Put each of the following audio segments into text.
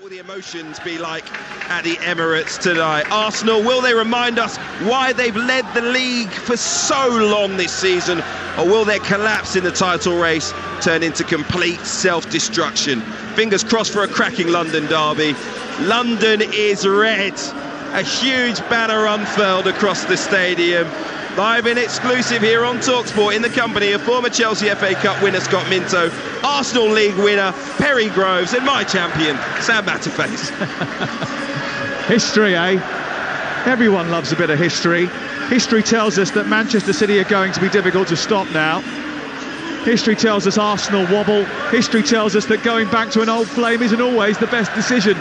will the emotions be like at the Emirates tonight? Arsenal, will they remind us why they've led the league for so long this season? Or will their collapse in the title race turn into complete self-destruction? Fingers crossed for a cracking London derby. London is red. A huge banner unfurled across the stadium. Live and exclusive here on TalkSport in the company of former Chelsea FA Cup winner Scott Minto, Arsenal League winner Perry Groves and my champion Sam Matterface. History, eh? Everyone loves a bit of history. History tells us that Manchester City are going to be difficult to stop now. History tells us Arsenal wobble. History tells us that going back to an old flame isn't always the best decision.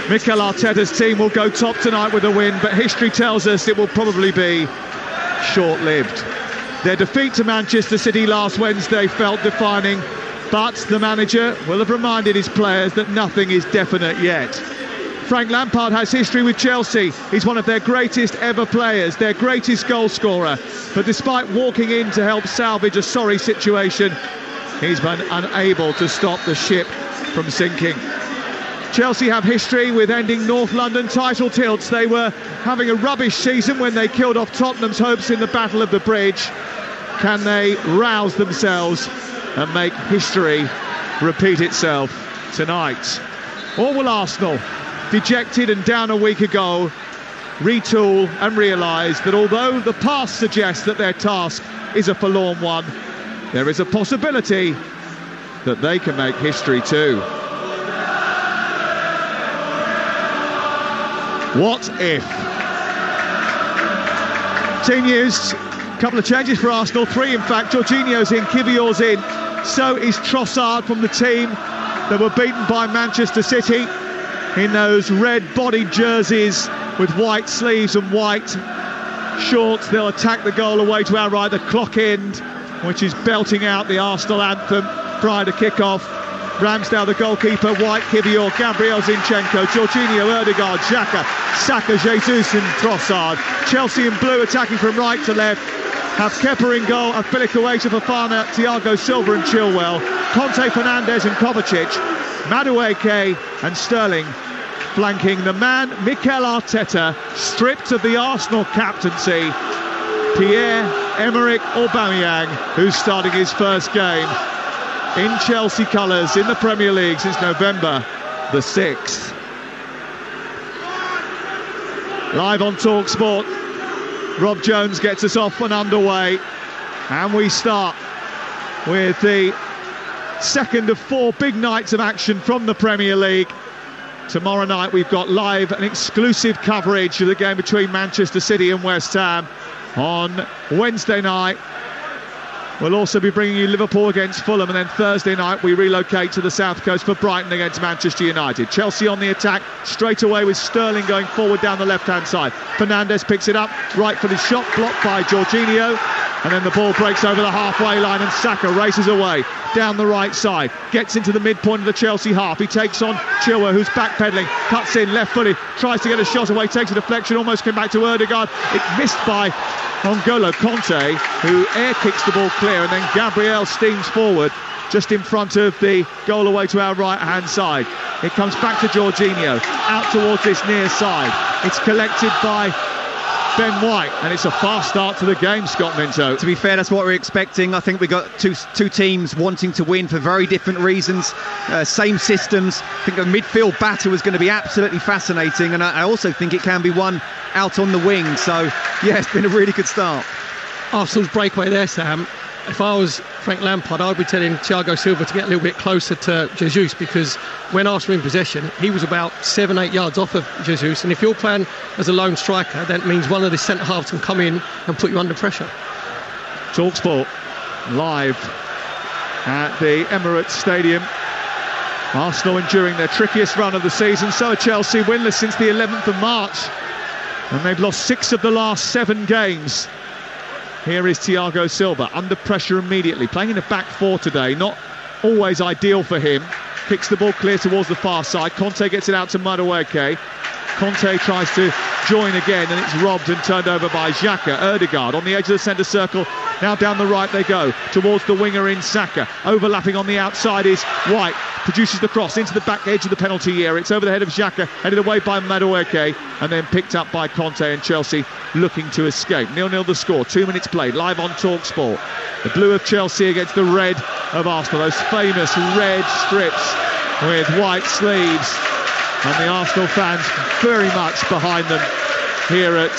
Mikel Arteta's team will go top tonight with a win, but history tells us it will probably be short-lived. Their defeat to Manchester City last Wednesday felt defining, but the manager will have reminded his players that nothing is definite yet. Frank Lampard has history with Chelsea. He's one of their greatest ever players, their greatest goal scorer. But despite walking in to help salvage a sorry situation, he's been unable to stop the ship from sinking. Chelsea have history with ending North London title tilts. They were having a rubbish season when they killed off Tottenham's hopes in the Battle of the Bridge. Can they rouse themselves and make history repeat itself tonight? Or will Arsenal, dejected and down a week ago, retool and realise that although the past suggests that their task is a forlorn one, there is a possibility that they can make history too. What if? Team news, a couple of changes for Arsenal, 3 in fact. Jorginho's in, Kivior's in, so is Trossard from the team that were beaten by Manchester City in those red-bodied jerseys with white sleeves and white shorts. They'll attack the goal away to our right, the clock end, which is belting out the Arsenal anthem prior to kick-off. Ramsdale, the goalkeeper, White, Kivior, Gabriel Zinchenko, Jorginho, Odegaard, Xhaka, Saka, Jesus and Trossard. Chelsea in blue attacking from right to left. Have Kepa in goal, Azpilicueta, Fofana, Thiago Silva and Chilwell. Conte, Fernandes and Kovacic. Madueke and Sterling flanking the man, Mikel Arteta, stripped of the Arsenal captaincy. Pierre-Emerick Aubameyang, who's starting his first game in Chelsea colours in the Premier League since November the 6th. Live on TalkSport, Rob Jones gets us off and underway, and we start with the second of 4 big nights of action from the Premier League. Tomorrow night we've got live and exclusive coverage of the game between Manchester City and West Ham. On Wednesday night we'll also be bringing you Liverpool against Fulham, and then Thursday night we relocate to the south coast for Brighton against Manchester United. Chelsea on the attack straight away with Sterling going forward down the left-hand side. Fernandes picks it up, right for the shot, blocked by Jorginho, and then the ball breaks over the halfway line and Saka races away down the right side, gets into the midpoint of the Chelsea half. He takes on Chilwell, who's backpedaling, cuts in left-footed, tries to get a shot away, takes a deflection, almost came back to Odegaard. It missed by N'Golo Conte, who air kicks the ball clear, and then Gabriel steams forward just in front of the goal away to our right-hand side. It comes back to Jorginho, out towards this near side. It's collected by Ben White, and it's a fast start to the game, Scott Minto. To be fair, that's what we're expecting. I think we've got two teams wanting to win for very different reasons, same systems. I think the midfield battle is going to be absolutely fascinating, and I also think it can be won out on the wing. So yeah, it's been a really good start. Arsenal's breakaway there, Sam. If I was Frank Lampard, I'd be telling Thiago Silva to get a little bit closer to Jesus, because when Arsenal in possession, he was about 7-8 yards off of Jesus, and if you're playing as a lone striker, that means one of the centre halves can come in and put you under pressure. TalkSport live at the Emirates Stadium. Arsenal enduring their trickiest run of the season, so are Chelsea, winless since the 11th of March, and they've lost 6 of the last 7 games. Here is Thiago Silva, under pressure immediately, playing in a back 4 today, not always ideal for him. kicks the ball clear towards the far side. Conte gets it out to Madueke. Conte tries to join again, and it's robbed and turned over by Xhaka. Odegaard on the edge of the centre circle. Now down the right they go, towards the winger in Saka. Overlapping on the outside is White. Produces the cross into the back edge of the penalty area. It's over the head of Xhaka, headed away by Madueke, and then picked up by Conte, and Chelsea looking to escape. 0-0 the score, 2 minutes played, live on TalkSport. The blue of Chelsea against the red of Arsenal. Those famous red strips with white sleeves. And the Arsenal fans very much behind them here at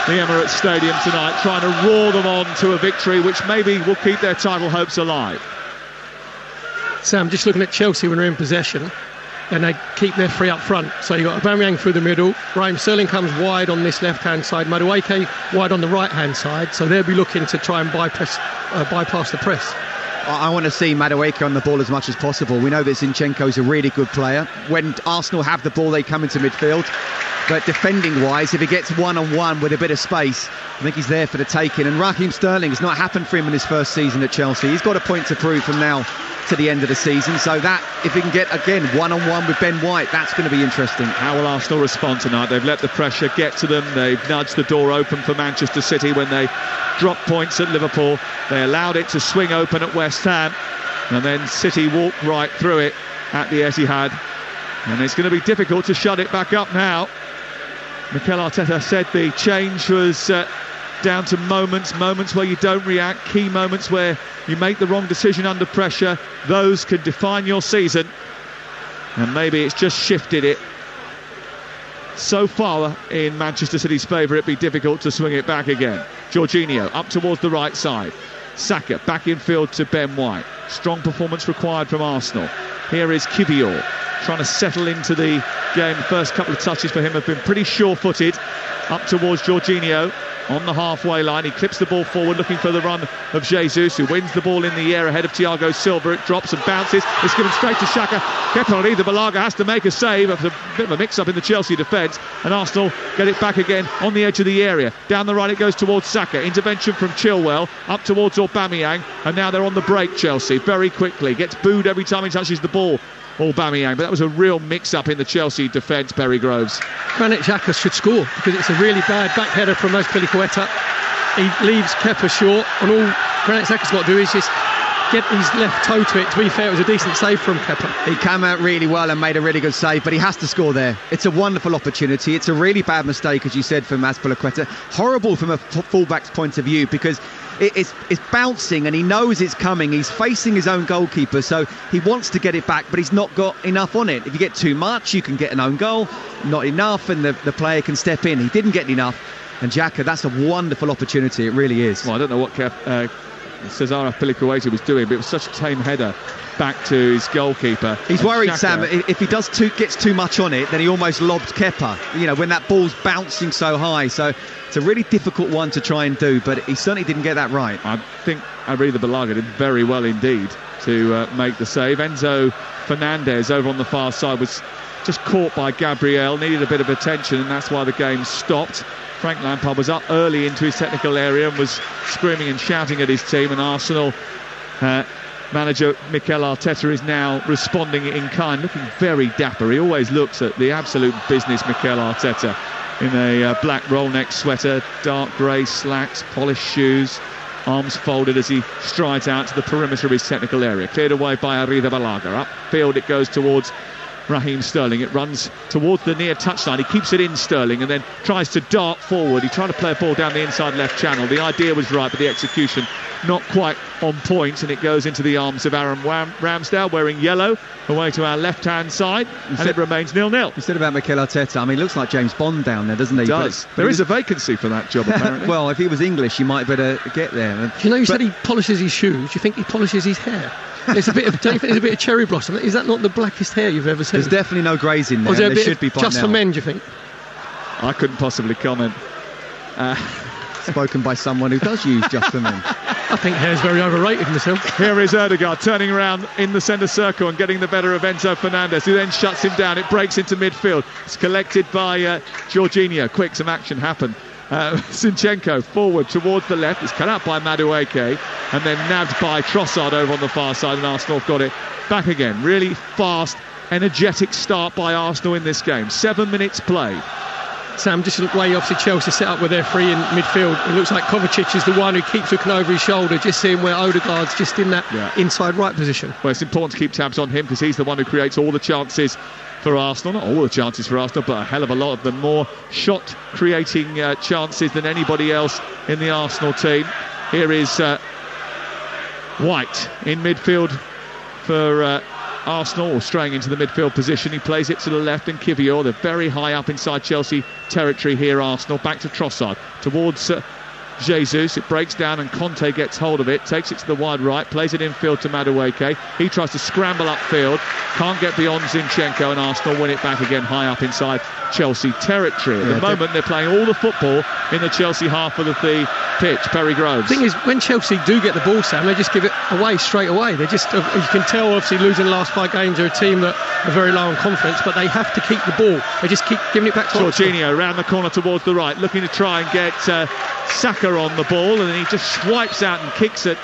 the Emirates Stadium tonight, trying to roar them on to a victory which maybe will keep their title hopes alive. Sam, just looking at Chelsea when they're in possession, and they keep their three up front. So you've got Aubameyang through the middle, Raheem Sterling comes wide on this left-hand side, Madueke wide on the right-hand side, so they'll be looking to try and bypass the press. I want to see Madueke on the ball as much as possible. We know that Zinchenko's a really good player. When Arsenal have the ball, they come into midfield. But defending-wise, if he gets one-on-one with a bit of space, I think he's there for the taking. And Raheem Sterling, it's not happened for him in his first season at Chelsea. He's got a point to prove from now to the end of the season. So that, if he can get, again, one-on-one with Ben White, that's going to be interesting. How will Arsenal respond tonight? They've let the pressure get to them. They've nudged the door open for Manchester City when they dropped points at Liverpool. They allowed it to swing open at West Ham. And then City walked right through it at the Etihad. And it's going to be difficult to shut it back up now. Mikel Arteta said the change was down to moments where you don't react, key moments where you make the wrong decision under pressure. Those can define your season, and maybe it's just shifted it so far in Manchester City's favour it'd be difficult to swing it back again. Jorginho up towards the right side. Saka back in field to Ben White. Strong performance required from Arsenal. Here is Kivior trying to settle into the game. The first couple of touches for him have been pretty sure-footed. Up towards Jorginho on the halfway line. He clips the ball forward looking for the run of Jesus, who wins the ball in the air ahead of Thiago Silva. It drops and bounces. It's given straight to Xhaka. Kepa Arrizabalaga has to make a save. It's a bit of a mix-up in the Chelsea defence, and Arsenal get it back again on the edge of the area. Down the right it goes towards Saka. Intervention from Chilwell up towards Aubameyang, and now they're on the break. Chelsea very quickly gets booed every time he touches the ball. Aubameyang, but that was a real mix-up in the Chelsea defence, Perry Groves. Granit Xhaka should score because it's a really bad back header from Azpilicueta. He leaves Kepa short, and all Granit Xhaka's got to do is just get his left toe to it. To be fair, it was a decent save from Kepa. He came out really well and made a really good save, but he has to score there. It's a wonderful opportunity. It's a really bad mistake, as you said, from Azpilicueta. Horrible from a fullback's point of view, because it's bouncing and he knows it's coming. He's facing his own goalkeeper, so he wants to get it back, but he's not got enough on it. If you get too much, you can get an own goal. Not enough, and the player can step in. He didn't get enough. And Xhaka, that's a wonderful opportunity. It really is. Well, I don't know what Cesar Azpilicueta was doing, but it was such a tame header back to his goalkeeper. He's worried, Sam, if he gets too much on it, then he almost lobbed Kepa, when that ball's bouncing so high. So it's a really difficult one to try and do, but he certainly didn't get that right. I think Arrizabalaga did very well indeed to make the save. Enzo Fernandez over on the far side was just caught by Gabriel, needed a bit of attention, and that's why the game stopped. Frank Lampard was up early into his technical area and was screaming and shouting at his team, and Arsenal manager Mikel Arteta is now responding in kind, looking very dapper. He always looks at the absolute business, Mikel Arteta, in a black roll-neck sweater, dark grey slacks, polished shoes, arms folded as he strides out to the perimeter of his technical area. Cleared away by Arrizabalaga. Upfield it goes towards Raheem Sterling. It runs towards the near touchline. He keeps it in, Sterling, and then tries to dart forward. He tried to play a ball down the inside left channel. The idea was right, but the execution not quite on point, and it goes into the arms of Aaron Ramsdale, wearing yellow, away to our left-hand side, and it remains 0-0. You said about Mikel Arteta, he looks like James Bond down there, doesn't he? He does. There is a vacancy for that job, apparently. Well, if he was English, he might better get there. You said he polishes his shoes. Do you think he polishes his hair? Don't you think there's a bit of cherry blossom? Is that not the blackest hair you've ever seen? There's definitely no greys in there. There should be just now. For men, do you think? I couldn't possibly comment. Spoken by someone who does use just for men. I think hair's very overrated myself. Here is Odegaard turning around in the centre circle and getting the better of Enzo Fernandez, who then shuts him down. It breaks into midfield. It's collected by Jorginho. Quick, some action happened Zinchenko forward towards the left. It's cut out by Madueke and then nabbed by Trossard over on the far side, and Arsenal have got it back again. Really fast, energetic start by Arsenal in this game. 7 minutes played. Sam, just the way obviously Chelsea set up with their three in midfield, it looks like Kovacic is the one who keeps looking over his shoulder, just seeing where Odegaard's just in that inside right position. Well, it's important to keep tabs on him because he's the one who creates all the chances for Arsenal. Not all the chances for Arsenal, but a hell of a lot of them. More shot creating chances than anybody else in the Arsenal team. Here is White in midfield for Arsenal, or straying into the midfield position. He plays it to the left, and Kivior, they're very high up inside Chelsea territory here. Arsenal back to Trossard towards Jesus. It breaks down and Conte gets hold of it, takes it to the wide right, plays it infield to Madueke. He tries to scramble upfield, can't get beyond Zinchenko, and Arsenal win it back again high up inside Chelsea territory. At the moment they're playing all the football in the Chelsea half of the pitch. Perry Groves. The thing is, when Chelsea do get the ball, Sam, they just give it away straight away. They just, you can tell, obviously losing the last 5 games, they're a team that are very low on confidence, but they have to keep the ball. They just keep giving it back to Jorginho round the corner towards the right, looking to try and get Saka on the ball, and then he just swipes out and kicks at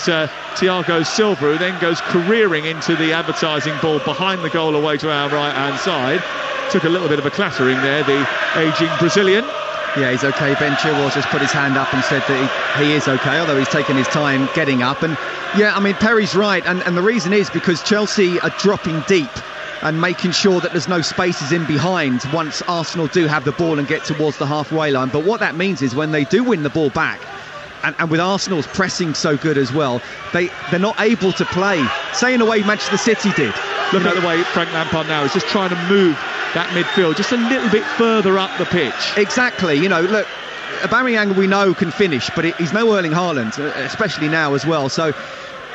Thiago Silva, who then goes careering into the advertising ball behind the goal away to our right hand side. Took a little bit of a clattering there, the ageing Brazilian. Yeah, he's okay. Ben Chilwell just put his hand up and said that he is okay, although he's taken his time getting up. And yeah, I mean, Perry's right, and the reason is because Chelsea are dropping deep and making sure that there's no spaces in behind once Arsenal do have the ball and get towards the halfway line. But what that means is when they do win the ball back, and with Arsenal's pressing so good as well, they're not able to play, say in a way Manchester City did. Look at the way Frank Lampard now is just trying to move that midfield just a little bit further up the pitch. Exactly, you know, look, Aubameyang we know can finish, but he's no Erling Haaland, especially now as well. So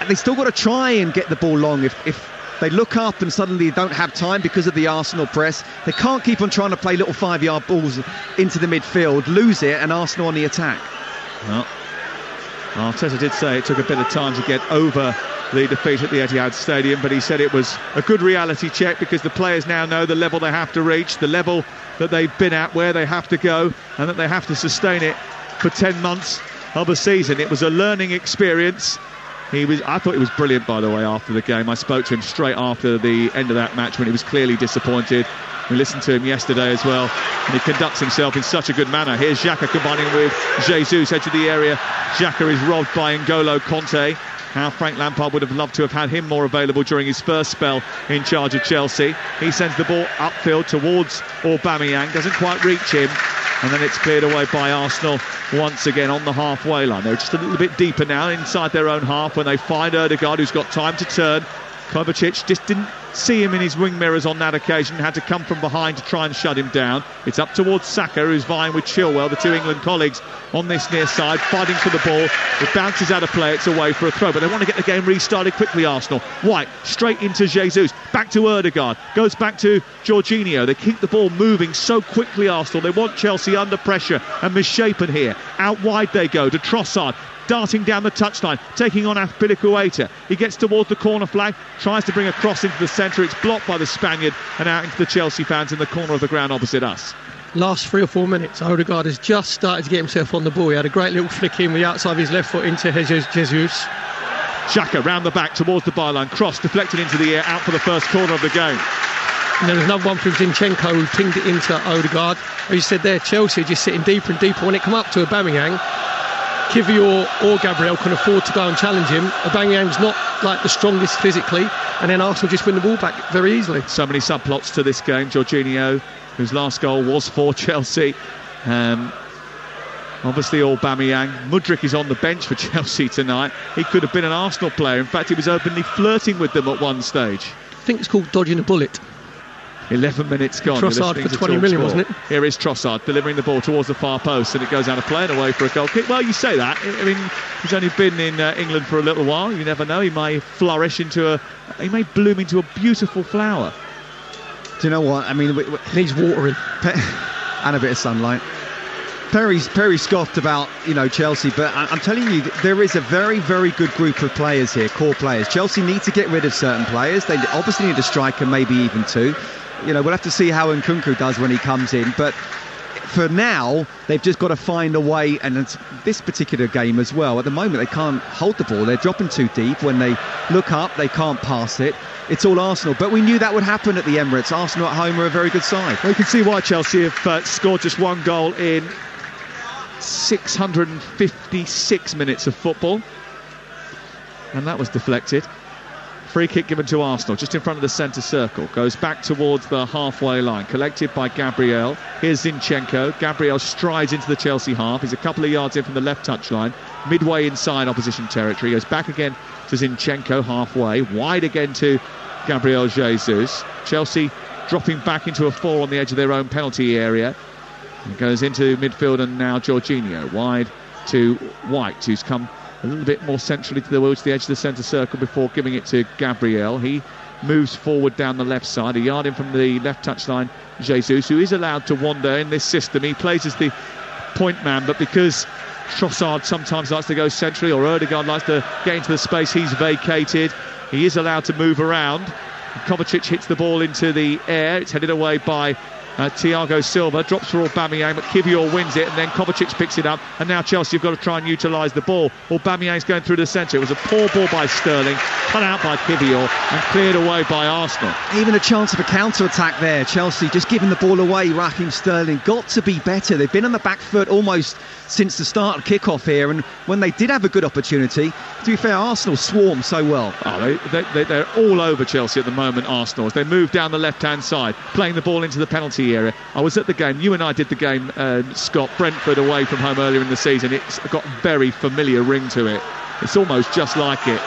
they still got to try and get the ball long. If they look up and suddenly don't have time because of the Arsenal press, they can't keep on trying to play little 5-yard balls into the midfield, lose it, and Arsenal on the attack. Well, Arteta did say it took a bit of time to get over the defeat at the Etihad Stadium, but he said it was a good reality check because the players now know the level they have to reach, the level that they've been at, where they have to go, and that they have to sustain it for 10 months of a season. It was a learning experience. I thought he was brilliant, by the way, after the game. I spoke to him straight after the end of that match when he was clearly disappointed. We listened to him yesterday as well, and he conducts himself in such a good manner. Here's Xhaka combining with Jesus, edge of the area. Xhaka is robbed by N'Golo Conte. How Frank Lampard would have loved to have had him more available during his first spell in charge of Chelsea. He sends the ball upfield towards Aubameyang, doesn't quite reach him, and then it's cleared away by Arsenal once again on the halfway line. They're just a little bit deeper now inside their own half when they find Odegaard, who's got time to turn. Kovacic just didn't see him in his wing mirrors on that occasion, had to come from behind to try and shut him down. It's up towards Saka, who's vying with Chilwell, the two England colleagues on this near side, fighting for the ball. It bounces out of play, it's away for a throw, but they want to get the game restarted quickly, Arsenal. White straight into Jesus, back to Odegaard, goes back to Jorginho. They keep the ball moving so quickly, Arsenal. They want Chelsea under pressure and misshapen here. Out wide they go to Trossard, darting down the touchline, taking on Azpilicueta. He gets towards the corner flag, tries to bring a cross into the centre. It's blocked by the Spaniard and out into the Chelsea fans in the corner of the ground opposite us. Last 3 or 4 minutes, Odegaard has just started to get himself on the ball. He had a great little flick in with the outside of his left foot into Jesus. Xhaka round the back towards the byline, cross deflected into the air, out for the first corner of the game. And there was another one from Zinchenko who pinged it into Odegaard. As you said there, Chelsea are just sitting deeper and deeper. When it come up to Aubameyang, Kivior or Gabriel can afford to go and challenge him. Aubameyang's not like the strongest physically, and then Arsenal just win the ball back very easily. So many subplots to this game. Jorginho, whose last goal was for Chelsea. Obviously Aubameyang. Mudryk is on the bench for Chelsea tonight. He could have been an Arsenal player. In fact, he was openly flirting with them at one stage. I think it's called dodging a bullet. 11 minutes gone. Trossard for 20 million, wasn't it? Here is Trossard delivering the ball towards the far post, and it goes out of play and away for a goal kick. Well, you say that. I mean, he's only been in England for a little while. You never know. He may flourish he may bloom into a beautiful flower. Do you know what? I mean, needs watering and a bit of sunlight. Perry scoffed about, Chelsea, but I'm telling you, there is a very, very good group of players here, core players. Chelsea need to get rid of certain players. They obviously need a striker, maybe even two. We'll have to see how Nkunku does when he comes in, but for now, they've just got to find a way, and it's this particular game as well. At the moment, they can't hold the ball. They're dropping too deep. When they look up, they can't pass it. It's all Arsenal. But we knew that would happen at the Emirates. Arsenal at home are a very good side. Well, you can see why Chelsea have scored just one goal in 656 minutes of football. And that was deflected. Free kick given to Arsenal, just in front of the centre circle. Goes back towards the halfway line. Collected by Gabriel. Here's Zinchenko. Gabriel strides into the Chelsea half. He's a couple of yards in from the left touchline. Midway inside opposition territory. Goes back again to Zinchenko halfway. Wide again to Gabriel Jesus. Chelsea dropping back into a 4 on the edge of their own penalty area. And goes into midfield, and now Jorginho. Wide to White, who's come a little bit more centrally towards the edge of the centre circle before giving it to Gabriel. He moves forward down the left side, a yard in from the left touchline. Jesus, who is allowed to wander in this system, he plays as the point man, but because Trossard sometimes likes to go centrally, or Odegaard likes to get into the space he's vacated, he is allowed to move around. Kovacic hits the ball into the air. It's headed away by Thiago Silva, drops for Aubameyang, but Kivior wins it, and then Kovacic picks it up, and now Chelsea have got to try and utilise the ball. Aubameyang's going through the centre. It was a poor ball by Sterling, cut out by Kivior and cleared away by Arsenal. Even a chance of a counter-attack there. Chelsea just giving the ball away. Raheem Sterling got to be better. They've been on the back foot almost since the start of kick-off here, and when they did have a good opportunity, to be fair, Arsenal swarm so well. They're all over Chelsea at the moment, Arsenal, as they move down the left-hand side, playing the ball into the penalty area. I was at the game, you and I did the game, Scott, Brentford away from home earlier in the season. It's got a very familiar ring to it. It's almost just like it.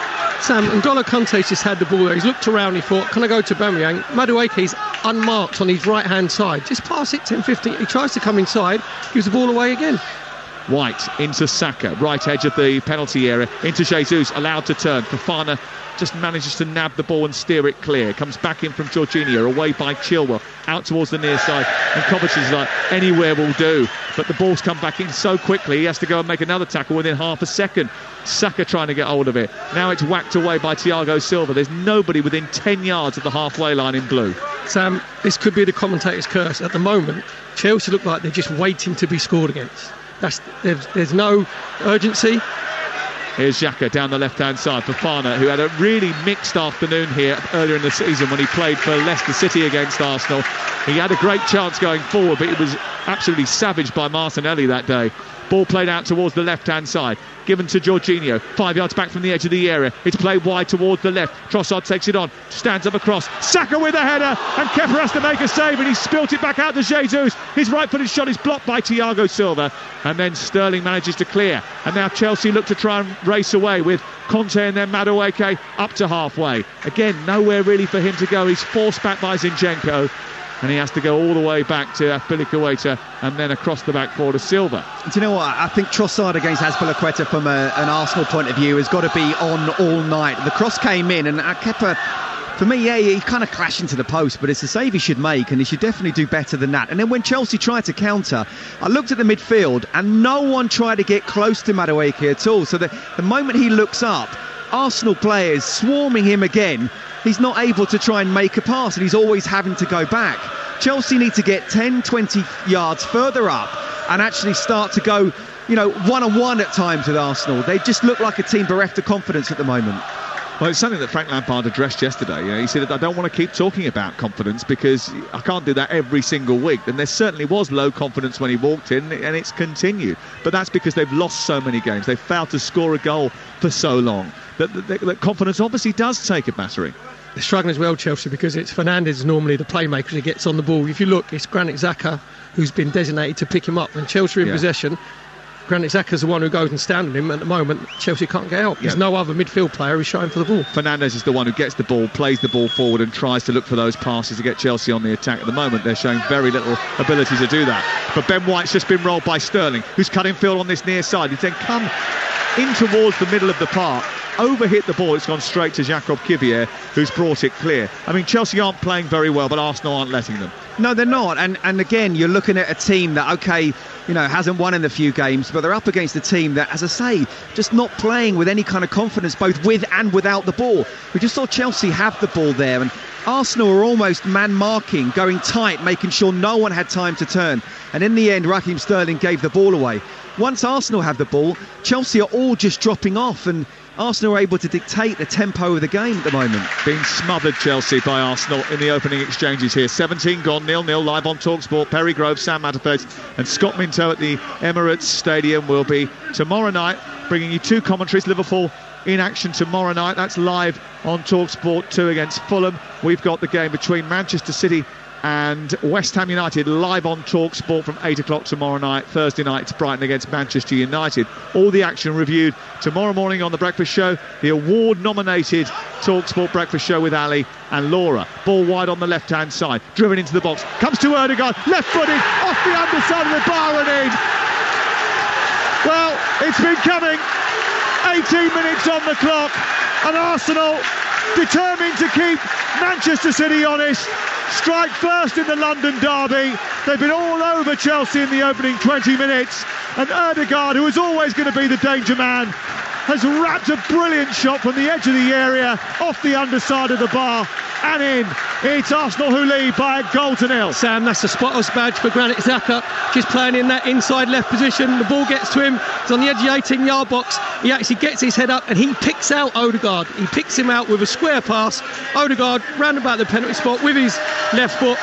Sam, N'Golo Kante's just had the ball there. He's looked around, he thought, can I go to Aubameyang? Madueke's unmarked on his right-hand side. Just pass it 10-15. He tries to come inside, gives the ball away again. White into Saka, right edge of the penalty area, into Jesus, allowed to turn. Fofana just manages to nab the ball and steer it clear. Comes back in from Jorginho, away by Chilwell, out towards the near side, and Kovacic is like, anywhere will do. But the ball's come back in so quickly, he has to go and make another tackle within half a second. Saka trying to get hold of it. Now it's whacked away by Thiago Silva. There's nobody within 10 yards of the halfway line in blue. Sam, this could be the commentator's curse. At the moment, Chelsea look like they're just waiting to be scored against. There's no urgency. Here's Xhaka down the left-hand side. Fofana, who had a really mixed afternoon here earlier in the season when he played for Leicester City against Arsenal. He had a great chance going forward, but it was absolutely savaged by Martinelli that day. Ball played out towards the left-hand side, given to Jorginho, 5 yards back from the edge of the area. It's played wide towards the left. Trossard takes it on, stands up across. Saka with a header, and Kepa has to make a save, and he spilt it back out to Jesus. His right-footed shot is blocked by Thiago Silva, and then Sterling manages to clear. And now Chelsea look to try and race away with Conte and then Madueke up to halfway. Again, nowhere really for him to go. He's forced back by Zinchenko, and he has to go all the way back to Azpilicueta and then across the back four to Silva. Do you know what? I think Trossard against Azpilicueta from an Arsenal point of view has got to be on all night. The cross came in, and Kepa, for me, yeah, he kind of crashed into the post, but it's a save he should make, and he should definitely do better than that. And then when Chelsea tried to counter, I looked at the midfield, and no one tried to get close to Madueke at all. So the moment he looks up, Arsenal players swarming him again, he's not able to try and make a pass, and he's always having to go back. Chelsea need to get 10-20 yards further up and actually start to go, one-on-one at times with Arsenal. They just look like a team bereft of confidence at the moment. Well, it's something that Frank Lampard addressed yesterday. He said that I don't want to keep talking about confidence because I can't do that every single week. And there certainly was low confidence when he walked in, and it's continued. But that's because they've lost so many games. They've failed to score a goal for so long. That confidence obviously does take a battering. They're struggling as well, Chelsea, because it's Fernandes normally the playmaker who gets on the ball. If you look, it's Granit Xhaka who's been designated to pick him up. When Chelsea are in possession, Granit Xhaka's the one who goes and stands on him. At the moment, Chelsea can't get out. There's no other midfield player who's showing for the ball. Fernandes is the one who gets the ball, plays the ball forward and tries to look for those passes to get Chelsea on the attack. At the moment, they're showing very little ability to do that. But Ben White's just been rolled by Sterling, who's cutting field on this near side. He's then come in towards the middle of the park, overhit the ball, it's gone straight to Jacob Kivier, who's brought it clear. I mean, Chelsea aren't playing very well, but Arsenal aren't letting them. No, they're not. And again, you're looking at a team that, hasn't won in a few games, but they're up against a team that, as I say, just not playing with any kind of confidence, both with and without the ball. We just saw Chelsea have the ball there, and Arsenal were almost man-marking, going tight, making sure no one had time to turn. And in the end, Raheem Sterling gave the ball away. Once Arsenal have the ball, Chelsea are all just dropping off, and Arsenal are able to dictate the tempo of the game at the moment. Being smothered, Chelsea, by Arsenal in the opening exchanges here. 17 gone, 0-0, live on TalkSport. Perry Grove, Sam Madueke and Scott Minto at the Emirates Stadium will be tomorrow night, bringing you two commentaries. Liverpool in action tomorrow night. That's live on TalkSport 2 against Fulham. We've got the game between Manchester City and West Ham United live on TalkSport from 8 o'clock tomorrow night. Thursday night, it's Brighton against Manchester United. All the action reviewed tomorrow morning on The Breakfast Show, the award-nominated TalkSport Breakfast Show with Ali and Laura. Ball wide on the left-hand side, driven into the box, comes to Odegaard, left-footed, off the underside of the bar and in. Well, it's been coming. 18 minutes on the clock, and Arsenal, determined to keep Manchester City honest, strike first in the London derby. They've been all over Chelsea in the opening 20 minutes, and Odegaard, who is always going to be the danger man, has wrapped a brilliant shot from the edge of the area, off the underside of the bar and in. It's Arsenal who lead by a goal to nil. Sam, that's the spotless badge for Granit Xhaka, just playing in that inside left position. The ball gets to him, he's on the edge of the 18-yard box. He actually gets his head up and he picks out Odegaard. He picks him out with a square pass. Odegaard round about the penalty spot with his left foot,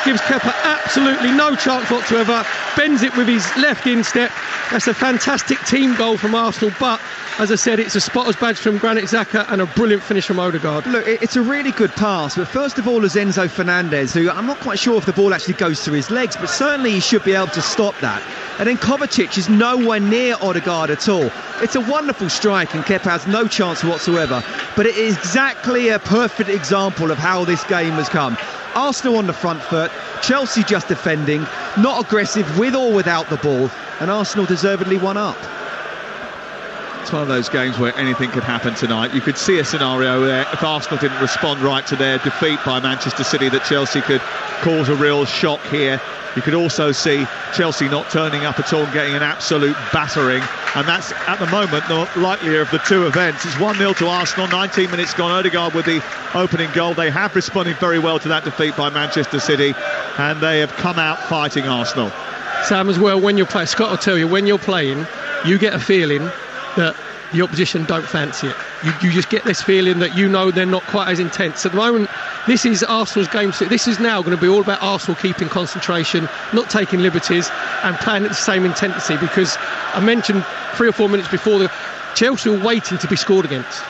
gives Kepa absolutely no chance whatsoever, bends it with his left instep. That's a fantastic team goal from Arsenal, but as I said, it's a spotless badge from Granit Xhaka and a brilliant finish from Odegaard. Look, it's a really good pass, but first of all is Enzo Fernandez, who I'm not quite sure if the ball actually goes through his legs, but certainly he should be able to stop that. And then Kovacic is nowhere near Odegaard at all. It's a wonderful strike and Kepa has no chance whatsoever, but it is exactly a perfect example of how this game has come. Arsenal on the front foot, Chelsea just defending, not aggressive with or without the ball, and Arsenal deservedly won up. It's one of those games where anything could happen tonight. You could see a scenario there, if Arsenal didn't respond right to their defeat by Manchester City, that Chelsea could cause a real shock here. You could also see Chelsea not turning up at all and getting an absolute battering, and that's at the moment the likelier of the two events. It's 1-0 to Arsenal, 19 minutes gone. Odegaard with the opening goal. They have responded very well to that defeat by Manchester City, and they have come out fighting Arsenal. Sam, as well, when you're playing, Scott will tell you, when you're playing, you get a feeling that the opposition don't fancy it. You just get this feeling that you know they're not quite as intense. At the moment, this is Arsenal's game. This is now going to be all about Arsenal keeping concentration, not taking liberties and playing at the same intensity, because I mentioned 3 or 4 minutes before, the Chelsea are waiting to be scored against.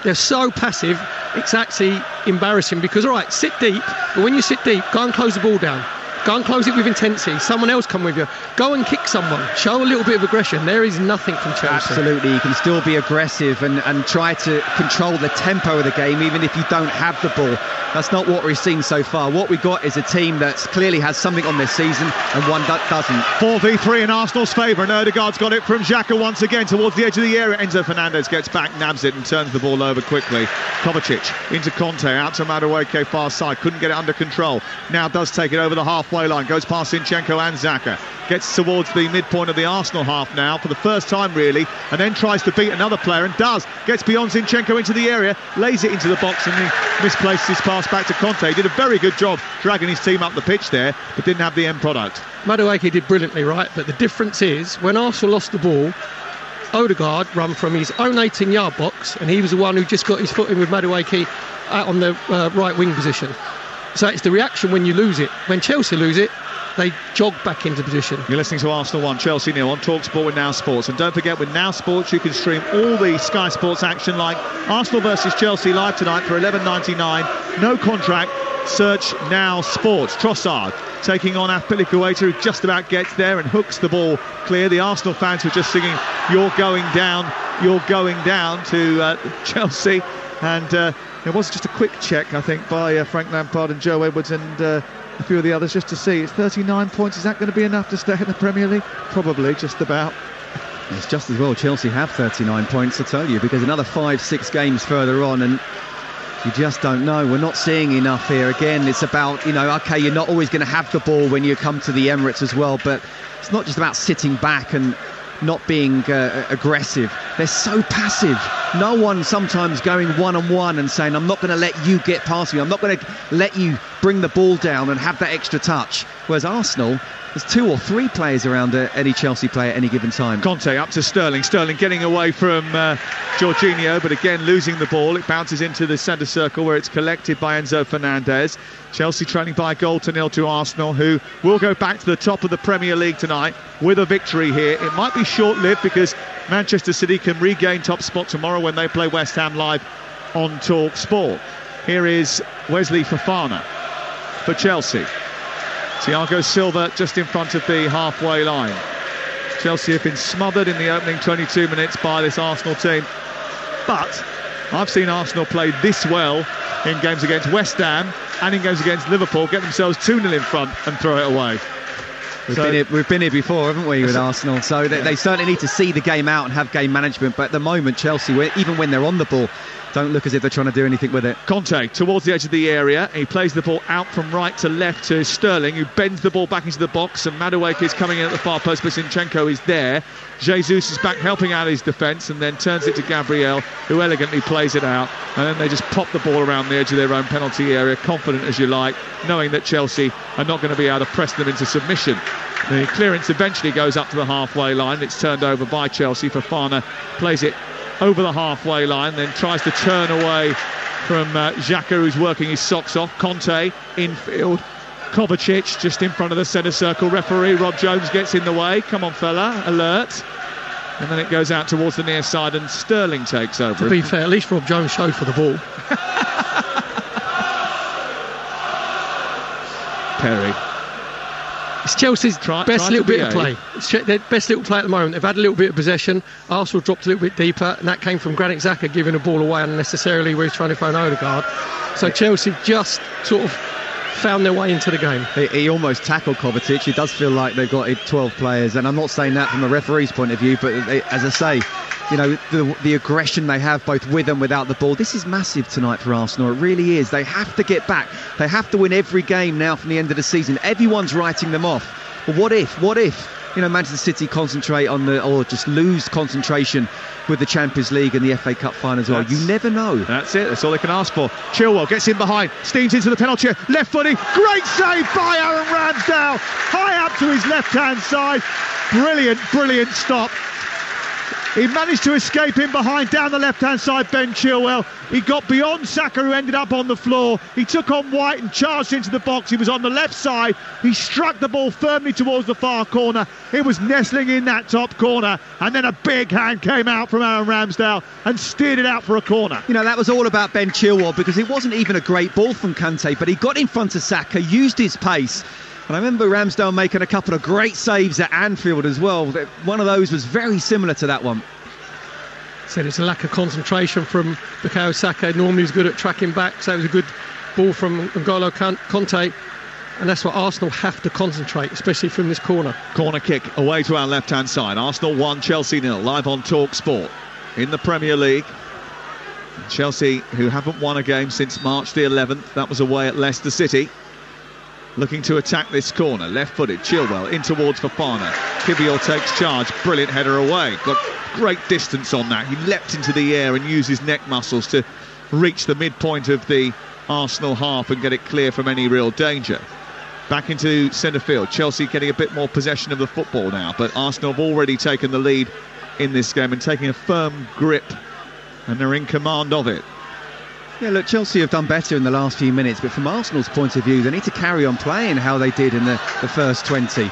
They're so passive, it's actually embarrassing, because, all right, sit deep, but when you sit deep, go and close the ball down. Go and close it with intensity. Someone else come with you. Go and kick someone. Show a little bit of aggression. There is nothing from Chelsea. Absolutely. You can still be aggressive and try to control the tempo of the game, even if you don't have the ball. That's not what we've seen so far. What we got is a team that clearly has something on this season and one that doesn't. 4v3 in Arsenal's favour, and Odegaard's got it from Xhaka once again towards the edge of the area. Enzo Fernandez gets back, nabs it and turns the ball over quickly. Kovacic into Conte, out to Madueke far side, couldn't get it under control. Now does take it over the halfway line, goes past Zinchenko and Xhaka. Gets towards the midpoint of the Arsenal half now for the first time really, and then tries to beat another player and does. Gets beyond Zinchenko into the area, lays it into the box, and he misplaces his pass back to Conte. He did a very good job dragging his team up the pitch there, but didn't have the end product. Madueke did brilliantly, right? But the difference is, when Arsenal lost the ball, Odegaard ran from his own 18-yard box, and he was the one who just got his foot in with Madueke out on the right wing position. So it's the reaction when you lose it. When Chelsea lose it, they jog back into position. You're listening to Arsenal 1, Chelsea 0 on TalkSport with Now Sports. And don't forget, with Now Sports, you can stream all the Sky Sports action like Arsenal versus Chelsea live tonight for $11.99. No contract. Search Now Sports. Trossard taking on Azpilicueta, who just about gets there and hooks the ball clear. The Arsenal fans were just singing, "You're going down, you're going down" to Chelsea. And there was just a quick check, I think, by Frank Lampard and Joe Edwards and a few of the others just to see. It's 39 points. Is that going to be enough to stay in the Premier League? Probably, just about. It's just as well Chelsea have 39 points, I tell you, because another 5-6 games further on, and you just don't know. We're not seeing enough here. Again, it's about, okay, you're not always going to have the ball when you come to the Emirates as well, but it's not just about sitting back and not being aggressive. they're so passive. No one sometimes going one-on-one and saying, I'm not going to let you get past me, I'm not going to let you bring the ball down and have that extra touch. Whereas Arsenal, there's 2 or 3 players around any Chelsea player at any given time. Conte up to Sterling. Sterling getting away from Jorginho, but again losing the ball. It bounces into the centre circle where it's collected by Enzo Fernandez. Chelsea trailing by a goal to 0 to Arsenal, who will go back to the top of the Premier League tonight with a victory here. It might be short-lived because Manchester City can regain top spot tomorrow when they play West Ham live on TalkSport. Here is Wesley Fofana for Chelsea. Thiago Silva just in front of the halfway line. Chelsea have been smothered in the opening 22 minutes by this Arsenal team. But I've seen Arsenal play this well in games against West Ham and in games against Liverpool, get themselves 2-0 in front and throw it away. We've been here before, haven't we, with Arsenal? So they certainly need to see the game out and have game management. But at the moment, Chelsea, even when they're on the ball, don't look as if they're trying to do anything with it. Conte towards the edge of the area. He plays the ball out from right to left to Sterling, who bends the ball back into the box, and Madueke is coming in at the far post, but Zinchenko is there. Jesus is back helping out his defence and then turns it to Gabriel, who elegantly plays it out, and then they just pop the ball around the edge of their own penalty area, confident as you like, knowing that Chelsea are not going to be able to press them into submission. The clearance eventually goes up to the halfway line. It's turned over by Chelsea. Fofana plays it over the halfway line, then tries to turn away from Xhaka, who's working his socks off. Conte infield. Kovacic just in front of the centre circle. Referee Rob Jones gets in the way. Come on, fella, alert. And then it goes out towards the near side and Sterling takes over. To be fair, at least Rob Jones showed for the ball. Perry. It's Chelsea's best little bit of play. It's their best little play at the moment. They've had a little bit of possession. Arsenal dropped a little bit deeper, and that came from Granit Xhaka giving the ball away unnecessarily where he's trying to phone Odegaard. So Chelsea just sort of found their way into the game. He almost tackled Kovacic. It does feel like they've got 12 players, and I'm not saying that from a referee's point of view, but as I say, you know, the aggression they have both with and without the ball. This is massive tonight for Arsenal. It really is. They have to get back. They have to win every game now from the end of the season. Everyone's writing them off. But what if, you know, Manchester City concentrate on or just lose concentration with the Champions League and the FA Cup final as well? You never know. That's it. That's all they can ask for. Chilwell gets in behind, steams into the penalty area, left footing. Great save by Aaron Ramsdale. High up to his left-hand side. Brilliant stop. He managed to escape in behind down the left-hand side, Ben Chilwell. He got beyond Saka, who ended up on the floor. He took on White and charged into the box. He was on the left side. He struck the ball firmly towards the far corner. It was nestling in that top corner. And then a big hand came out from Aaron Ramsdale and steered it out for a corner. You know, that was all about Ben Chilwell because it wasn't even a great ball from Kante, but he got in front of Saka, used his pace. And I remember Ramsdale making a couple of great saves at Anfield as well. One of those was very similar to that one. Said it's a lack of concentration from Bukayo Saka. Normally he's good at tracking back, so it was a good ball from N'Golo Kanté. And that's what Arsenal have to concentrate, especially from this corner. Corner kick away to our left-hand side. Arsenal 1, Chelsea 0, live on TalkSport. In the Premier League, Chelsea, who haven't won a game since March the 11th, that was away at Leicester City. Looking to attack this corner, left-footed, Chilwell in towards Fofana. Kivior takes charge, brilliant header away. Got great distance on that. He leapt into the air and used his neck muscles to reach the midpoint of the Arsenal half and get it clear from any real danger. Back into centre field, Chelsea getting a bit more possession of the football now, but Arsenal have already taken the lead in this game and taking a firm grip, and they're in command of it. Yeah, look, Chelsea have done better in the last few minutes, but from Arsenal's point of view, they need to carry on playing how they did in the first 20.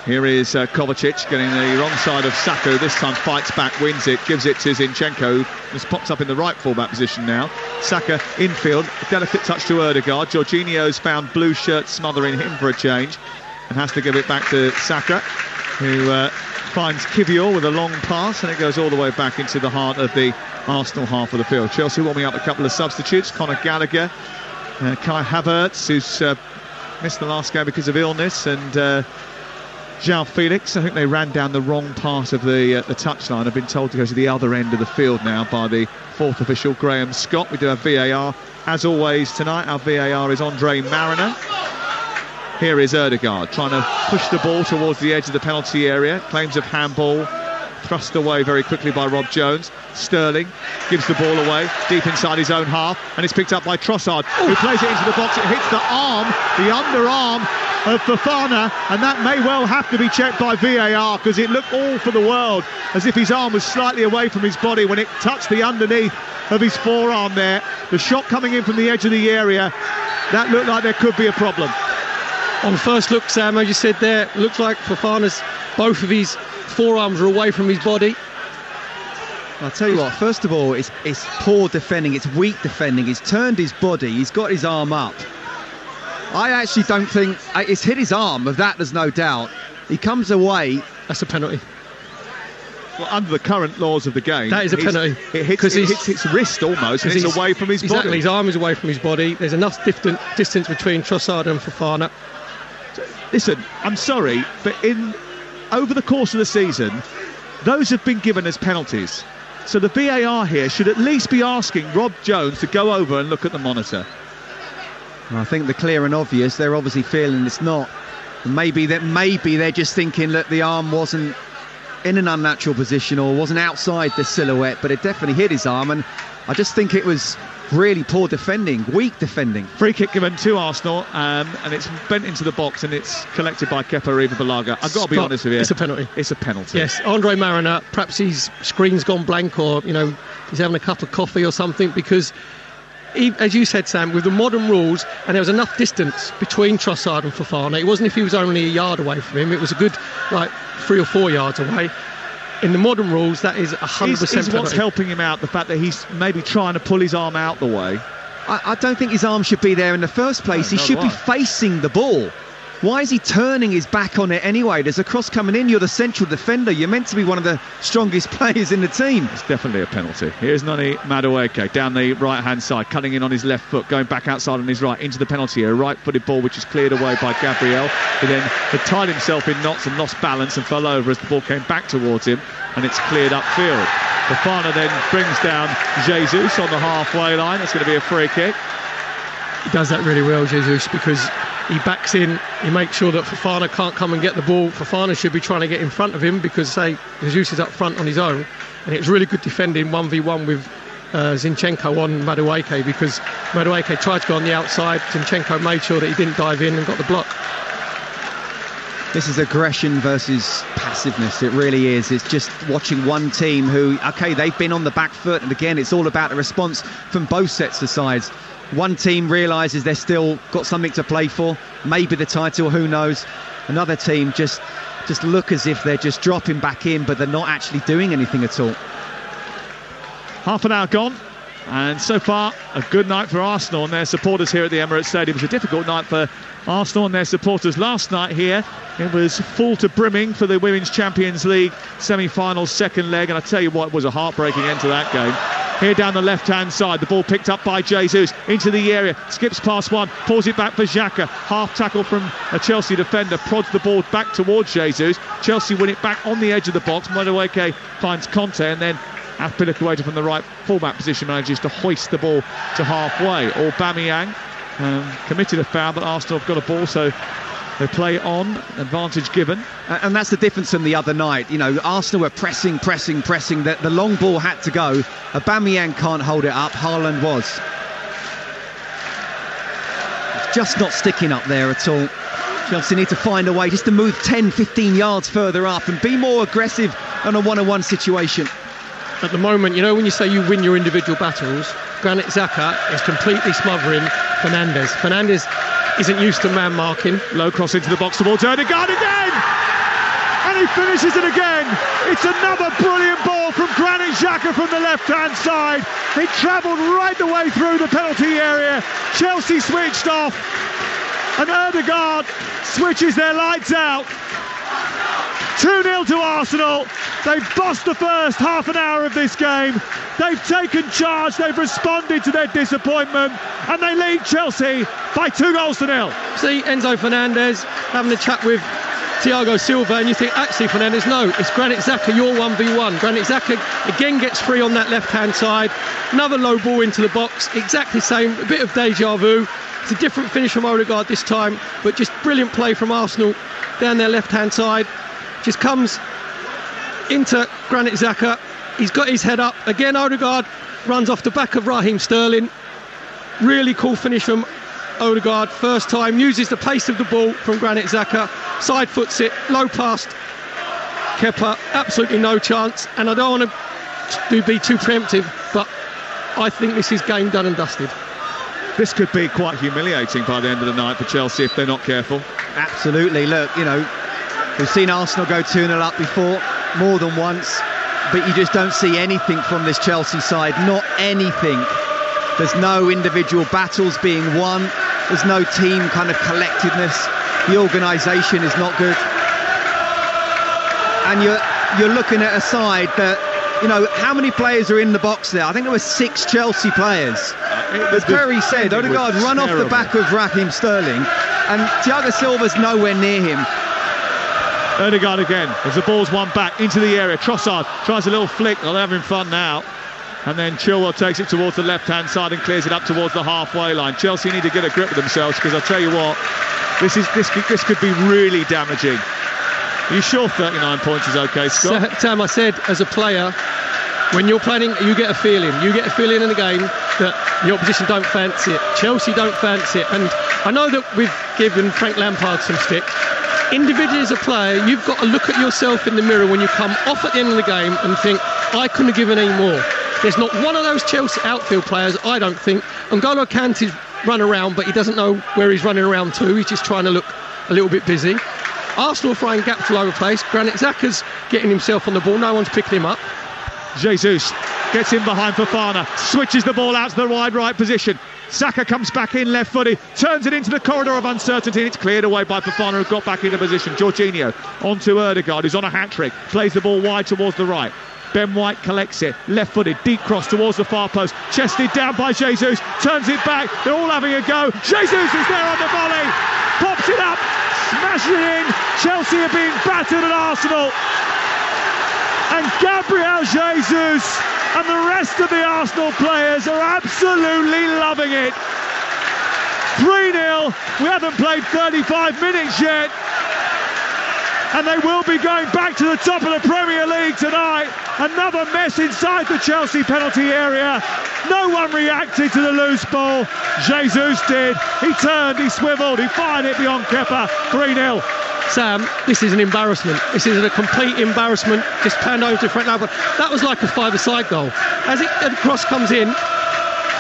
Here is Kovacic getting the wrong side of Saka. This time fights back, wins it, gives it to Zinchenko, who's popped up in the right fullback position now. Saka infield, delicate touch to Odegaard. Jorginho's found blue shirt smothering him for a change and has to give it back to Saka, who finds Kivior with a long pass, and it goes all the way back into the heart of the Arsenal half of the field. Chelsea warming up a couple of substitutes. Conor Gallagher, Kai Havertz, who's missed the last game because of illness, and João Felix. I think they ran down the wrong part of the touchline. I've been told to go to the other end of the field now by the fourth official, Graham Scott. We do have VAR. As always tonight, our VAR is Andre Mariner. Here is Odegaard trying to push the ball towards the edge of the penalty area. Claims of handball thrust away very quickly by Rob Jones. Sterling gives the ball away deep inside his own half, and it's picked up by Trossard, who plays it into the box. It hits the underarm of Fofana, and that may well have to be checked by VAR, because it looked all for the world as if his arm was slightly away from his body when it touched the underneath of his forearm there. The shot coming in from the edge of the area, that looked like there could be a problem. On first look, Sam, as you said there, looks like Fofana's both of his forearms are away from his body. I'll tell you what, first of all, it's poor defending, it's weak defending. He's turned his body, he's got his arm up. I actually don't think it's hit his arm, of that there's no doubt. He comes away. That's a penalty. Well, under the current laws of the game, that is a penalty. It hits his wrist almost, and it's away from his body. Exactly, his arm is away from his body. There's enough distance between Trossard and Fofana. Listen, I'm sorry, but over the course of the season, those have been given as penalties. So the VAR here should at least be asking Rob Jones to go over and look at the monitor. I think the clear and obvious, they're obviously feeling it's not. Maybe they're just thinking that the arm wasn't in an unnatural position or wasn't outside the silhouette, but it definitely hit his arm, and I just think it was really poor defending, weak defending. Free kick given to Arsenal, and it's bent into the box, and it's collected by Kepa Arrizabalaga. I've got to be honest with you. It's a penalty. It's a penalty. Yes, Andre Mariner, perhaps his screen's gone blank, or he's having a cup of coffee or something, because as you said, Sam, with the modern rules, and there was enough distance between Trossard and Fofana. It wasn't if he was only a yard away from him, it was a good 3 or 4 yards away. In the modern rules, that is 100% penalty. What's helping him out, the fact that he's maybe trying to pull his arm out the way. I don't think his arm should be there in the first place. He should be facing the ball. Why is he turning his back on it anyway? There's a cross coming in. You're the central defender. You're meant to be one of the strongest players in the team. It's definitely a penalty. Here's Noni Madueke down the right-hand side, cutting in on his left foot, going back outside on his right, into the penalty area. Right-footed ball, which is cleared away by Gabriel, who then had tied himself in knots and lost balance and fell over as the ball came back towards him, and it's cleared upfield. Fofana then brings down Jesus on the halfway line. It's going to be a free kick. He does that really well, Jesus, because he backs in, he makes sure that Fofana can't come and get the ball. Fofana should be trying to get in front of him, because, say, Jesus is up front on his own, and it's really good defending 1v1 with Zinchenko on Madueke, because Madueke tried to go on the outside. Zinchenko made sure that he didn't dive in and got the block. This is aggression versus passiveness. It really is. It's just watching one team who, okay, they've been on the back foot, and again, it's all about the response from both sets of sides. One team realises they're still got something to play for, maybe the title, who knows. Another team just look as if they're just dropping back in, but they're not actually doing anything at all. Half an hour gone, and so far a good night for Arsenal and their supporters here at the Emirates Stadium. It was a difficult night for Arsenal and their supporters last night here. It was full to brimming for the Women's Champions League semi-final second leg, and I tell you what, it was a heartbreaking end to that game. Here down the left-hand side, the ball picked up by Jesus into the area, skips past one, pulls it back for Xhaka. Half tackle from a Chelsea defender, prods the ball back towards Jesus. Chelsea win it back on the edge of the box. Madueke finds Conte, and then Azpilicueta from the right fullback position manages to hoist the ball to halfway. Aubameyang committed a foul, but Arsenal have got a ball, so they play on, advantage given. And that's the difference from the other night. Arsenal were pressing. The long ball had to go. Aubameyang can't hold it up. Haaland was. It's just not sticking up there at all. Chelsea need to find a way just to move 10, 15 yards further up and be more aggressive on a one-on-one situation. At the moment, when you say you win your individual battles, Granit Xhaka is completely smothering Fernandes. Fernandes isn't used to man marking. Low cross into the box towards Odegaard again, and he finishes it again. It's another brilliant ball from Granit Xhaka from the left-hand side. He travelled right the way through the penalty area. Chelsea switched off, and Odegaard switches their lights out. 2-0 to Arsenal. They've bossed the first half an hour of this game. They've taken charge, they've responded to their disappointment, and they lead Chelsea by 2-0. See Enzo Fernandez having a chat with Thiago Silva, and you think, actually, Fernandez, no, it's Granit Xhaka, you're 1v1. Granit Xhaka again gets free on that left-hand side. Another low ball into the box, exactly same, a bit of deja vu. It's a different finish from Odegaard this time, but just brilliant play from Arsenal down their left-hand side. Just comes into Granit Xhaka. He's got his head up. Again, Odegaard runs off the back of Raheem Sterling. Really cool finish from Odegaard. First time, uses the pace of the ball from Granit Xhaka. Side foots it, low past Kepa. Absolutely no chance. And I don't want to be too preemptive, but I think this is game done and dusted. This could be quite humiliating by the end of the night for Chelsea if they're not careful. Absolutely. Look, you know, we've seen Arsenal go 2-0 up before, more than once, but you just don't see anything from this Chelsea side. Not anything. There's no individual battles being won. There's no team kind of collectiveness. The organisation is not good. And you're looking at a side that, you know, how many players are in the box there? I think there were 6 Chelsea players. As Perry said, Odegaard run off the back of Raheem Sterling, and Thiago Silva's nowhere near him. Odegaard again, as the ball's won back into the area. Trossard tries a little flick. They're having fun now. And then Chilwell takes it towards the left-hand side and clears it up towards the halfway line. Chelsea need to get a grip of themselves, because I'll tell you what, this could be really damaging. Are you sure 39 points is okay, Scott? Sam, I said, as a player, when you're playing, you get a feeling. You get a feeling in the game that the opposition don't fancy it. Chelsea don't fancy it. And I know that we've given Frank Lampard some stick. Individually as a player, you've got to look at yourself in the mirror when you come off at the end of the game and think, I couldn't have given any more. There's not one of those Chelsea outfield players, I don't think. N'Golo Kante's run around, but he doesn't know where he's running around to. He's just trying to look a little bit busy. Arsenal are throwing gaps all over the place. Granit Xhaka's getting himself on the ball. No one's picking him up. Jesus gets in behind Fofana, switches the ball out to the wide right position. Saka comes back in left-footed, turns it into the corridor of uncertainty, and it's cleared away by Fofana, who got back into position. Jorginho onto Odegaard, who's on a hat-trick, plays the ball wide towards the right. Ben White collects it, left-footed, deep cross towards the far post, chested down by Jesus, turns it back, they're all having a go. Jesus is there on the volley, pops it up, smashes it in. Chelsea are being battered at Arsenal. And Gabriel Jesus and the rest of the Arsenal players are absolutely loving it. 3-0, we haven't played 35 minutes yet. And they will be going back to the top of the Premier League tonight. Another mess inside the Chelsea penalty area. No one reacted to the loose ball. Jesus did. He turned, he swiveled, he fired it beyond Kepa. 3-0. Sam, this is an embarrassment. This is a complete embarrassment. Just panned over to Frank Lampard. That was like a five-a-side goal. As the cross comes in,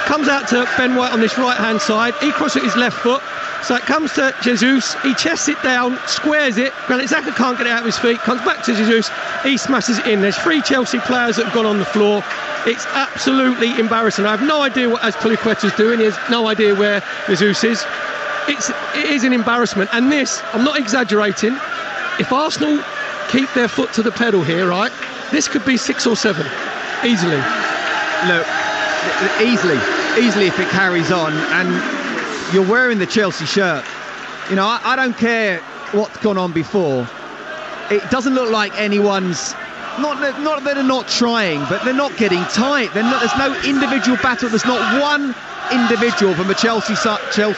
comes out to Ben White on this right-hand side. He crosses his left foot. So it comes to Jesus, he chests it down, squares it. Granit Xhaka can't get it out of his feet, comes back to Jesus, he smashes it in. There's 3 Chelsea players that have gone on the floor. It's absolutely embarrassing. I have no idea what Azpilicueta's doing. He has no idea where Jesus is. It is an embarrassment. And this, I'm not exaggerating, if Arsenal keep their foot to the pedal here, right, this could be 6 or 7, easily. Look, easily if it carries on. And you're wearing the Chelsea shirt. You know, I don't care what's gone on before. It doesn't look like anyone's not that they're not trying, but they're not getting tight. There's no individual battle. There's not one individual from a Chelsea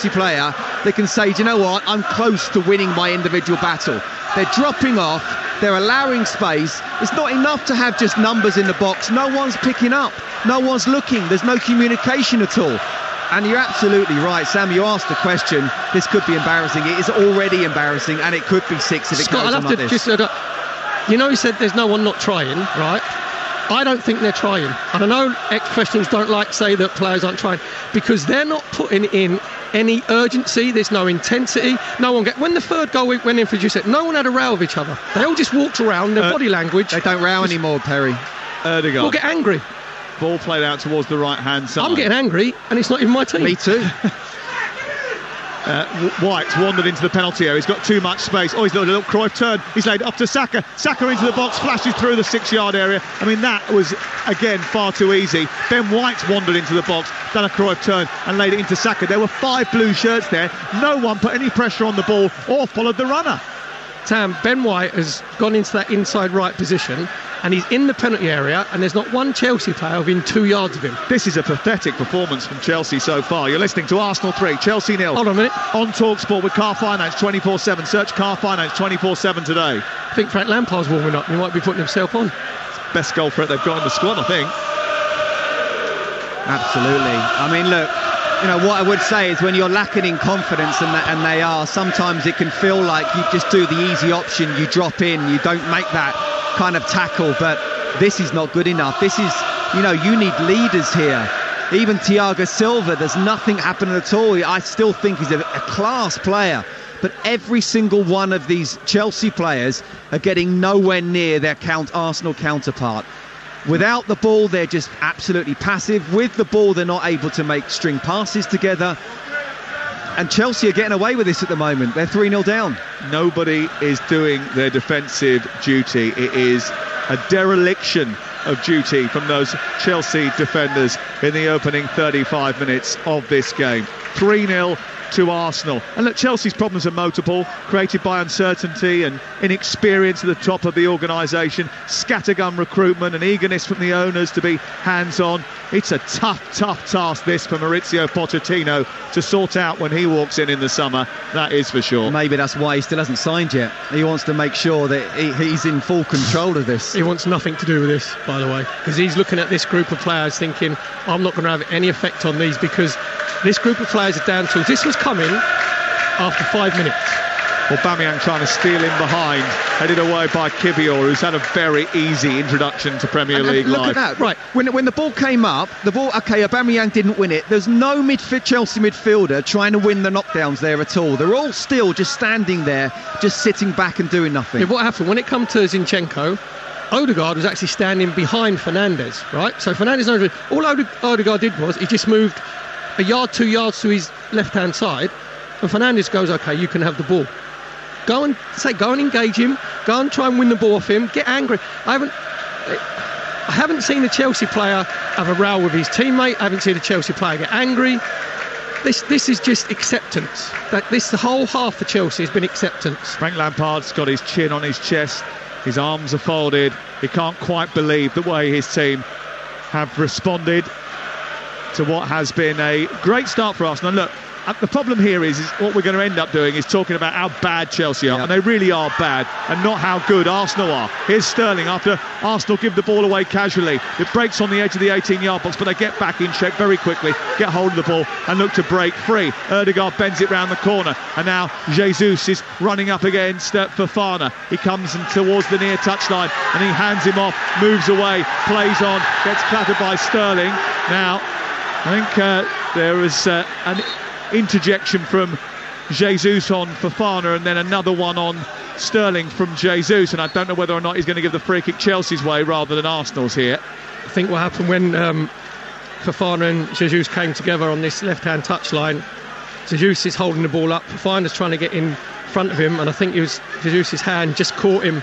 player that can say, do you know what, I'm close to winning my individual battle. They're dropping off. They're allowing space. It's not enough to have just numbers in the box. No one's picking up. No one's looking. There's no communication at all. And you're absolutely right, Sam. You asked the question. This could be embarrassing. It is already embarrassing, and it could be 6 if it goes on like this. You know, he said there's no one not trying, right? I don't think they're trying. And I know ex-professionals don't like to say that players aren't trying, because they're not putting in any urgency. There's no intensity. No one when the third goal went in for Giuseppe, no one had a row with each other. They all just walked around. Their body language. They don't row anymore, Perry. Odegaard. We'll get angry. Ball played out towards the right-hand side. I'm getting angry, and it's not even my team. Me too. White wandered into the penalty area. He's got too much space. Oh, he's got a little Cruyff turn. He's laid it up to Saka. Saka into the box, flashes through the 6-yard area. I mean, that was, again, far too easy. Ben White wandered into the box, done a Cruyff turn and laid it into Saka. There were 5 blue shirts there. No one put any pressure on the ball or followed the runner. Sam, Ben White has gone into that inside right position. and he's in the penalty area, and there's not one Chelsea player within 2 yards of him. This is a pathetic performance from Chelsea so far. You're listening to Arsenal 3, Chelsea 0. Hold on a minute. On TalkSport with Car Finance 24/7. Search Car Finance 24/7 today. I think Frank Lampard's warming up. He might be putting himself on. Best goal threat they've got in the squad, I think. Absolutely. I mean, look, you know, what I would say is when you're lacking in confidence, and they are, sometimes it can feel like you just do the easy option, you drop in, you don't make that kind of tackle, but this is not good enough. This is, you know, you need leaders here. Even Thiago Silva, there's nothing happening at all. I still think he's a class player, but every single one of these Chelsea players are getting nowhere near their Arsenal counterpart. Without the ball, they're just absolutely passive. With the ball, they're not able to make string passes together. And Chelsea are getting away with this at the moment. They're 3-0 down. Nobody is doing their defensive duty. It is a dereliction of duty from those Chelsea defenders in the opening 35 minutes of this game. 3-0 to Arsenal. And look, Chelsea's problems are multiple, created by uncertainty and inexperience at the top of the organisation, scattergun recruitment and eagerness from the owners to be hands-on. It's a tough task, this, for Maurizio Pochettino to sort out when he walks in the summer, that is for sure. Maybe that's why he still hasn't signed yet. He wants to make sure that he's in full control of this. He wants nothing to do with this, by the way, because he's looking at this group of players thinking, I'm not going to have any effect on these, because this group of players are down tools. This was coming after 5 minutes. Aubameyang trying to steal in behind, headed away by Kivior, who's had a very easy introduction to Premier League look life. at that, right? When the ball came up, okay, Aubameyang didn't win it. There's no Chelsea midfielder trying to win the knockdowns there at all. They're all still just standing there, just sitting back and doing nothing. Yeah, what happened when it come to Zinchenko? Odegaard was actually standing behind Fernandes, right? So Fernandes, all Odegaard did was he just moved a yard, 2 yards to his left-hand side, and Fernandes goes, okay, you can have the ball. Go and engage him. Go and try and win the ball off him. Get angry. I haven't seen a Chelsea player have a row with his teammate. I haven't seen a Chelsea player get angry. This is just acceptance. The whole half for Chelsea has been acceptance. Frank Lampard's got his chin on his chest. His arms are folded. He can't quite believe the way his team have responded to what has been a great start for Arsenal. And look, the problem here is what we're going to end up doing is talking about how bad Chelsea are, and they really are bad, and not how good Arsenal are. Here's Sterling after Arsenal give the ball away casually. It breaks on the edge of the 18-yard box, but they get back in check very quickly, get hold of the ball and look to break free. Odegaard bends it round the corner, and now Jesus is running up against Fofana. He comes in towards the near touchline and he hands him off, moves away, plays on, gets clattered by Sterling. Now, I think there was an interjection from Jesus on Fofana, and then another one on Sterling from Jesus, and I don't know whether or not he's going to give the free kick Chelsea's way rather than Arsenal's here. I think what happened when Fofana and Jesus came together on this left-hand touchline, Jesus is holding the ball up, Fofana's trying to get in front of him, and I think it was Jesus' hand just caught him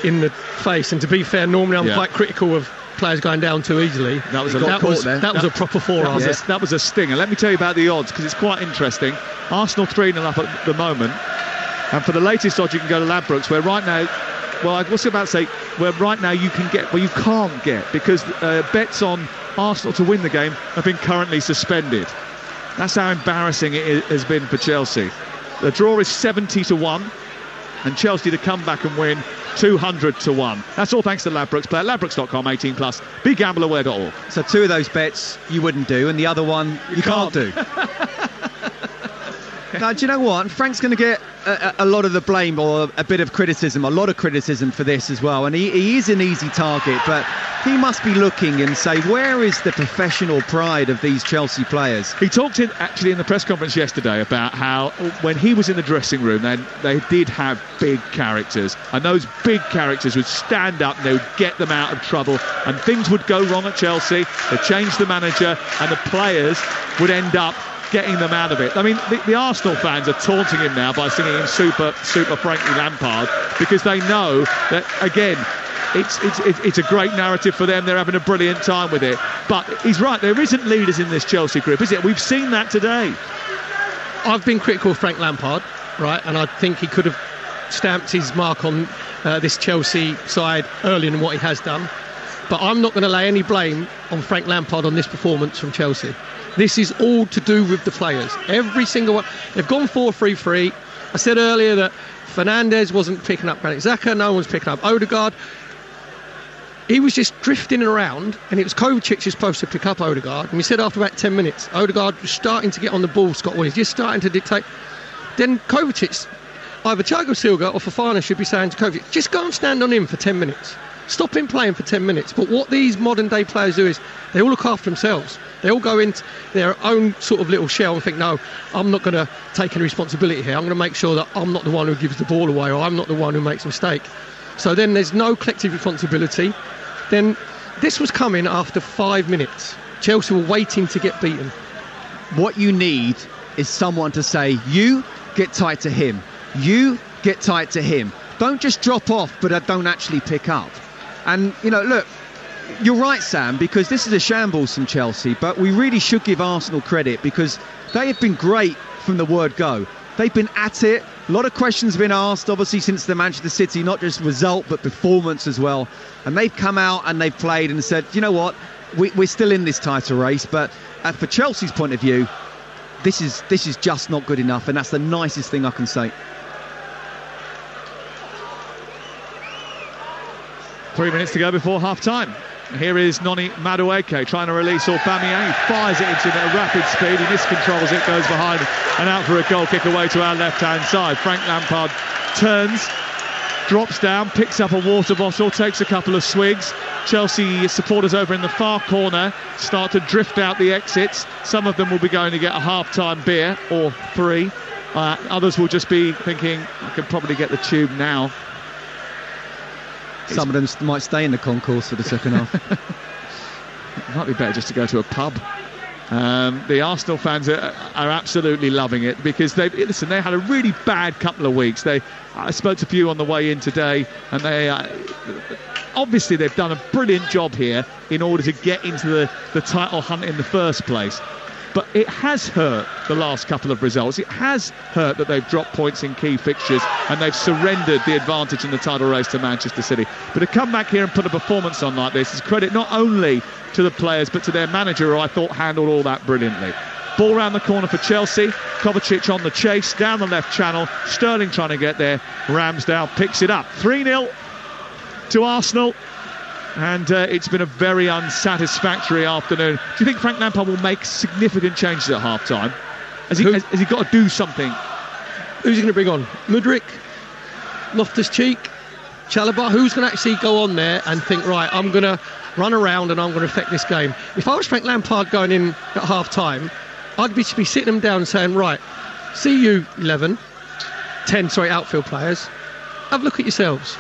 in the face. And to be fair, normally I'm quite critical of players going down too easily. That was a proper forearm. That was a stinger. Let me tell you about the odds, because it's quite interesting. Arsenal 3-0 up at the moment, and for the latest odds you can go to Ladbrokes, where right now, well, I was about to say, where right now you can get, well, you can't get, because bets on Arsenal to win the game have been currently suspended. That's how embarrassing it has been for Chelsea. The draw is 70-1, and Chelsea to come back and win 200-1. That's all thanks to Ladbrokes. Play at ladbrokes.com, 18+. BeGambleAware.org. So 2 of those bets you wouldn't do, and the other one you can't do. Now, do you know what? Frank's going to get a lot of the blame, or a bit of criticism, a lot of criticism for this as well. And he is an easy target, but he must be looking and say, where is the professional pride of these Chelsea players? He talked actually in the press conference yesterday about how when he was in the dressing room, they did have big characters, and those big characters would stand up and they would get them out of trouble, and things would go wrong at Chelsea. They changed the manager, and the players would end up getting them out of it. I mean, the Arsenal fans are taunting him now by singing him super Frankie Lampard, because they know that, again, it's a great narrative for them. They're having a brilliant time with it. But he's right, there isn't leaders in this Chelsea group, is it? We've seen that today. I've been critical of Frank Lampard, right, and I think he could have stamped his mark on this Chelsea side earlier than what he has done. But I'm not going to lay any blame on Frank Lampard on this performance from Chelsea. This is all to do with the players. Every single one. They've gone 4-3-3. I said earlier that Fernandes wasn't picking up Granit Xhaka. No one's picking up Odegaard. He was just drifting around, and it was Kovacic who's supposed to pick up Odegaard. And we said after about 10 minutes, Odegaard was starting to get on the ball, Scott Williams, just starting to dictate. Then Kovacic, either Thiago Silva or Fofana should be saying to Kovacic, just go and stand on him for 10 minutes. Stop him playing for 10 minutes. But what these modern day players do is they all look after themselves. They all go into their own sort of little shell and think, no, I'm not going to take any responsibility here. I'm going to make sure that I'm not the one who gives the ball away, or I'm not the one who makes a mistake. So then there's no collective responsibility. Then this was coming after 5 minutes. Chelsea were waiting to get beaten. What you need is someone to say, you get tight to him. You get tight to him. Don't just drop off, but don't actually pick up. And, look, you're right, Sam, because this is a shambles from Chelsea, but we really should give Arsenal credit because they have been great from the word go. They've been at it. A lot of questions have been asked, obviously, since the Manchester City, not just result, but performance as well. And they've come out and they've played and said, you know what, we're still in this title race. But for Chelsea's point of view, this is just not good enough. And that's the nicest thing I can say. 3 minutes to go before half-time. Here is Noni Madueke trying to release Aubameyang. He fires it into a rapid speed. He miscontrols it, goes behind and out for a goal kick away to our left-hand side. Frank Lampard turns, drops down, picks up a water bottle, takes a couple of swigs. Chelsea supporters over in the far corner start to drift out the exits. Some of them will be going to get a half-time beer or 3. Others will just be thinking, I can probably get the tube now. Some of them might stay in the concourse for the second half. It might be better just to go to a pub. The Arsenal fans are absolutely loving it because they had a really bad couple of weeks. I spoke to a few on the way in today, and obviously they've done a brilliant job here in order to get into the title hunt in the first place. But it has hurt the last couple of results. It has hurt that they've dropped points in key fixtures and they've surrendered the advantage in the title race to Manchester City. But to come back here and put a performance on like this is credit not only to the players but to their manager, who I thought handled all that brilliantly. Ball round the corner for Chelsea. Kovacic on the chase, down the left channel. Sterling trying to get there. Ramsdale picks it up. 3-0 to Arsenal. And it's been a very unsatisfactory afternoon. Do you think Frank Lampard will make significant changes at half-time? Has he got to do something? Who's he going to bring on? Madueke, Loftus-Cheek, Chalobah? Who's going to actually go on there and think, right, I'm going to run around and I'm going to affect this game? If I was Frank Lampard going in at half-time, I'd be sitting them down and saying, right, see you 10 outfield players. Have a look at yourselves.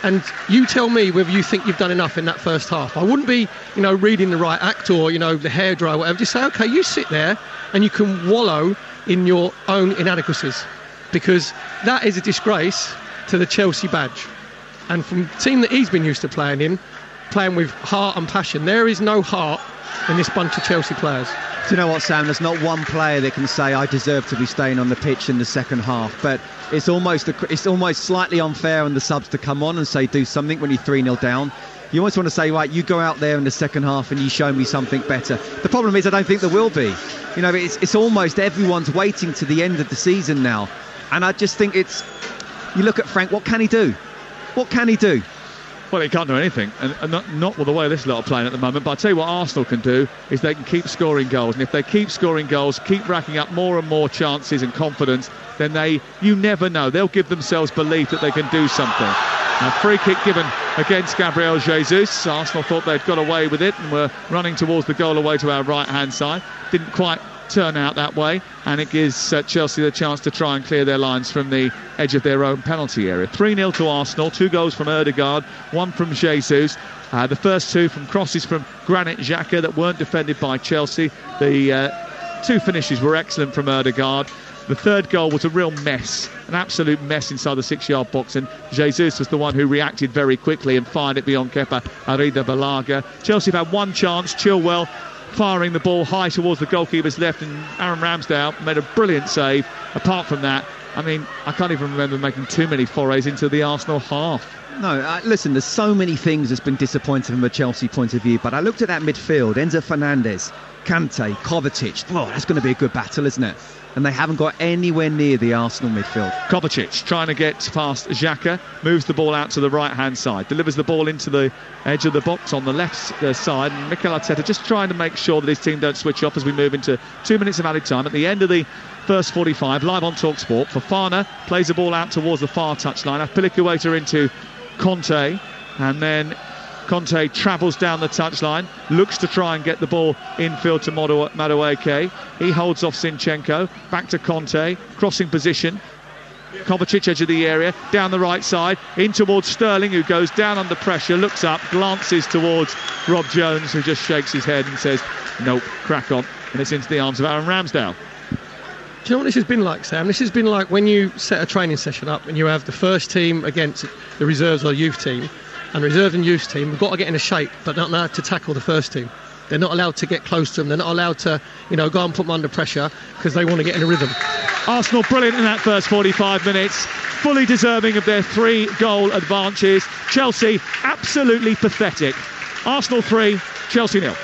And you tell me whether you think you've done enough in that first half. I wouldn't be, reading the right act or, the hairdryer or whatever. Just say, OK, you sit there and you can wallow in your own inadequacies, because that is a disgrace to the Chelsea badge. And from the team that he's been used to playing with heart and passion, there is no heart in this bunch of Chelsea players. Do you know what, Sam? There's not one player that can say I deserve to be staying on the pitch in the second half. But it's almost slightly unfair on the subs to come on and say do something when you're 3-0 down. You almost want to say, right, you go out there in the second half and you show me something better. The problem is I don't think there will be. It's almost everyone's waiting to the end of the season now. And I just think you look at Frank, what can he do? What can he do? Well, he can't do anything, and not with the way this lot are playing at the moment. But I'll tell you what Arsenal can do is they can keep scoring goals. And if they keep scoring goals, keep racking up more and more chances and confidence, then you never know. They'll give themselves belief that they can do something. A free kick given against Gabriel Jesus. Arsenal thought they'd got away with it and were running towards the goal away to our right-hand side. Didn't quite turn out that way, and it gives Chelsea the chance to try and clear their lines from the edge of their own penalty area. 3-0 to Arsenal, 2 goals from Odegaard, 1 from Jesus. The first 2 from crosses from Granit Xhaka that weren't defended by Chelsea. The 2 finishes were excellent from Odegaard. The third goal was a real mess, an absolute mess inside the 6-yard box, and Jesus was the one who reacted very quickly and fired it beyond Kepa Arrizabalaga. Chelsea have had 1 chance. Chilwell firing the ball high towards the goalkeeper's left, and Aaron Ramsdale made a brilliant save. Apart from that, I mean, I can't even remember making too many forays into the Arsenal half. No, listen, there's so many things that's been disappointing from a Chelsea point of view, but I looked at that midfield, Enzo Fernandez, Kante, Kovacic. Oh, that's going to be a good battle, isn't it? And they haven't got anywhere near the Arsenal midfield. Kovacic trying to get past Xhaka, moves the ball out to the right-hand side, delivers the ball into the edge of the box on the left side, and Mikel Arteta just trying to make sure that his team don't switch off as we move into 2 minutes of added time. At the end of the first 45, live on TalkSport, Fofana plays the ball out towards the far touchline. Azpilicueta into Conte, and then Conte travels down the touchline, looks to try and get the ball infield to Madueke. He holds off Zinchenko, back to Conte, crossing position. Kovacic edge of the area, down the right side, in towards Sterling, who goes down under pressure, looks up, glances towards Rob Jones, who just shakes his head and says, nope, crack on. And it's into the arms of Aaron Ramsdale. Do you know what this has been like, Sam? This has been like when you set a training session up and you have the first team against the reserves or youth team, and the reserve and youth team have got to get into shape, but not allowed to tackle the first team. They're not allowed to get close to them. They're not allowed to, go and put them under pressure because they want to get in a rhythm. Arsenal brilliant in that first 45 minutes, fully deserving of their 3-goal advances. Chelsea absolutely pathetic. Arsenal 3, Chelsea 0.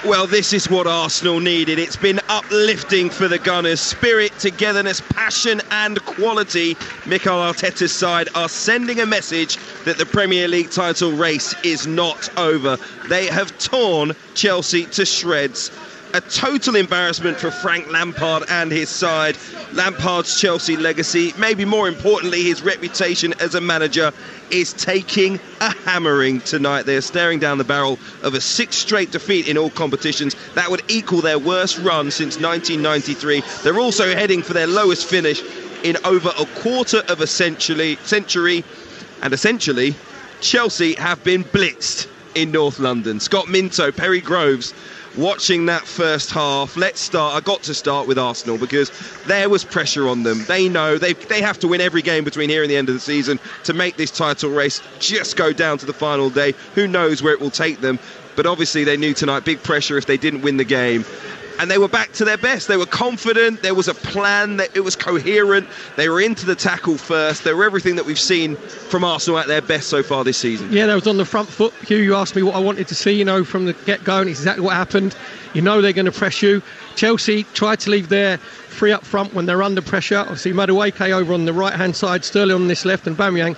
Well, this is what Arsenal needed. It's been uplifting for the Gunners. Spirit, togetherness, passion and quality. Mikel Arteta's side are sending a message that the Premier League title race is not over. They have torn Chelsea to shreds. A total embarrassment for Frank Lampard and his side. Lampard's Chelsea legacy, maybe more importantly his reputation as a manager, is taking a hammering tonight. They're staring down the barrel of a 6th straight defeat in all competitions. That would equal their worst run since 1993. They're also heading for their lowest finish in over a quarter of a century. And essentially, Chelsea have been blitzed in North London. Scott Minto, Perry Groves, watching that first half. I got to start with Arsenal because there was pressure on them. They know they have to win every game between here and the end of the season to make this title race just go down to the final day. Who knows where it will take them, but obviously they knew tonight, big pressure if they didn't win the game. And they were back to their best. They were confident. There was a plan. It was coherent. They were into the tackle first. They were everything that we've seen from Arsenal at their best so far this season. Yeah, they was on the front foot. Hugh, you asked me what I wanted to see, from the get-go, and it's exactly what happened. They're going to press you. Chelsea tried to leave their 3 up front when they're under pressure. Obviously, Madueke over on the right-hand side, Sterling on this left, and Aubameyang.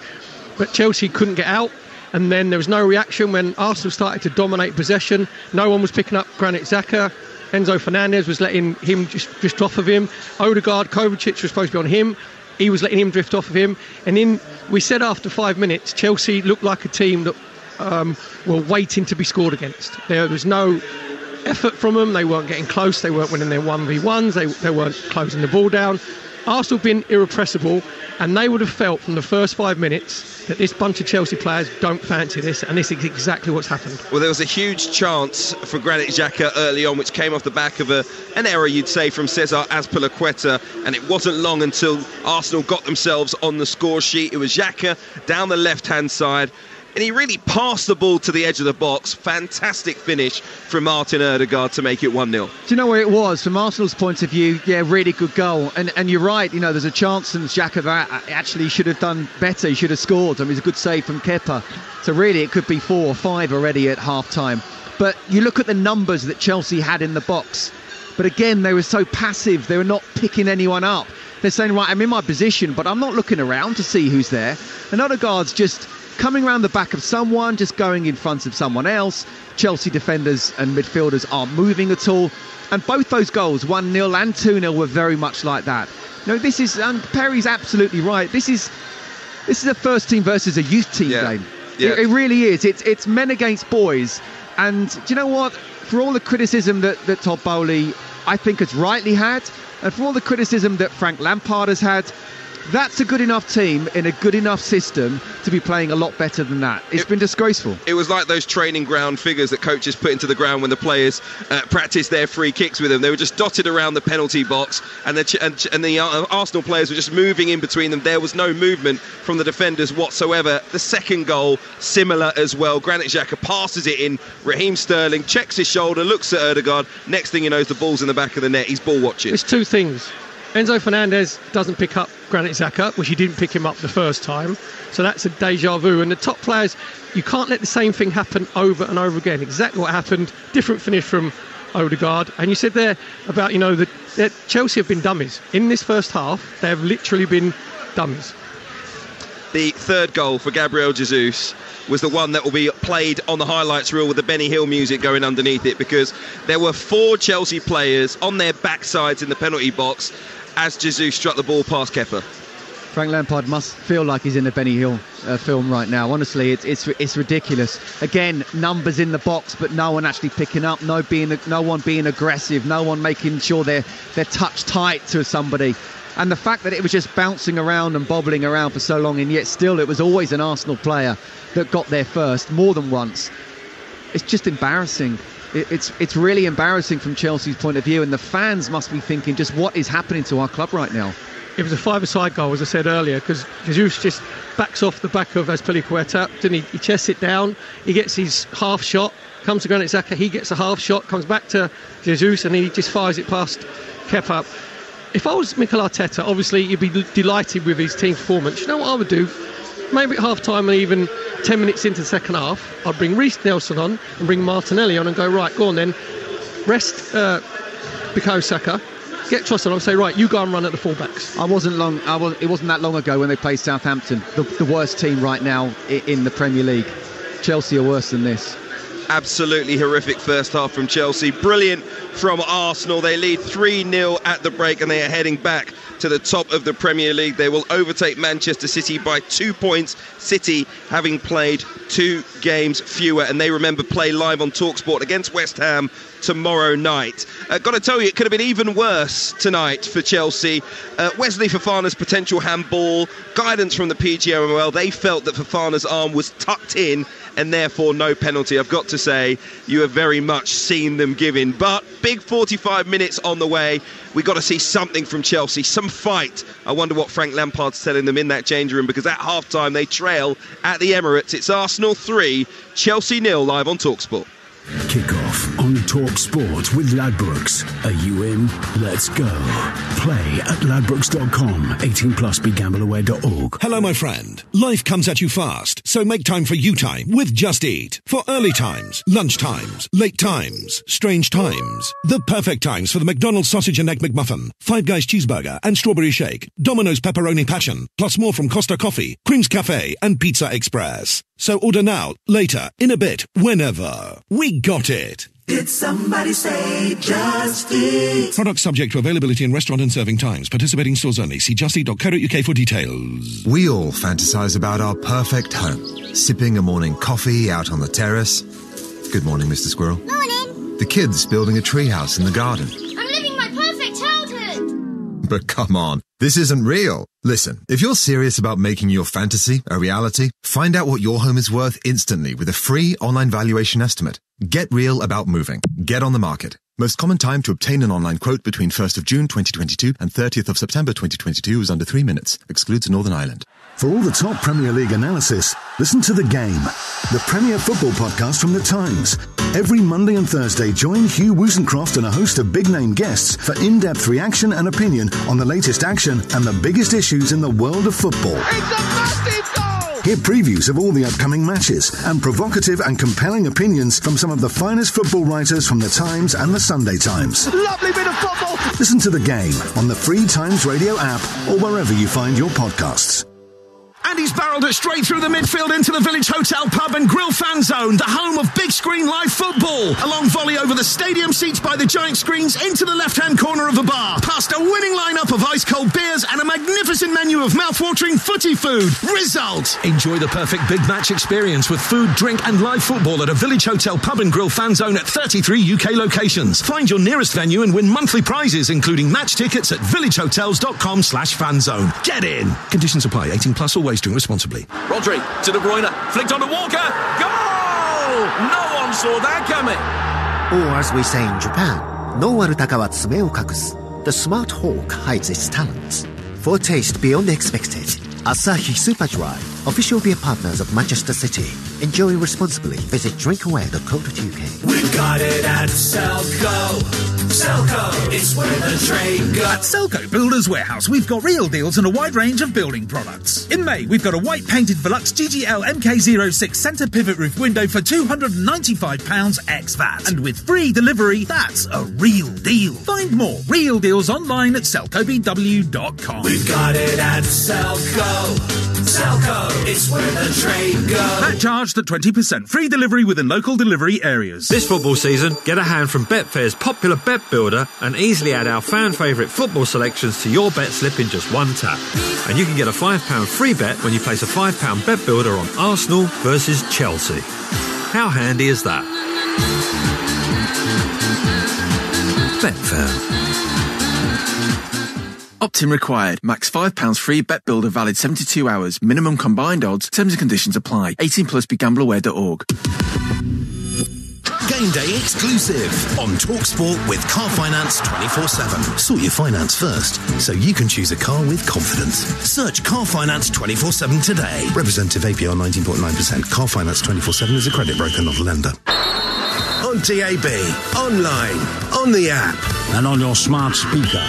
But Chelsea couldn't get out. And then there was no reaction when Arsenal started to dominate possession. No one was picking up Granit Xhaka. Enzo Fernandez was letting him just drift off of him. Odegaard, Kovacic was supposed to be on him. He was letting him drift off of him. And then we said after 5 minutes, Chelsea looked like a team that were waiting to be scored against. There was no effort from them. They weren't getting close. They weren't winning their 1v1s. They weren't closing the ball down. Arsenal have been irrepressible, and they would have felt from the first 5 minutes that this bunch of Chelsea players don't fancy this, and this is exactly what's happened. Well, there was a huge chance for Granit Xhaka early on, which came off the back of an error, you'd say, from Cesar Azpilicueta, and it wasn't long until Arsenal got themselves on the score sheet. It was Xhaka down the left-hand side, and he really passed the ball to the edge of the box. Fantastic finish from Martin Odegaard to make it 1-0. Do you know where it was? From Arsenal's point of view, yeah, really good goal. And you're right, there's a chance and Xhaka actually should have done better. He should have scored. I mean, it's a good save from Kepa. So really, it could be 4 or 5 already at half-time. But you look at the numbers that Chelsea had in the box. But again, they were so passive. They were not picking anyone up. They're saying, right, I'm in my position, but I'm not looking around to see who's there. And Odegaard's just coming around the back of someone, just going in front of someone else. Chelsea defenders and midfielders aren't moving at all. And both those goals, 1-0 and 2-0, were very much like that. This is, and Perry's absolutely right, this is a first team versus a youth team game. Yeah. It really is. It's men against boys. And do you know what? For all the criticism that Todd Bowley, I think, has rightly had, and for all the criticism that Frank Lampard has had, That's a good enough team in a good enough system to be playing a lot better than that. It's been disgraceful. It was like those training ground figures that coaches put into the ground when the players practice their free kicks with them. They were just dotted around the penalty box, and the Arsenal players were just moving in between them. There was no movement from the defenders whatsoever. The second goal, similar as well. Granit Xhaka passes it in. Raheem Sterling checks his shoulder, looks at Odegaard. Next thing you know, the ball's in the back of the net. He's ball watching. There's two things. Enzo Fernandez doesn't pick up Granit Xhaka, which he didn't pick him up the first time. So that's a deja vu. And the top players, you can't let the same thing happen over and over again. Exactly what happened. Different finish from Odegaard. And you said there about, that Chelsea have been dummies. In this first half, they have literally been dummies. The third goal for Gabriel Jesus was the one that will be played on the highlights reel with the Benny Hill music going underneath it, because there were 4 Chelsea players on their backsides in the penalty box as Jesus struck the ball past Kepa. Frank Lampard must feel like he's in a Benny Hill film right now. Honestly, it's ridiculous. Again, numbers in the box, but no one actually picking up, no one being aggressive, no one making sure they're touch tight to somebody. And the fact that it was just bouncing around and bobbling around for so long, and yet still it was always an Arsenal player that got there first, more than once. It's just embarrassing. It's really embarrassing from Chelsea's point of view, and the fans must be thinking, just what is happening to our club right now? It was a five-a-side goal, as I said earlier, because Jesus just backs off the back of Azpilicueta, then he chests it down, he gets his half shot, comes to Granit Xhaka, he gets a half shot, comes back to Jesus, and he just fires it past Kepa. If I was Mikel Arteta, obviously you'd be delighted with his team performance. You know what I would do? Maybe at half-time and even 10 minutes into the second half, I'd bring Reece Nelson on and bring Martinelli on and go, right, go on then, rest Bukayo Saka, get Trossard on and say, right, you go and run at the fullbacks. It wasn't that long ago when they played Southampton, the worst team right now in the Premier League. Chelsea are worse than this. Absolutely horrific first half from Chelsea. Brilliant from Arsenal. They lead 3-0 at the break, and they are heading back to the top of the Premier League. They will overtake Manchester City by 2 points. City having played 2 games fewer, and they, remember, play live on TalkSport against West Ham tomorrow night. Got to tell you, it could have been even worse tonight for Chelsea. Wesley Fofana's potential handball, guidance from the PGMOL, they felt that Fofana's arm was tucked in and therefore no penalty. I've got to say, you have very much seen them giving. But big 45 minutes on the way. We got to see something from Chelsea, some fight. I wonder what Frank Lampard's telling them in that change room, because at half-time they trail at the Emirates. It's Arsenal 3, Chelsea 0, live on TalkSport. Kick-off on TalkSport with Ladbrokes. Are you in? Let's go. Play at ladbrokes.com. 18 plus begambleaware.org. Hello, my friend. Life comes at you fast, so make time for you time with Just Eat. For early times, lunch times, late times, strange times. The perfect times for the McDonald's Sausage and Egg McMuffin, Five Guys Cheeseburger and Strawberry Shake, Domino's Pepperoni Passion, plus more from Costa Coffee, Creams Cafe and Pizza Express. So order now, later, in a bit, whenever. We got it. Did somebody say Just Eat? Product subject to availability in restaurant and serving times. Participating stores only. See justeat.co.uk for details. We all fantasize about our perfect home. Sipping a morning coffee out on the terrace. Good morning, Mr. Squirrel. Morning. The kids building a treehouse in the garden. I'm living my perfect childhood. But come on, this isn't real. Listen, if you're serious about making your fantasy a reality, find out what your home is worth instantly with a free online valuation estimate. Get real about moving. Get on the market. Most common time to obtain an online quote between 1st of June 2022 and 30th of September 2022 is under 3 minutes. Excludes Northern Ireland. For all the top Premier League analysis, listen to The Game, the Premier Football podcast from The Times. Every Monday and Thursday, join Hugh Woosencroft and a host of big-name guests for in-depth reaction and opinion on the latest action and the biggest issues in the world of football. It's a massive goal! Hear previews of all the upcoming matches and provocative and compelling opinions from some of the finest football writers from The Times and The Sunday Times. Lovely bit of football! Listen to The Game on the free Times Radio app or wherever you find your podcasts. And he's barrelled it straight through the midfield into the Village Hotel Pub and Grill fan zone, the home of big screen live football. A long volley over the stadium seats by the giant screens into the left-hand corner of the bar, past a winning lineup of ice-cold beers and a magnificent menu of mouth-watering footy food. Result: enjoy the perfect big match experience with food, drink and live football at a Village Hotel Pub and Grill fan zone at 33 UK locations. Find your nearest venue and win monthly prizes, including match tickets at villagehotels.com/fanzone. Get in. Conditions apply. 18 plus. Always drink responsibly. Rodri to De Bruyne, flicked onto Walker. Goal! No one saw that coming. Or as we say in Japan, no warutaka wa tsume o kakusu. The smart hawk hides its talents. For a taste beyond the expected, Asahi Super Dry, official beer partners of Manchester City. Enjoy responsibly. Visit drinkaware.co.uk. We've got it at Selco. Selco, it's where the trade goes. At Selco Builders Warehouse, we've got real deals on a wide range of building products. In May, we've got a white painted Velux GGL MK06 centre pivot roof window for £295 ex VAT. And with free delivery, that's a real deal. Find more real deals online at selcobw.com. We've got it at Selco. Selco, it's where the trade goes. That charged at 20%. Free delivery within local delivery areas. This football season, get a hand from Betfair's popular bet builder and easily add our fan favourite football selections to your bet slip in just one tap. And you can get a £5 free bet when you place a £5 bet builder on Arsenal versus Chelsea. How handy is that? Betfair. Opt-in required. Max £5 free bet builder valid 72 hours. Minimum combined odds. Terms and conditions apply. 18 plus begambleaware.org. Game day exclusive on TalkSport with Car Finance 24/7. Sort your finance first so you can choose a car with confidence. Search Car Finance 24/7 today. Representative APR 19.9%. Car Finance 24/7 is a credit broker, not a lender. On DAB, online, on the app, and on your smart speaker.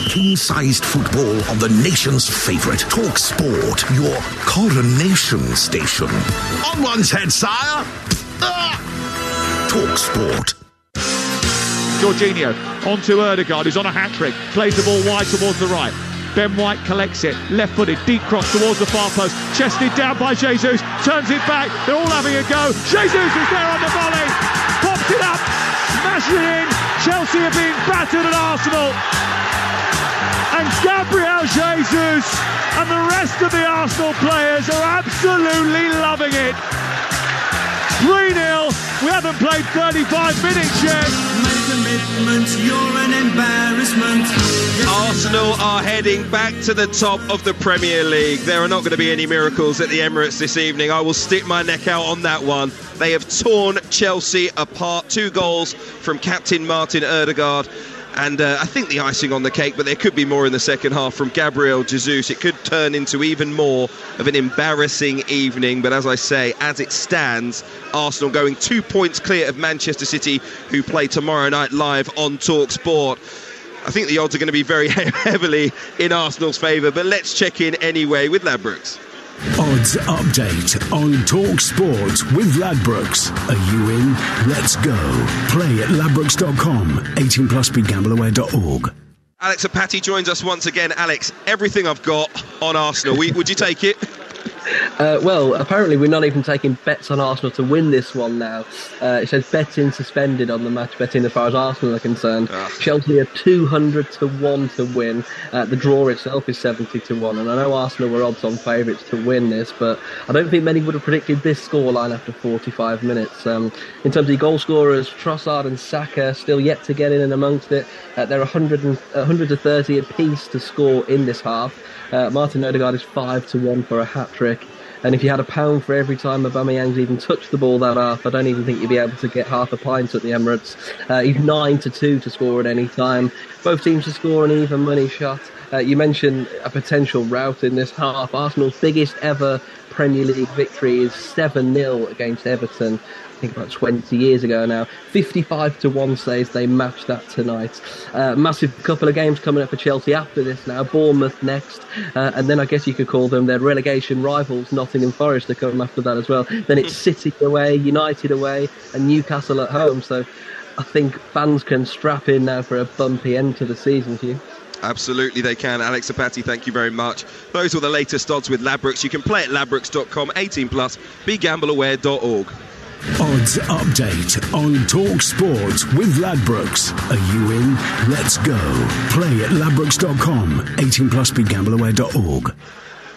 King-sized football on the nation's favourite TalkSport, your coronation station. On one's head, sire. TalkSport. Jorginho onto Odegaard, who's on a hat-trick, plays the ball wide towards the right. Ben White collects it, left-footed, deep cross towards the far post, chested down by Jesus, turns it back, they're all having a go. Jesus is there on the volley, pops it up, smashes it in. Chelsea are being battered at Arsenal. And Gabriel Jesus and the rest of the Arsenal players are absolutely loving it. 3-0, we haven't played 35 minutes yet. Commitment, you're an embarrassment. Arsenal are heading back to the top of the Premier League. There are not going to be any miracles at the Emirates this evening. I will stick my neck out on that one. They have torn Chelsea apart. 2 goals from captain Martin Odegaard. And I think the icing on the cake, but there could be more in the second half from Gabriel Jesus. It could turn into even more of an embarrassing evening. But as I say, as it stands, Arsenal going 2 points clear of Manchester City, who play tomorrow night live on TalkSport. I think the odds are going to be very heavily in Arsenal's favour, but let's check in anyway with Ladbrokes. Odds update on TalkSport with Ladbrokes. Are you in? Let's go. Play at ladbrokes.com. 18 plus begambleaware.org. Alex Apati joins us once again. Alex, everything I've got on Arsenal. Would you take it? Well, apparently we're not even taking bets on Arsenal to win this one now. It says betting suspended on the match, betting as far as Arsenal are concerned. Chelsea are 200-1 to win. The draw itself is 70-1, and I know Arsenal were odds-on favourites to win this, but I don't think many would have predicted this scoreline after 45 minutes. In terms of goal scorers, Trossard and Saka still yet to get in and amongst it. They're 130 apiece to score in this half. Martin Odegaard is 5-1 for a hat-trick. And if you had £1 for every time Aubameyang's even touched the ball that half, I don't even think you'd be able to get half a pint at the Emirates. He's 9-2 to score at any time. Both teams to score an even money shot. You mentioned a potential rout in this half. Arsenal's biggest ever Premier League victory is 7-0 against Everton. I think about 20 years ago now. 55-1 says they match that tonight. Massive couple of games coming up for Chelsea after this now. Bournemouth next, and then I guess you could call them their relegation rivals, Nottingham Forest, to come after that as well. Then it's City away, United away, and Newcastle at home. So I think fans can strap in now for a bumpy end to the season, Hugh. Absolutely they can. Alex Apati, thank you very much. Those were the latest odds with Ladbrokes. You can play at ladbrokes.com, 18+, begambleaware.org. Odds update on TalkSport with Ladbrokes. Are you in? Let's go. Play at ladbrokes.com, 18+, begambleaware.org.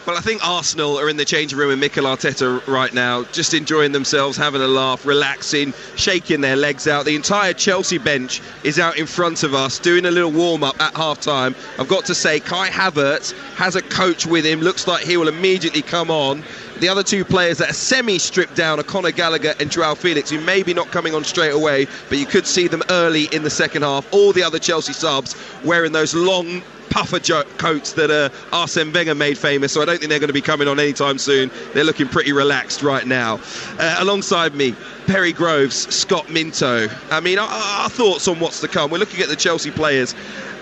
Well, I think Arsenal are in the changing room with Mikel Arteta right now, just enjoying themselves, having a laugh, relaxing, shaking their legs out. The entire Chelsea bench is out in front of us, doing a little warm-up at half-time. I've got to say, Kai Havertz has a coach with him. Looks like he will immediately come on. The other two players that are semi-stripped down are Conor Gallagher and Joao Felix, who maybe not coming on straight away, but you could see them early in the second half. All the other Chelsea subs wearing those long puffer coats that Arsene Wenger made famous, so I don't think they're going to be coming on anytime soon. They're looking pretty relaxed right now. Alongside me, Perry Groves, Scott Minto. I mean, our thoughts on what's to come. We're looking at the Chelsea players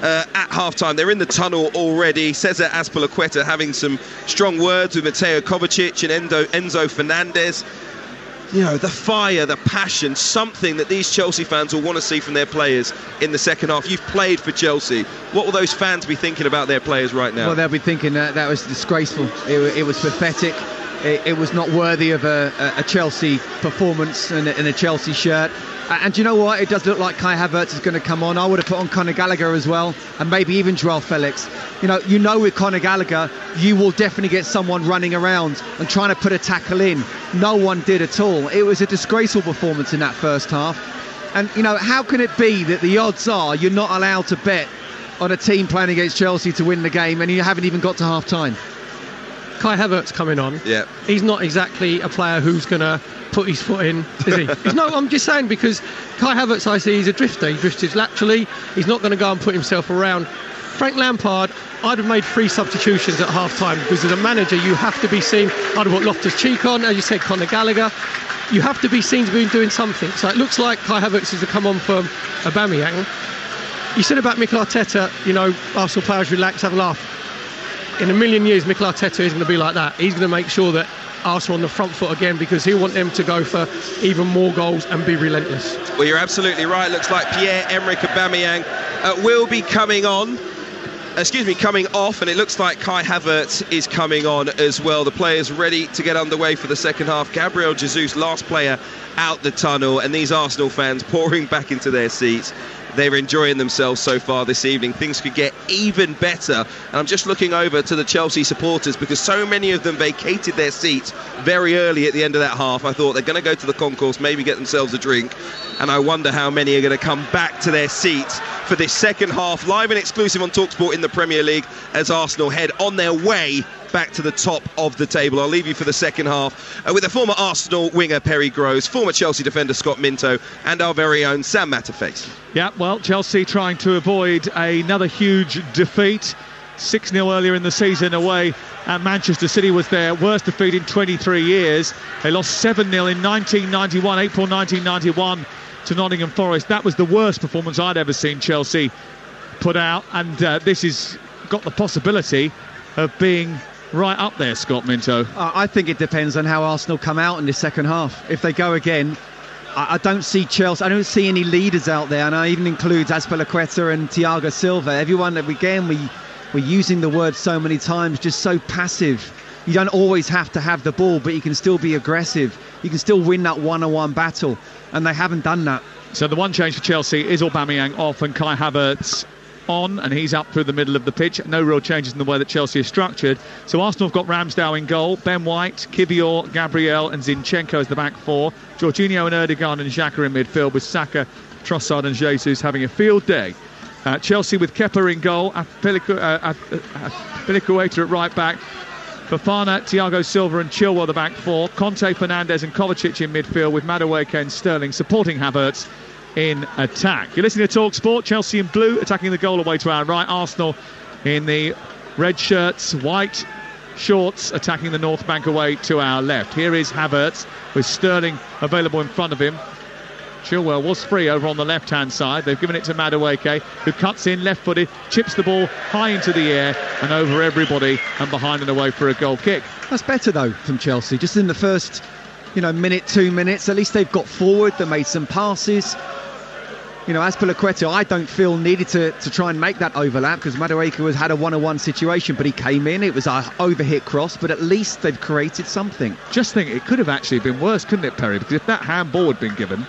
at half-time. They're in the tunnel already. Cesar Azpilicueta having some strong words with Mateo Kovacic and Enzo Fernandez. You know, the fire, the passion, something that these Chelsea fans will want to see from their players in the second half. You've played for Chelsea. What will those fans be thinking about their players right now? Well, they'll be thinking that was disgraceful. It was pathetic. It was not worthy of a Chelsea performance and a Chelsea shirt. And do you know what? It does look like Kai Havertz is going to come on. I would have put on Conor Gallagher as well, and maybe even Joao Felix. You know with Conor Gallagher, you will definitely get someone running around and trying to put a tackle in. No one did at all. It was a disgraceful performance in that first half. And, how can it be that the odds are you're not allowed to bet on a team playing against Chelsea to win the game and you haven't even got to half-time? Kai Havertz coming on. Yeah. He's not exactly a player who's going to put his foot in, is he? No, I'm just saying, because Kai Havertz, I see, he's a drifter. He drifts laterally. He's not going to go and put himself around. Frank Lampard, I'd have made 3 substitutions at half-time, because as a manager, you have to be seen. I'd have put Loftus-Cheek on, as you said, Conor Gallagher. You have to be seen to be doing something. So it looks like Kai Havertz is to come on for Aubameyang. You said about Mikel Arteta, Arsenal players relax, have a laugh. In a million years, Mikel Arteta is going to be like that. He's going to make sure that Arsenal on the front foot again, because he'll want them to go for even more goals and be relentless. Well, you're absolutely right. Looks like Pierre-Emerick Aubameyang will be coming off, and it looks like Kai Havertz is coming on as well. The players ready to get underway for the second half. Gabriel Jesus, last player out the tunnel, and these Arsenal fans pouring back into their seats. They're enjoying themselves so far this evening. Things could get even better. And I'm just looking over to the Chelsea supporters, because so many of them vacated their seats very early at the end of that half. I thought they're going to go to the concourse, maybe get themselves a drink. And I wonder how many are going to come back to their seats for this second half, live and exclusive on TalkSport in the Premier League, as Arsenal head on their way back to the top of the table. I'll leave you for the second half with the former Arsenal winger Perry Groves, former Chelsea defender Scott Minto, and our very own Sam Matterface. Yeah, well, Chelsea trying to avoid another huge defeat. 6-0 earlier in the season away at Manchester City was their worst defeat in 23 years. They lost 7-0 in 1991, April 1991 to Nottingham Forest. That was the worst performance I'd ever seen Chelsea put out, and this has got the possibility of being right up there, Scott Minto. I think it depends on how Arsenal come out in the second half. If they go again, I don't see Chelsea. I don't see any leaders out there, and I even include Azpilicueta and Thiago Silva. Everyone, again, we're using the word so many times, just so passive. You don't always have to have the ball, but you can still be aggressive. You can still win that one-on-one battle, and they haven't done that. So the one change for Chelsea is Aubameyang off and Kai Havertz on, and he's up through the middle of the pitch. No real changes in the way that Chelsea is structured. So Arsenal have got Ramsdale in goal, Ben White, Kivior, Gabriel and Zinchenko as the back four, Jorginho and Odegaard and Xhaka in midfield, with Saka, Trossard and Jesus having a field day. Chelsea with Kepa in goal, Azpilicueta at right back, Fofana, Thiago Silva and Chilwell the back four, Conte, Fernandez and Kovacic in midfield, with Madueke and Sterling supporting Havertz in attack. You're listening to TalkSport. Chelsea in blue attacking the goal away to our right. Arsenal in the red shirts, white shorts attacking the north bank away to our left. Here is Havertz with Sterling available in front of him. Chilwell was free over on the left-hand side. They've given it to Madueke, who cuts in left-footed, chips the ball high into the air and over everybody and behind and away for a goal kick. That's better, though, from Chelsea. Just in the first, minute, 2 minutes, at least they've got forward. They made some passes. Azpilicueta, I don't feel needed to try and make that overlap because Madueke had a 1-on-1 situation, but he came in. It was a overhit cross, but at least they've created something. Just think, it could have actually been worse, couldn't it, Perry? Because if that handball had been given,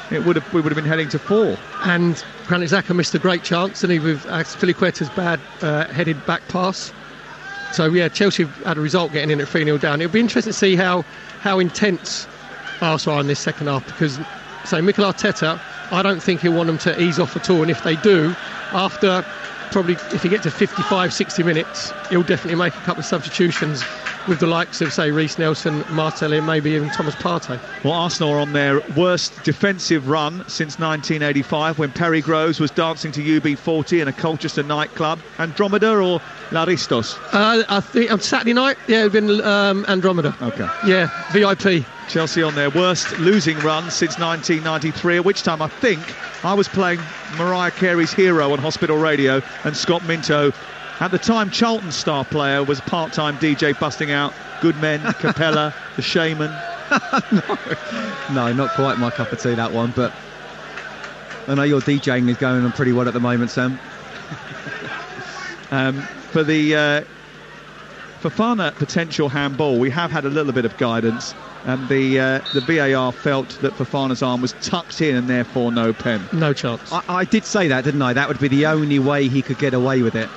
we would have been heading to 4. And Granit Xhaka missed a great chance, and he with Azpilicueta's bad headed back pass. So yeah, Chelsea had a result getting in at 3-0 down. It'll be interesting to see how intense Arsenal are in this second half, because Mikel Arteta, I don't think he'll want them to ease off at all, and if they do, after probably if he gets to 55-60 minutes, he'll definitely make a couple of substitutions with the likes of, say, Reece Nelson, Martelli, and maybe even Thomas Partey. Well, Arsenal are on their worst defensive run since 1985, when Perry Groves was dancing to UB40 in a Colchester nightclub. Andromeda or Laristos? I think on Saturday night, yeah, it'd been Andromeda. Okay. Yeah, VIP. Chelsea on their worst losing run since 1993, at which time I think I was playing Mariah Carey's Hero on Hospital Radio, and Scott Minto, at the time Charlton's star player, was part-time DJ busting out Good Men, Capella, The Shaman. No, not quite my cup of tea, that one, but I know your DJing is going on pretty well at the moment, Sam. For the Fofana potential handball, we have had a little bit of guidance, and the VAR felt that Fofana's arm was tucked in and therefore no pen. No chance. I did say that, didn't I? That would be the only way he could get away with it.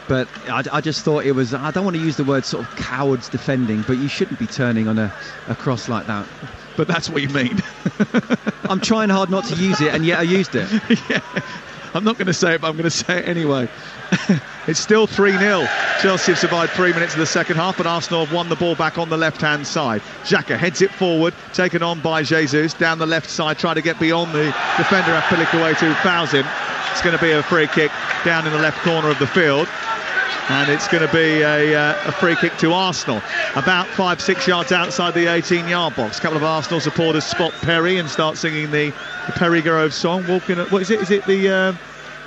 But I just thought it was, I don't want to use the word sort of cowards defending, but you shouldn't be turning on a cross like that. But that's what you mean. I'm trying hard not to use it, and yet I used it. Yeah. I'm not going to say it, but I'm going to say it anyway. It's still 3-0. Chelsea have survived 3 minutes of the second half, but Arsenal have won the ball back on the left-hand side. Xhaka heads it forward, taken on by Jesus, down the left side, trying to get beyond the defender Azpilicueta, who fouls him. It's going to be a free kick down in the left corner of the field. And it's going to be a free kick to Arsenal, about 5-6 yards outside the 18-yard box. A couple of Arsenal supporters spot Perry and start singing the Perry Groves song. What is it? Is it the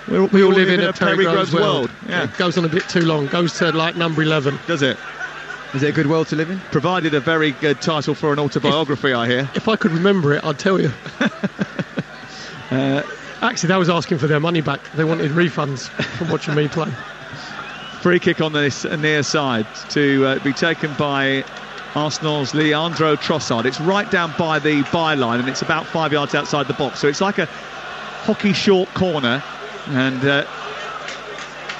we all live in a Perry Groves world? Yeah. It goes on a bit too long. Goes to like number 11. Does it? Is it a good world to live in? Provided a very good title for an autobiography, I hear. If I could remember it, I'd tell you. Actually, that was asking for their money back. They wanted refunds from watching me play. Free kick on this near side to be taken by Arsenal's Leandro Trossard. It's right down by the byline, and it's about 5 yards outside the box. So it's like a hockey short corner, and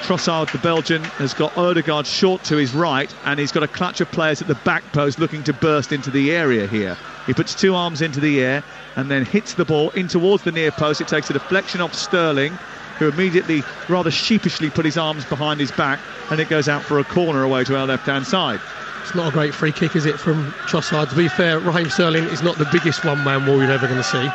Trossard, the Belgian, has got Odegaard short to his right, and he's got a clutch of players at the back post looking to burst into the area here. He puts two arms into the air and then hits the ball in towards the near post. It takes a deflection off Sterling, who immediately rather sheepishly put his arms behind his back, and it goes out for a corner away to our left-hand side. It's not a great free kick, is it, from Trossard? To be fair, Raheem Sterling is not the biggest one-man wall you're ever going to see.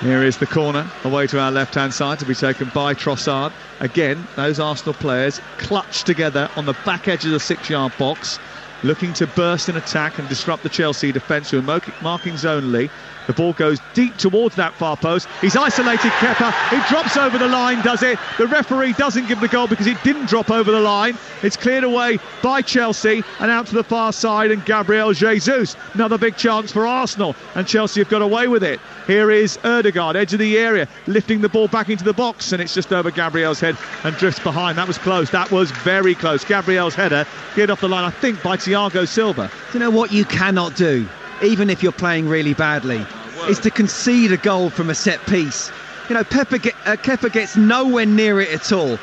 Here is the corner away to our left-hand side to be taken by Trossard. Again, those Arsenal players clutched together on the back edge of the 6-yard box, looking to burst in attack and disrupt the Chelsea defence, who are marking zonally. The ball goes deep towards that far post. He's isolated Kepa. It drops over the line, does it? The referee doesn't give the goal because it didn't drop over the line. It's cleared away by Chelsea and out to the far side, and Gabriel Jesus. Another big chance for Arsenal, and Chelsea have got away with it. Here is Odegaard, edge of the area, lifting the ball back into the box, and it's just over Gabriel's head and drifts behind. That was close. That was very close. Gabriel's header cleared off the line, I think, by Thiago Silva. Do you know what you cannot do, even if you're playing really badly, is to concede a goal from a set piece. You know, Kepa gets nowhere near it at all.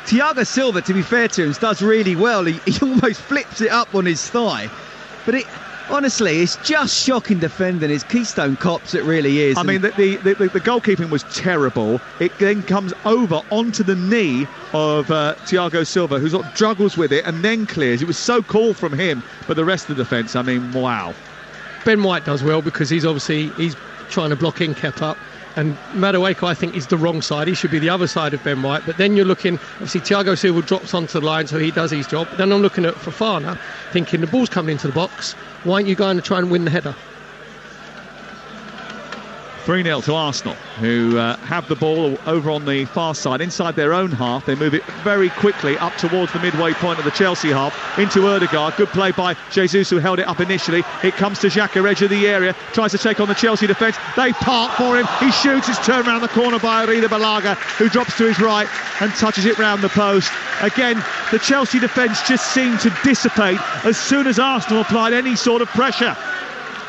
Thiago Silva, to be fair to him, does really well. He almost flips it up on his thigh. But honestly, it's just shocking defending. It's Keystone Cops, it really is. I mean, the goalkeeping was terrible. It then comes over onto the knee of Thiago Silva, who sort of juggles with it and then clears. It was so cool from him, but the rest of the defence, I mean, wow. Ben White does well because he's trying to block in Kepa, and Madueke, I think, is the wrong side. He should be the other side of Ben White. But then you're looking, obviously Thiago Silva drops onto the line, so he does his job. Then I'm looking at Fofana, thinking the ball's coming into the box. Why aren't you going to try and win the header? 3-0 to Arsenal, who have the ball over on the far side, inside their own half. They move it very quickly up towards the midway point of the Chelsea half, into Odegaard. Good play by Jesus, who held it up initially. It comes to Xhaka, edge of the area, tries to take on the Chelsea defence. They part for him. He shoots. It's turned around the corner by Beleaguered, who drops to his right and touches it round the post. Again, the Chelsea defence just seemed to dissipate as soon as Arsenal applied any sort of pressure.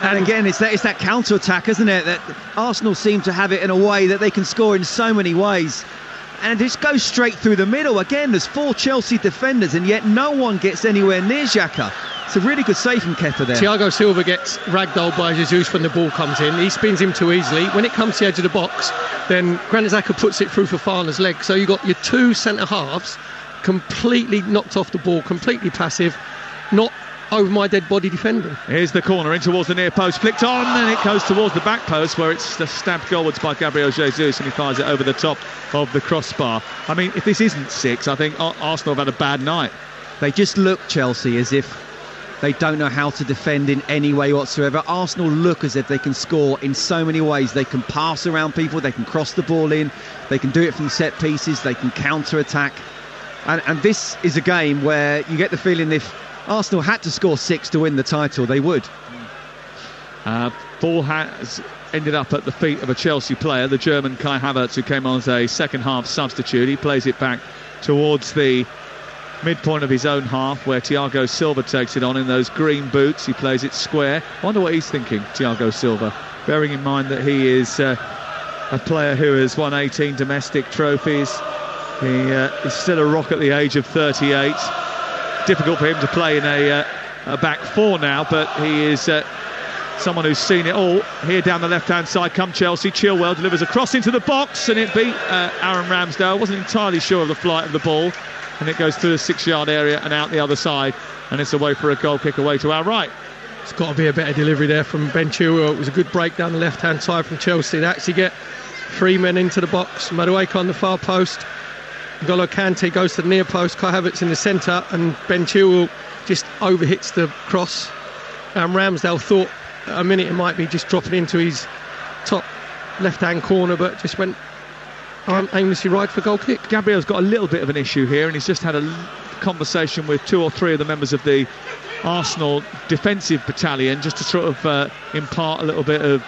And again, it's that counter-attack, isn't it? That Arsenal seem to have it in a way that they can score in so many ways. And it just goes straight through the middle. Again, there's 4 Chelsea defenders, and yet no one gets anywhere near Xhaka. It's a really good save from Kepa there. Thiago Silva gets ragdolled by Jesus when the ball comes in. He spins him too easily. When it comes to the edge of the box, then Granit Xhaka puts it through Fofana's leg. So you've got your 2 centre-halves completely knocked off the ball, completely passive, not over my dead body defending. Here's the corner in towards the near post, flicked on, and it goes towards the back post, where it's stabbed goalwards by Gabriel Jesus, and he fires it over the top of the crossbar. I mean, if this isn't 6, I think Arsenal have had a bad night. They just look, Chelsea, as if they don't know how to defend in any way whatsoever. Arsenal look as if they can score in so many ways. They can pass around people, they can cross the ball in, they can do it from set pieces, they can counter-attack. And this is a game where you get the feeling if Arsenal had to score 6 to win the title, they would. Ball has ended up at the feet of a Chelsea player, the German Kai Havertz, who came on as a second-half substitute. He plays it back towards the midpoint of his own half, where Thiago Silva takes it on in those green boots. He plays it square. I wonder what he's thinking, Thiago Silva, bearing in mind that he is a player who has won 18 domestic trophies. He is still a rock at the age of 38. Difficult for him to play in a back 4 now, but he is someone who's seen it all. Here down the left-hand side come Chelsea. Chilwell delivers a cross into the box, and it beat Aaron Ramsdale. Wasn't entirely sure of the flight of the ball, and it goes through the 6-yard area and out the other side, and it's away for a goal kick away to our right. It's got to be a better delivery there from Ben Chilwell. It was a good break down the left-hand side from Chelsea. They actually get 3 men into the box. Madueke on the far post. N'Golo Kante goes to the near post, Kai Havertz in the centre, and Ben Chilwell just overhits the cross. Ramsdale thought a minute it might be just dropping into his top left-hand corner, but just went aimlessly right for goal kick. Gabriel's got a little bit of an issue here, and he's just had a conversation with 2 or 3 of the members of the Arsenal defensive battalion, just to sort of impart a little bit of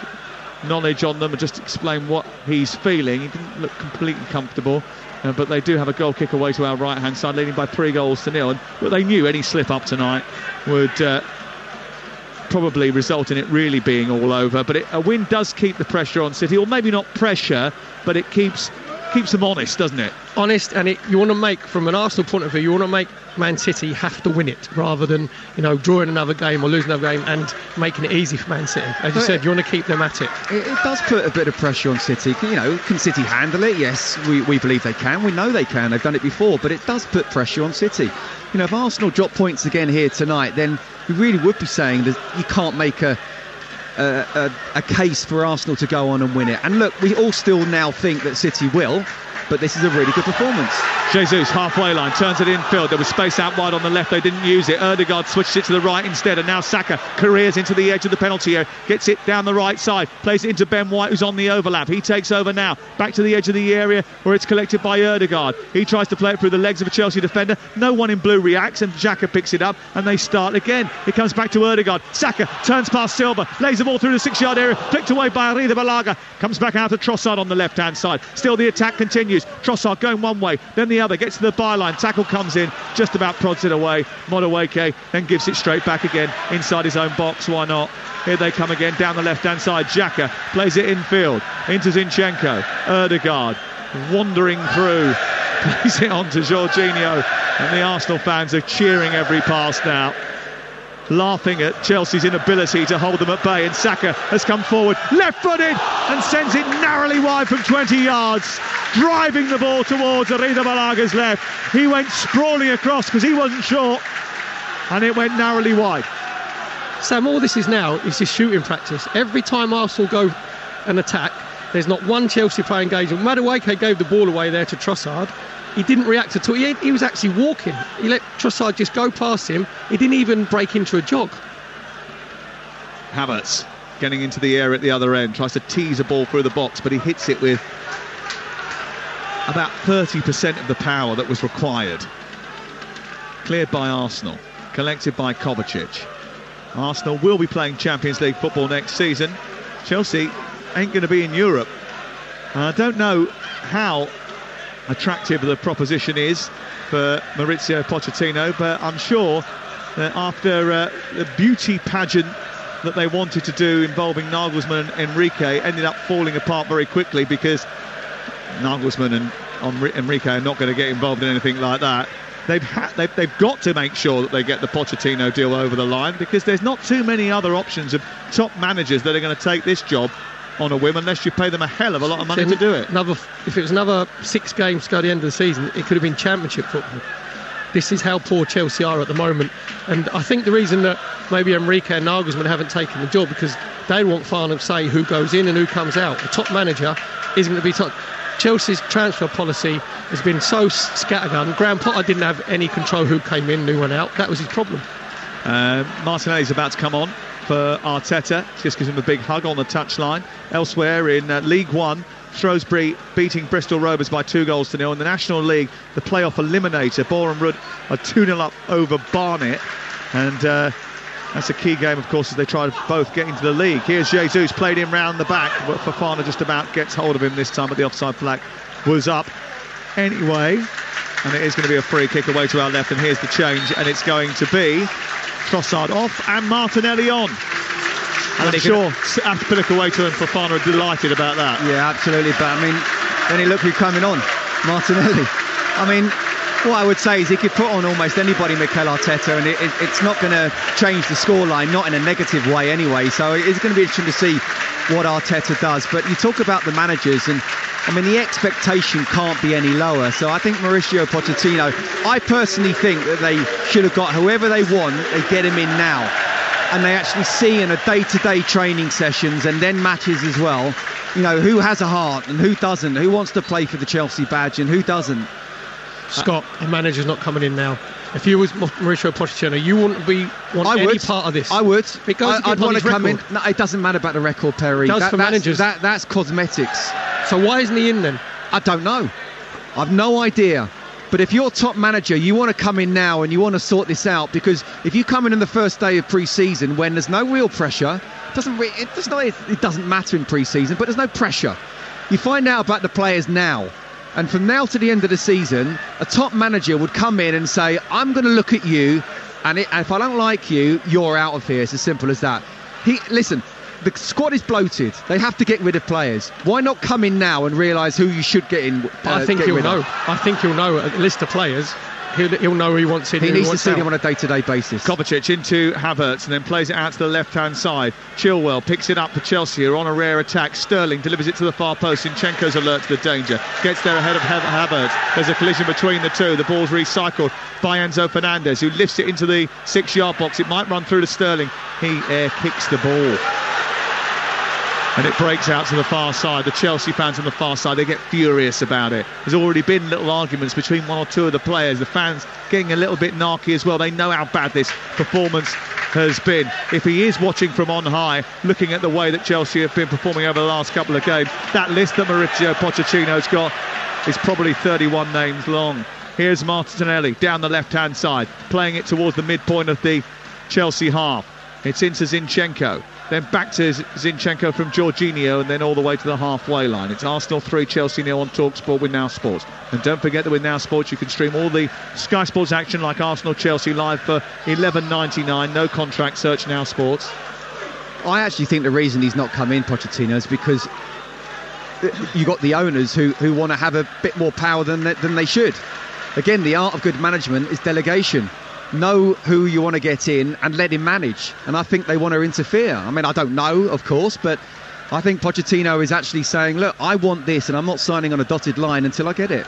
knowledge on them and just explain what he's feeling. He didn't look completely comfortable. But they do have a goal kick away to our right-hand side, leading by 3-0. But they knew any slip-up tonight would probably result in it really being all over. But a win does keep the pressure on City, or maybe not pressure, but it keeps them honest, doesn't it? Honest, and you want to make, from an Arsenal point of view, you want to make Man City have to win it, rather than drawing another game or losing another game and making it easy for Man City. As you said, you want to keep them at it. It does put a bit of pressure on City. Can City handle it? Yes, we believe they can. We know they can. They've done it before, but it does put pressure on City. If Arsenal drop points again here tonight, then we really would be saying that you can't make a case for Arsenal to go on and win it. And look, we all still now think that City will, but this is a really good performance. Jesus, halfway line, turns it infield. There was space out wide on the left, they didn't use it. Odegaard switched it to the right instead, and now Saka careers into the edge of the penalty area, gets it down the right side, plays it into Ben White, who's on the overlap. He takes over now, back to the edge of the area where it's collected by Odegaard. He tries to play it through the legs of a Chelsea defender. No one in blue reacts, and Xhaka picks it up, and they start again. It comes back to Odegaard. Saka turns past Silva, lays the ball through the 6-yard area, flicked away by Beleaguered. Comes back out to Trossard on the left-hand side. Still the attack continues. Trossard going one way, then the other, gets to the byline, tackle comes in, just about prods it away. Madueke then gives it straight back again inside his own box. Why not? Here they come again down the left-hand side. Xhaka plays it infield into Zinchenko. Odegaard wandering through, plays it on to Jorginho, and the Arsenal fans are cheering every pass now, laughing at Chelsea's inability to hold them at bay. And Saka has come forward, left-footed, and sends it narrowly wide from 20 yards, driving the ball towards Beleaguerd's left. He went sprawling across because he wasn't sure, and it went narrowly wide. Sam, all this is now is just shooting practice. Every time Arsenal go an attack, there's not one Chelsea player engaged. Madueke gave the ball away there to Trossard. He didn't react at all. He was actually walking. He let Trossard just go past him. He didn't even break into a jog. Havertz getting into the air at the other end, tries to tease a ball through the box, but he hits it with about 30% of the power that was required. Cleared by Arsenal, collected by Kovacic. Arsenal will be playing Champions League football next season. Chelsea ain't going to be in Europe. I don't know how attractive the proposition is for Mauricio Pochettino, but I'm sure that after the beauty pageant that they wanted to do involving Nagelsmann and Enrique ended up falling apart very quickly, because Nagelsmann and Enrique are not going to get involved in anything like that. They've got to make sure that they get the Pochettino deal over the line, because there's not too many other options of top managers that are going to take this job on a whim, unless you pay them a hell of a lot of money to do it. If it was another 6 games to go to the end of the season, it could have been Championship football. This is how poor Chelsea are at the moment, and I think the reason that maybe Enrique and Nagelsmann haven't taken the job, because they want Farnham to say who goes in and who comes out. The top manager isn't going to be top. Chelsea's transfer policy has been so scattergun. Graham Potter didn't have any control who came in and who went out. That was his problem. Martinelli's about to come on for Arteta. Just gives him a big hug on the touchline. Elsewhere in League One, Shrewsbury beating Bristol Rovers by 2-0. In the National League, the playoff eliminator, Boreham Wood are 2-0 up over Barnet, and that's a key game, of course, as they try to both get into the league. Here's Jesus, played him round the back, but Fofana just about gets hold of him this time, but the offside flag was up anyway, and it is going to be a free kick away to our left, and here's the change, and it's going to be Trossard off and Martinelli on. And I'm sure Azpilicueta and Fofana are delighted about that. Yeah, absolutely. But I mean, then look who's coming on, Martinelli. I mean, what I would say is he could put on almost anybody, Mikel Arteta, and it's not going to change the scoreline, not in a negative way anyway. So it's going to be interesting to see what Arteta does. But you talk about the managers, and I mean, the expectation can't be any lower. So I think Mauricio Pochettino, I personally think that they should have got whoever they want, they get him in now. And they actually see in a day-to-day training sessions and then matches as well, you know, who has a heart and who doesn't, who wants to play for the Chelsea badge and who doesn't. Scott, the manager's not coming in now. If you was Mauricio Pochettino, you wouldn't want any part of this. I would. I'd want to come in. No, it doesn't matter about the record, Perry. It does for managers. That's cosmetics. So why isn't he in then? I don't know. I've no idea. But if you're top manager, you want to come in now and you want to sort this out, because if you come in the first day of pre-season when there's no real pressure, it doesn't matter in pre-season, but there's no pressure. You find out about the players now. And from now to the end of the season, a top manager would come in and say, I'm going to look at you, and if I don't like you, you're out of here. It's as simple as that. Listen, the squad is bloated. They have to get rid of players. Why not come in now and realise who you should get in? I think he'll know. I think he'll know a list of players. He'll know who he wants in. He needs to see them on a day-to-day basis. Kovacic into Havertz and then plays it out to the left-hand side. Chilwell picks it up for Chelsea, are on a rare attack. Sterling delivers it to the far post. Zinchenko's alert to the danger. Gets there ahead of Havertz. There's a collision between the two. The ball's recycled by Enzo Fernandez, who lifts it into the 6-yard box. It might run through to Sterling. He air kicks the ball. And it breaks out to the far side. The Chelsea fans on the far side, they get furious about it. There's already been little arguments between one or two of the players. The fans getting a little bit narky as well. They know how bad this performance has been. If he is watching from on high, looking at the way that Chelsea have been performing over the last couple of games, that list that Mauricio Pochettino's got is probably 31 names long. Here's Martinelli down the left-hand side, playing it towards the midpoint of the Chelsea half. It's into Zinchenko. Then back to Zinchenko from Jorginho, and then all the way to the halfway line. It's Arsenal 3, Chelsea 0 on TalkSport with Now Sports. And don't forget that with Now Sports you can stream all the Sky Sports action like Arsenal-Chelsea live for $11.99. No contract, search Now Sports. I actually think the reason he's not come in, Pochettino, is because you got the owners who want to have a bit more power than they should. Again, the art of good management is delegation. Know who you want to get in and let him manage. And I think they want to interfere. I mean, I don't know, of course, but I think Pochettino is actually saying, look, I want this and I'm not signing on a dotted line until I get it.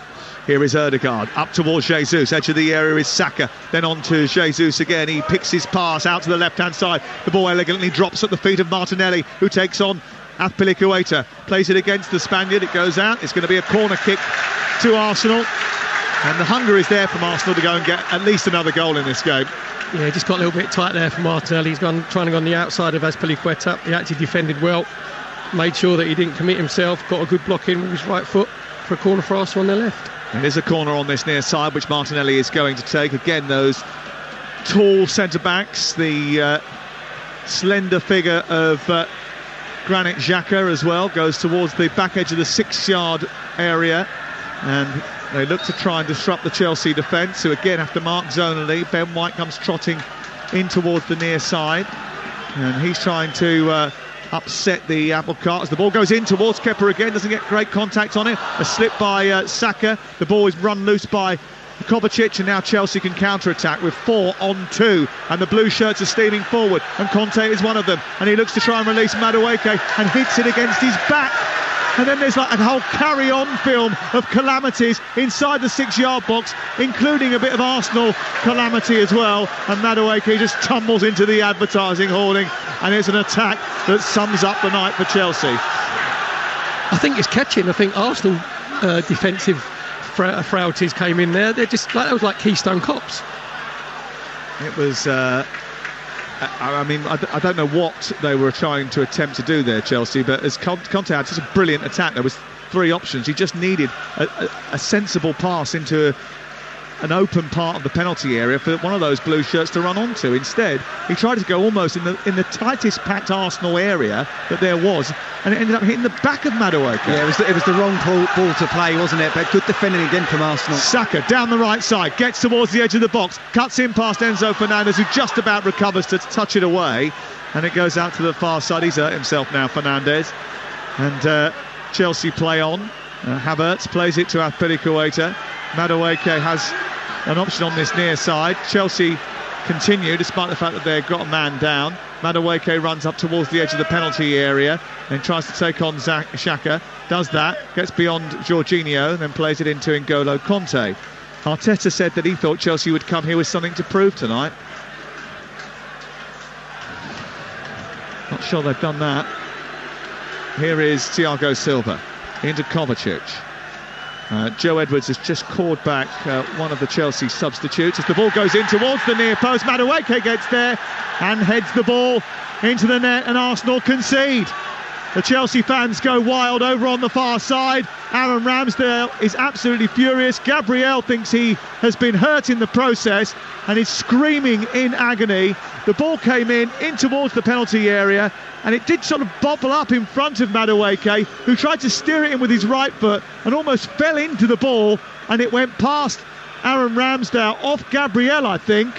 Here is Odegaard, up towards Jesus. Edge of the area is Saka. Then on to Jesus again. He picks his pass out to the left-hand side. The ball elegantly drops at the feet of Martinelli, who takes on Azpilicueta. Plays it against the Spaniard. It goes out. It's going to be a corner kick to Arsenal. And the hunger is there from Arsenal to go and get at least another goal in this game. Yeah, just got a little bit tight there for Martinelli. He's trying to go on the outside of Azpilicueta. He actually defended well, made sure that he didn't commit himself, got a good block in with his right foot for a corner for Arsenal on their left. It is a corner on this near side, which Martinelli is going to take. Again, those tall centre-backs, the slender figure of Granit Xhaka as well, goes towards the back edge of the 6-yard area, and they look to try and disrupt the Chelsea defence, who again have to mark zonally. Ben White comes trotting in towards the near side, and he's trying to upset the apple cart as the ball goes in towards Kepa again. Doesn't get great contact on it. A slip by Saka. The ball is run loose by Kovacic, and now Chelsea can counter-attack with 4 on 2, and the blue shirts are steaming forward, and Conte is one of them, and he looks to try and release Madueke and hits it against his back. And then there's like a whole carry-on film of calamities inside the 6-yard box, including a bit of Arsenal calamity as well. And Madueke just tumbles into the advertising hoarding, and it's an attack that sums up the night for Chelsea. I think it's catching. I think Arsenal defensive frailties came in there. They're just like, that was like Keystone Cops. It was. I don't know what they were trying to attempt to do there, Chelsea, but as Conte had such a brilliant attack, there was 3 options. He just needed a sensible pass into an open part of the penalty area for one of those blue shirts to run onto. Instead, he tried to go almost in the tightest packed Arsenal area that there was, and it ended up hitting the back of Madueke. Yeah, it was the wrong ball to play, wasn't it? But good defending again from Arsenal. Saka down the right side, gets towards the edge of the box, cuts in past Enzo Fernandez, who just about recovers to touch it away, and it goes out to the far side. He's hurt himself now, Fernandez, and Chelsea play on. Havertz plays it to Azpilicueta. Madueke has an option on this near side. Chelsea continue despite the fact that they've got a man down. Madueke runs up towards the edge of the penalty area and tries to take on Xhaka. Does that, gets beyond Jorginho, and then plays it into N'Golo Conte. Arteta said that he thought Chelsea would come here with something to prove tonight. Not sure they've done that. Here is Thiago Silva into Kovacic. Joe Edwards has just called back one of the Chelsea substitutes as the ball goes in towards the near post. Madueke gets there and heads the ball into the net, and Arsenal concede. The Chelsea fans go wild over on the far side. Aaron Ramsdale is absolutely furious. Gabriel thinks he has been hurt in the process and is screaming in agony. The ball came in towards the penalty area, and it did sort of bobble up in front of Madueke, who tried to steer it in with his right foot and almost fell into the ball, and it went past Aaron Ramsdale, off Gabriel, I think.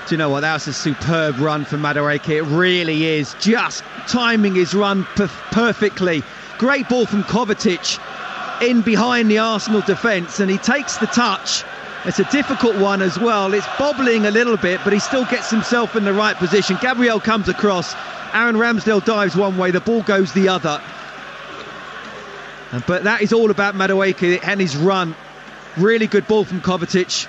Do you know what? That was a superb run from Madueke. It really is. Just timing his run perfectly. Great ball from Kovacic in behind the Arsenal defence, and he takes the touch. It's a difficult one as well. It's bobbling a little bit, but he still gets himself in the right position. Gabriel comes across. Aaron Ramsdale dives one way, the ball goes the other. But that is all about Madueke and his run. Really good ball from Kovacic.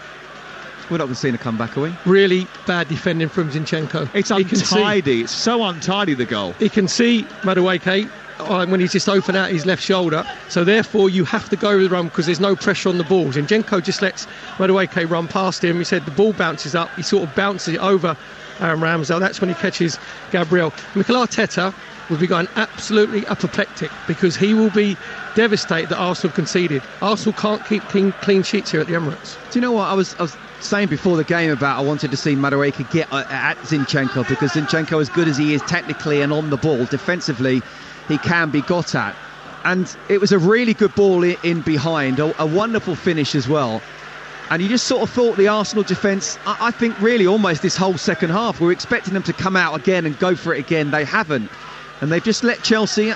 We're not going to see a comeback, are we? Really bad defending from Zinchenko. It's untidy. It's so untidy, the goal. He can see Madueke when he's just open out his left shoulder. So therefore, you have to go with the run because there's no pressure on the ball. Zinchenko just lets Madueke run past him. He said the ball bounces up. He sort of bounces it over Aaron Ramsdale. That's when he catches Gabriel. Mikel Arteta will be going absolutely apoplectic because he will be devastated that Arsenal conceded. Arsenal can't keep clean sheets here at the Emirates. Do you know what I was saying before the game about I wanted to see Madueke get at Zinchenko, because Zinchenko, as good as he is technically and on the ball, defensively he can be got at, and it was a really good ball in behind, a wonderful finish as well. And you just sort of thought the Arsenal defence, I think really almost this whole second half, we were expecting them to come out again and go for it again. They haven't. And they've just let Chelsea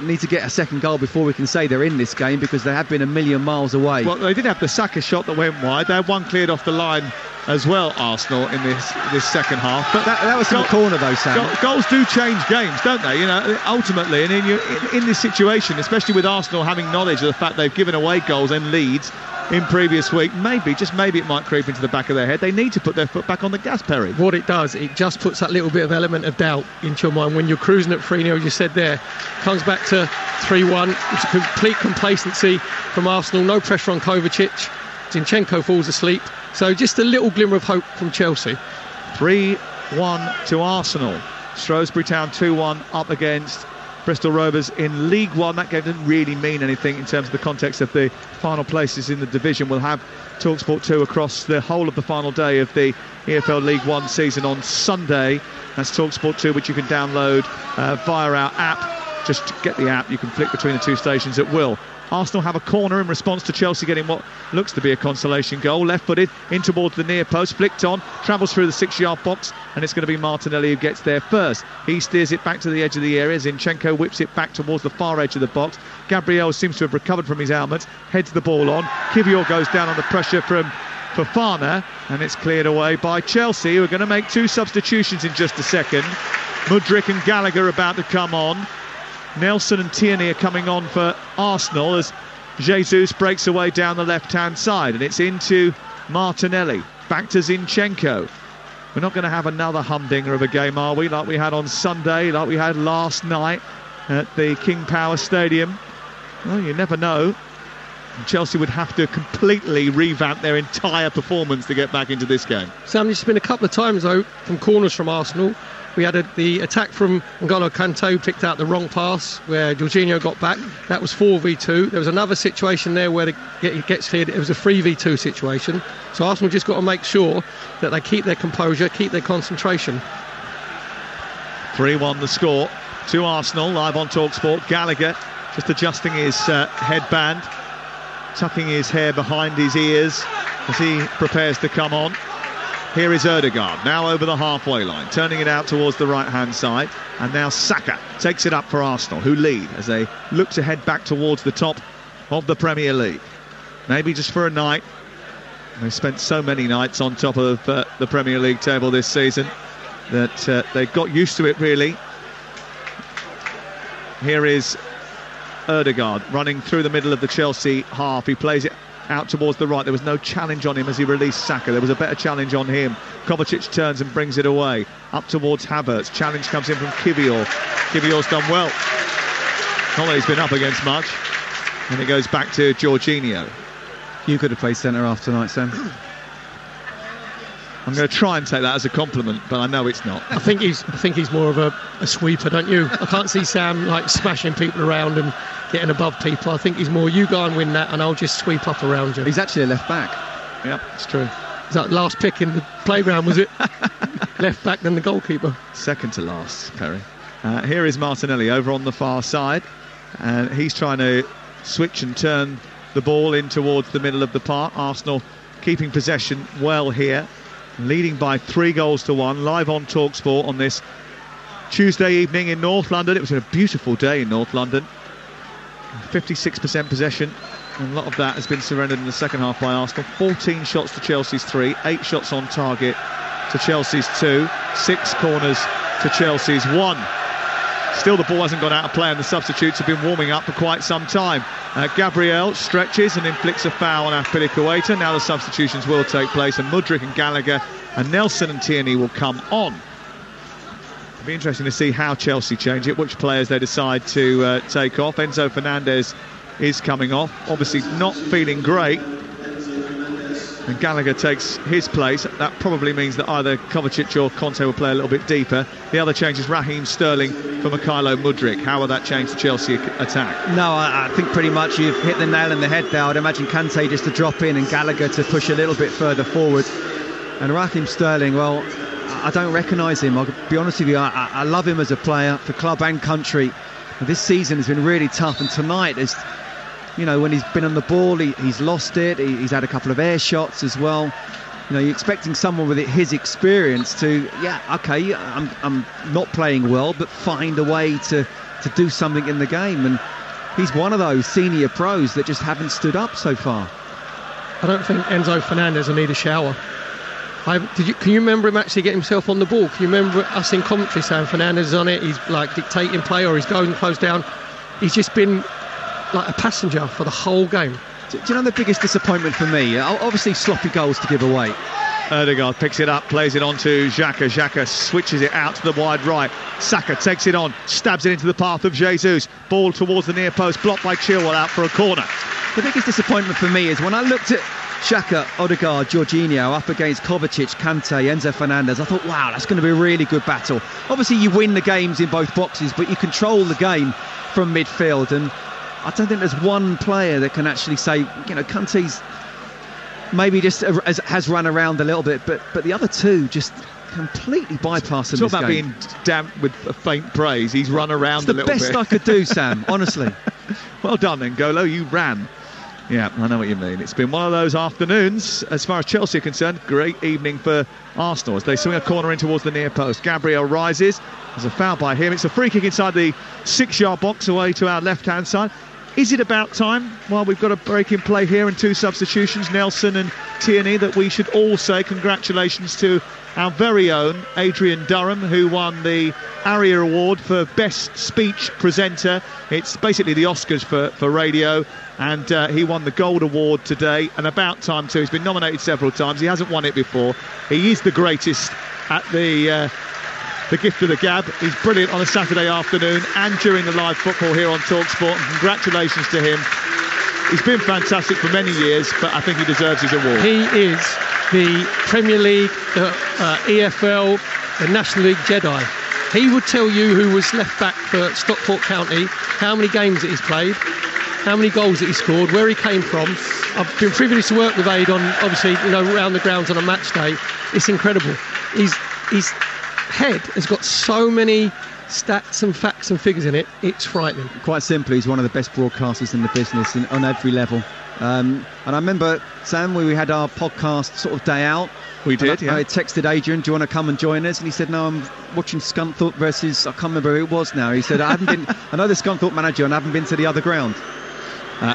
need to get a second goal before we can say they're in this game, because they have been a million miles away. Well, they did have the Saka shot that went wide. They had one cleared off the line as well, Arsenal, in this second half. But that was from the corner, though, Sam. Goals do change games, don't they? You know, ultimately, and in this situation, especially with Arsenal having knowledge of the fact they've given away goals and leads, in previous week. Maybe, just maybe, it might creep into the back of their head. They need to put their foot back on the gas, Perry. What it does, it just puts that little bit of element of doubt into your mind. When you're cruising at 3-0, you said there, comes back to 3-1. It's a complete complacency from Arsenal. No pressure on Kovacic. Zinchenko falls asleep. So just a little glimmer of hope from Chelsea. 3-1 to Arsenal. Shrewsbury Town 2-1 up against Bristol Rovers in League One. That game didn't really mean anything in terms of the context of the final places in the division. We'll have TalkSport 2 across the whole of the final day of the EFL League One season on Sunday. That's TalkSport 2, which you can download via our app. Just get the app, you can flick between the two stations at will. Arsenal have a corner in response to Chelsea getting what looks to be a consolation goal. Left-footed in towards the near post, flicked on, travels through the 6-yard box, and it's going to be Martinelli who gets there first. He steers it back to the edge of the area. Zinchenko whips it back towards the far edge of the box. Gabriel seems to have recovered from his ailment, heads the ball on. Kivior goes down on the pressure from Fofana, and it's cleared away by Chelsea, who are going to make two substitutions in just a second. Mudryk and Gallagher about to come on. Nelson and Tierney are coming on for Arsenal as Jesus breaks away down the left-hand side, and it's into Martinelli, back to Zinchenko. We're not going to have another humdinger of a game, are we, like we had on Sunday, like we had last night at the King Power Stadium? Well, you never know. Chelsea would have to completely revamp their entire performance to get back into this game. Sam, there's been a couple of times, though, from corners from Arsenal. We had the attack from N'Golo Kante, who picked out the wrong pass where Jorginho got back. That was 4v2. There was another situation there where it gets cleared. It was a 3v2 situation. So Arsenal just got to make sure that they keep their composure, keep their concentration. 3-1 the score to Arsenal, live on TalkSport. Gallagher just adjusting his headband, tucking his hair behind his ears as he prepares to come on. Here is Odegaard, now over the halfway line, turning it out towards the right-hand side. And now Saka takes it up for Arsenal, who lead as they look to head back towards the top of the Premier League. Maybe just for a night. They've spent so many nights on top of the Premier League table this season that they've got used to it, really. Here is Odegaard running through the middle of the Chelsea half. He plays it out towards the right. There was no challenge on him as he released Saka. There was a better challenge on him. Kovacic turns and brings it away up towards Havertz. Challenge comes in from Kivior. Kivior's done well. Not that he's been up against much. And it goes back to Jorginho. You could have played centre-half tonight, Sam. I'm going to try and take that as a compliment, but I know it's not. I think he's more of a sweeper, don't you? I can't see Sam like smashing people around and getting above people. I think he's more, you go and win that and I'll just sweep up around you. He's actually a left back. Yep, it's true. Is that last pick in the playground, was it? Left back than the goalkeeper. Second to last, Perry. Here is Martinelli over on the far side, and he's trying to switch and turn the ball in towards the middle of the park. Arsenal keeping possession well here, leading by 3-1, live on TalkSport on this Tuesday evening in North London. It was a beautiful day in North London. 56% possession, and a lot of that has been surrendered in the second half by Arsenal. 14 shots to Chelsea's 3, 8 shots on target to Chelsea's 2, 6 corners to Chelsea's 1. Still, the ball hasn't gone out of play, and the substitutes have been warming up for quite some time. Gabriel stretches and inflicts a foul on Azpilicueta. Now the substitutions will take place, and Mudryk and Gallagher and Nelson and Tierney will come on. It'll be interesting to see how Chelsea change it, which players they decide to take off. Enzo Fernandez is coming off, obviously not feeling great. And Gallagher takes his place. That probably means that either Kovacic or Conte will play a little bit deeper. The other change is Raheem Sterling for Mykhailo Mudryk. How will that change the Chelsea attack? No, I think pretty much you've hit the nail on the head there. I'd imagine Kante just to drop in and Gallagher to push a little bit further forward. And Raheem Sterling, well, I don't recognise him. I'll be honest with you, I love him as a player for club and country. This season has been really tough, and tonight is, you know, when he's been on the ball, he's lost it. He's had a couple of air shots as well. You know, you're expecting someone with his experience to, yeah, okay, I'm not playing well, but find a way to do something in the game. And he's one of those senior pros that just haven't stood up so far. I don't think Enzo Fernandez will need a shower. Can you remember him actually getting himself on the ball? Can you remember us in commentary saying Fernandez is on it, he's like dictating play, or he's going close down? He's just been like a passenger for the whole game. Do you know the biggest disappointment for me? Obviously sloppy goals to give away. Odegaard picks it up, plays it on to Xhaka. Xhaka switches it out to the wide right. Saka takes it on, stabs it into the path of Jesus. Ball towards the near post, blocked by Chilwell out for a corner. The biggest disappointment for me is when I looked at Xhaka, Odegaard, Jorginho up against Kovacic, Kante, Enzo Fernandez, I thought, wow, that's going to be a really good battle. Obviously you win the games in both boxes, but you control the game from midfield, and I don't think there's one player that can actually say, Kante's maybe just has run around a little bit, but the other two just completely bypassing this game. Talk about being damped with a faint praise. He's run around a little bit. It's the best I could do, Sam, honestly. Well done then, Golo, you ran. Yeah, I know what you mean. It's been one of those afternoons, as far as Chelsea are concerned. Great evening for Arsenal as they swing a corner in towards the near post. Gabriel rises. There's a foul by him. It's a free kick inside the 6-yard box away to our left-hand side. Is it about time, while we've got a break in play here and 2 substitutions, Nelson and Tierney, that we should all say congratulations to our very own Adrian Durham, who won the ARIA Award for Best Speech Presenter. It's basically the Oscars for radio, and he won the Gold Award today, and about time too. He's been nominated several times. He hasn't won it before. He is the greatest at the gift of the gab. He's brilliant on a Saturday afternoon and during the live football here on TalkSport, and congratulations to him. He's been fantastic for many years, but I think he deserves his award. He is the Premier League, the EFL, the National League Jedi. He would tell you, who was left back for Stockport County, how many games that he's played, how many goals that he scored, where he came from. I've been privileged to work with Aid on, obviously, around the grounds on a match day. It's incredible. His head has got so many stats and facts and figures in it, it's frightening. Quite simply, he's one of the best broadcasters in the business on every level. And I remember, Sam, we had our podcast sort of day out. We did, yeah. I texted Adrian, do you want to come and join us? And he said, no, I'm watching Scunthorpe versus, I can't remember who it was now. He said, I know the Scunthorpe manager and I haven't been to the other ground.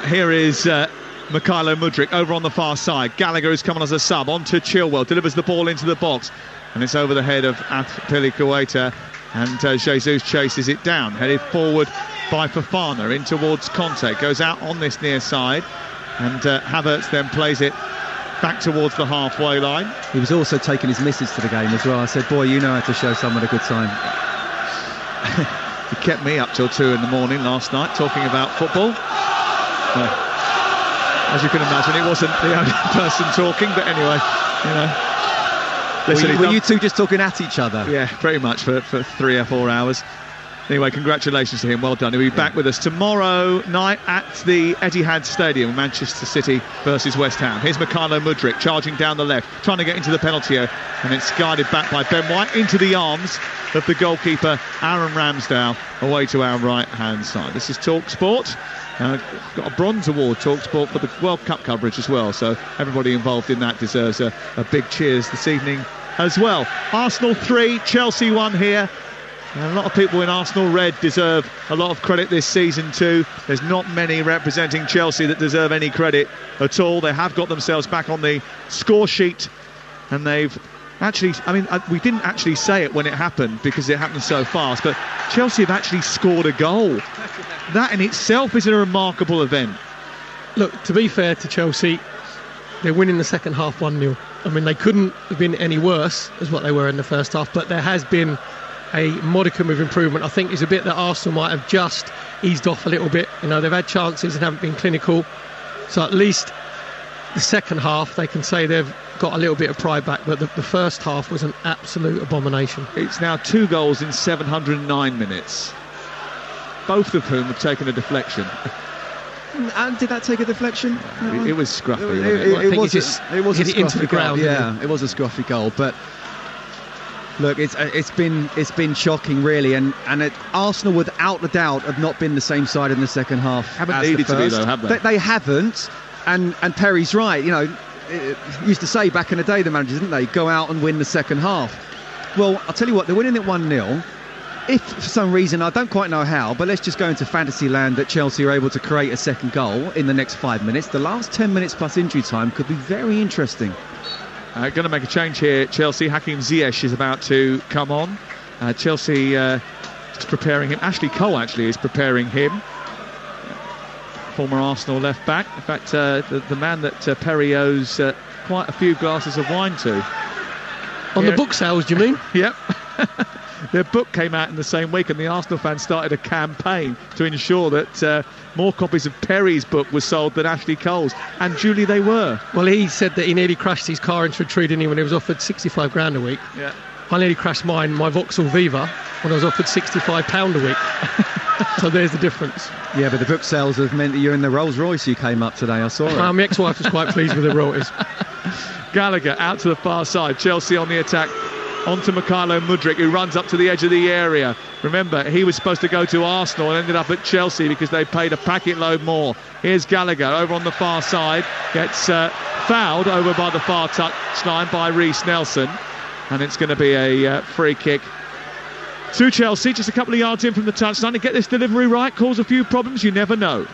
Here is Mykhailo Mudryk over on the far side. Gallagher is coming as a sub onto Chilwell, delivers the ball into the box, and it's over the head of Azpilicueta, and Jesus chases it down, headed forward by Fofana in towards Conte, goes out on this near side, and Havertz then plays it back towards the halfway line. He was also taking his missus to the game as well. I said, boy, you know how to show someone a good time. He kept me up till 2 in the morning last night talking about football. As you can imagine, it wasn't the only person talking, but anyway, Listen, were you two just talking at each other? Yeah, pretty much for 3 or 4 hours. Anyway, congratulations to him. Well done. He'll be back with us tomorrow night at the Etihad Stadium, Manchester City versus West Ham. Here's Mykhailo Mudryk charging down the left, trying to get into the penalty area, and it's guided back by Ben White into the arms of the goalkeeper, Aaron Ramsdale, away to our right-hand side. This is TalkSport. Got a bronze award, TalkSport, for the World Cup coverage as well, so everybody involved in that deserves a big cheers this evening as well. Arsenal 3, Chelsea 1 here. And a lot of people in Arsenal red deserve a lot of credit this season too. There's not many representing Chelsea that deserve any credit at all. They have got themselves back on the score sheet, and they've actually, we didn't actually say it when it happened because it happened so fast, but Chelsea have actually scored a goal. That in itself is a remarkable event. Look, to be fair to Chelsea, they're winning the second half 1-0. They couldn't have been any worse as what they were in the first half, but there has been a modicum of improvement. I think it's a bit that Arsenal might have just eased off a little bit. They've had chances and haven't been clinical. So at least the second half, they can say they've got a little bit of pride back, but the first half was an absolute abomination. It's now 2 goals in 709 minutes, both of whom have taken a deflection. And did that take a deflection? It was scruffy. It was hit it into the ground. Yeah, it was a scruffy goal, but look, it's been shocking, really, and Arsenal, without a doubt, have not been the same side in the second half. Haven't needed to be though, have they? They haven't, and Perry's right. Used to say back in the day, the managers, didn't they, go out and win the second half? Well, I'll tell you what, they're winning it 1-0. If for some reason, I don't quite know how, but let's just go into fantasy land that Chelsea are able to create a second goal in the next 5 minutes, the last 10 minutes plus injury time could be very interesting. Going to make a change here, Chelsea. Hakim Ziyech is about to come on. Chelsea is preparing him. Ashley Cole actually is preparing him. former Arsenal left-back. In fact, the man that Perry owes quite a few glasses of wine to. On the book sales, do you mean? Yep. Their book came out in the same week, and the Arsenal fans started a campaign to ensure that more copies of Perry's book were sold than Ashley Cole's, and duly they were. Well, he said that he nearly crashed his car into a tree, didn't he, when he was offered £65 a week. Yeah. I nearly crashed my Vauxhall Viva when I was offered £65 a week. So there's the difference. Yeah, but the book sales have meant that you're in the Rolls Royce you came up today. I saw it. My ex-wife was quite pleased with the royalties. Gallagher out to the far side. Chelsea on the attack. Onto Mykhailo Mudryk, who runs up to the edge of the area. Remember, he was supposed to go to Arsenal and ended up at Chelsea because they paid a packet load more. Here's Gallagher over on the far side. Gets fouled over by the far touchline by Reece Nelson. And it's going to be a free kick to Chelsea, just a couple of yards in from the touchline. To get this delivery right, cause a few problems, you never know.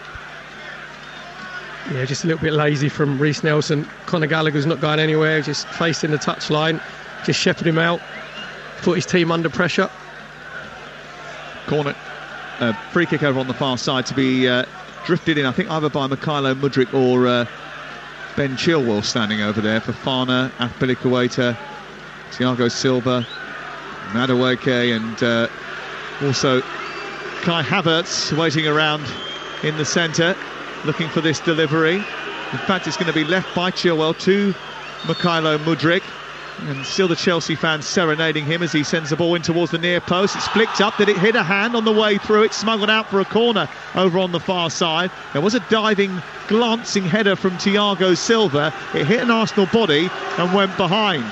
Yeah, just a little bit lazy from Reece Nelson. Conor Gallagher's not going anywhere, just facing the touchline. Just shepherd him out, put his team under pressure. Corner, free kick over on the far side to be drifted in, I think, either by Mykhailo Mudryk or Ben Chilwell standing over there for Fana, Azpilicueta, Thiago Silva, Madueke, and also Kai Havertz waiting around in the centre, looking for this delivery. In fact, it's going to be left by Chilwell to Mykhailo Mudryk. And still the Chelsea fans serenading him as he sends the ball in towards the near post. It's flicked up. Did it hit a hand on the way through? It's smuggled out for a corner over on the far side. There was a diving, glancing header from Thiago Silva. It hit an Arsenal body and went behind.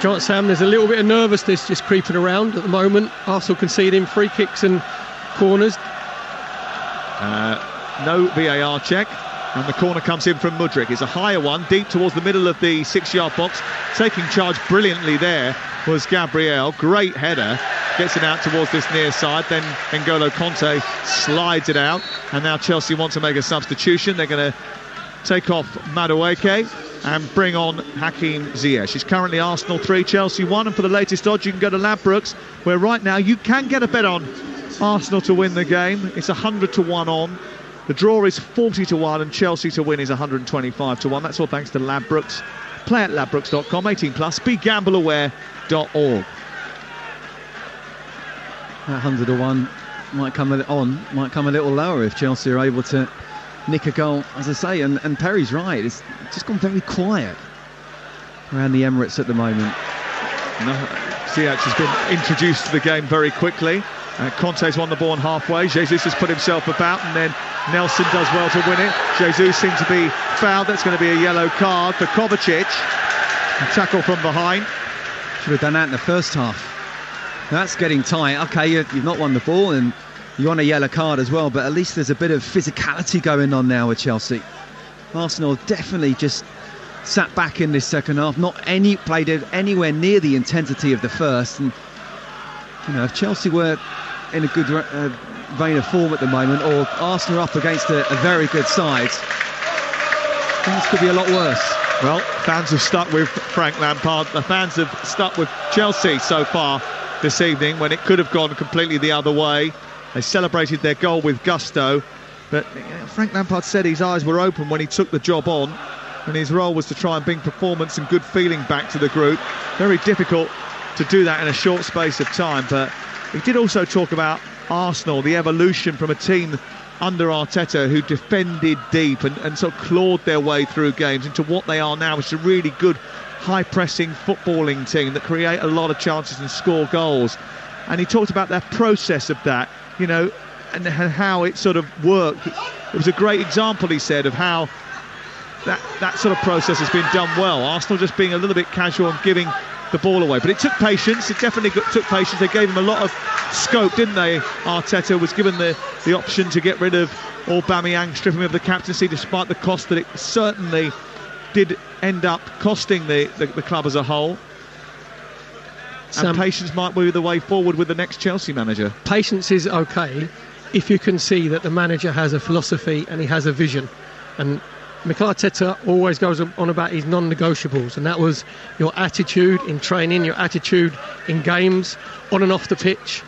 John Sam, there's a little bit of nervousness just creeping around at the moment. Arsenal conceding free kicks and corners. No VAR check. And the corner comes in from Mudryk. It's a higher one, deep towards the middle of the 6-yard box. Taking charge brilliantly there was Gabriel. Great header. Gets it out towards this near side. Then N'Golo Kanté slides it out. And now Chelsea want to make a substitution. They're going to take off Madueke and bring on Hakim Ziyech. It's currently Arsenal 3, Chelsea 1. And for the latest odds, you can go to Ladbrokes, where right now you can get a bet on Arsenal to win the game. It's 100 to 1 on. The draw is 40 to 1 and Chelsea to win is 125 to 1. That's all thanks to Ladbrokes. Play at ladbrokes.com, 18 plus, begambleaware.org. That 100 to 1 might come a little lower if Chelsea are able to nick a goal, as I say. And Perry's right, it's just gone very quiet around the Emirates at the moment. Ziyech has been introduced to the game very quickly. Conte's won the ball on halfway. Jesus has put himself about, and then Nelson does well to win it. Jesus seems to be fouled. That's going to be a yellow card for Kovacic. A tackle from behind. Should have done that in the first half. That's getting tight. Okay, you've not won the ball and you want a yellow card as well, but at least there's a bit of physicality going on now with Chelsea. Arsenal definitely just sat back in this second half, played it anywhere near the intensity of the first. And you know, if Chelsea were in a good vein of form at the moment, or Arsenal up against a very good side, things could be a lot worse. Well, fans have stuck with Frank Lampard. The fans have stuck with Chelsea so far this evening, when it could have gone completely the other way. They celebrated their goal with gusto, but Frank Lampard said his eyes were open when he took the job on, and his role was to try and bring performance and good feeling back to the group. Very difficult to do that in a short space of time, but he did also talk about Arsenal, the evolution from a team under Arteta who defended deep and sort of clawed their way through games into what they are now, which is a really good high-pressing footballing team that create a lot of chances and score goals. And he talked about their process of that, you know, and how it sort of worked. It was a great example, he said, of how that sort of process has been done well. Arsenal just being a little bit casual and giving the ball away, but it took patience. It definitely took patience. They gave him a lot of scope, didn't they? Arteta was given the option to get rid of Aubameyang, strip him of the captaincy, despite the cost that it certainly did end up costing the club as a whole. And patience might be the way forward with the next Chelsea manager. Patience is okay if you can see that the manager has a philosophy and he has a vision. And Mikel Arteta always goes on about his non-negotiables, and that was your attitude in training, your attitude in games, on and off the pitch.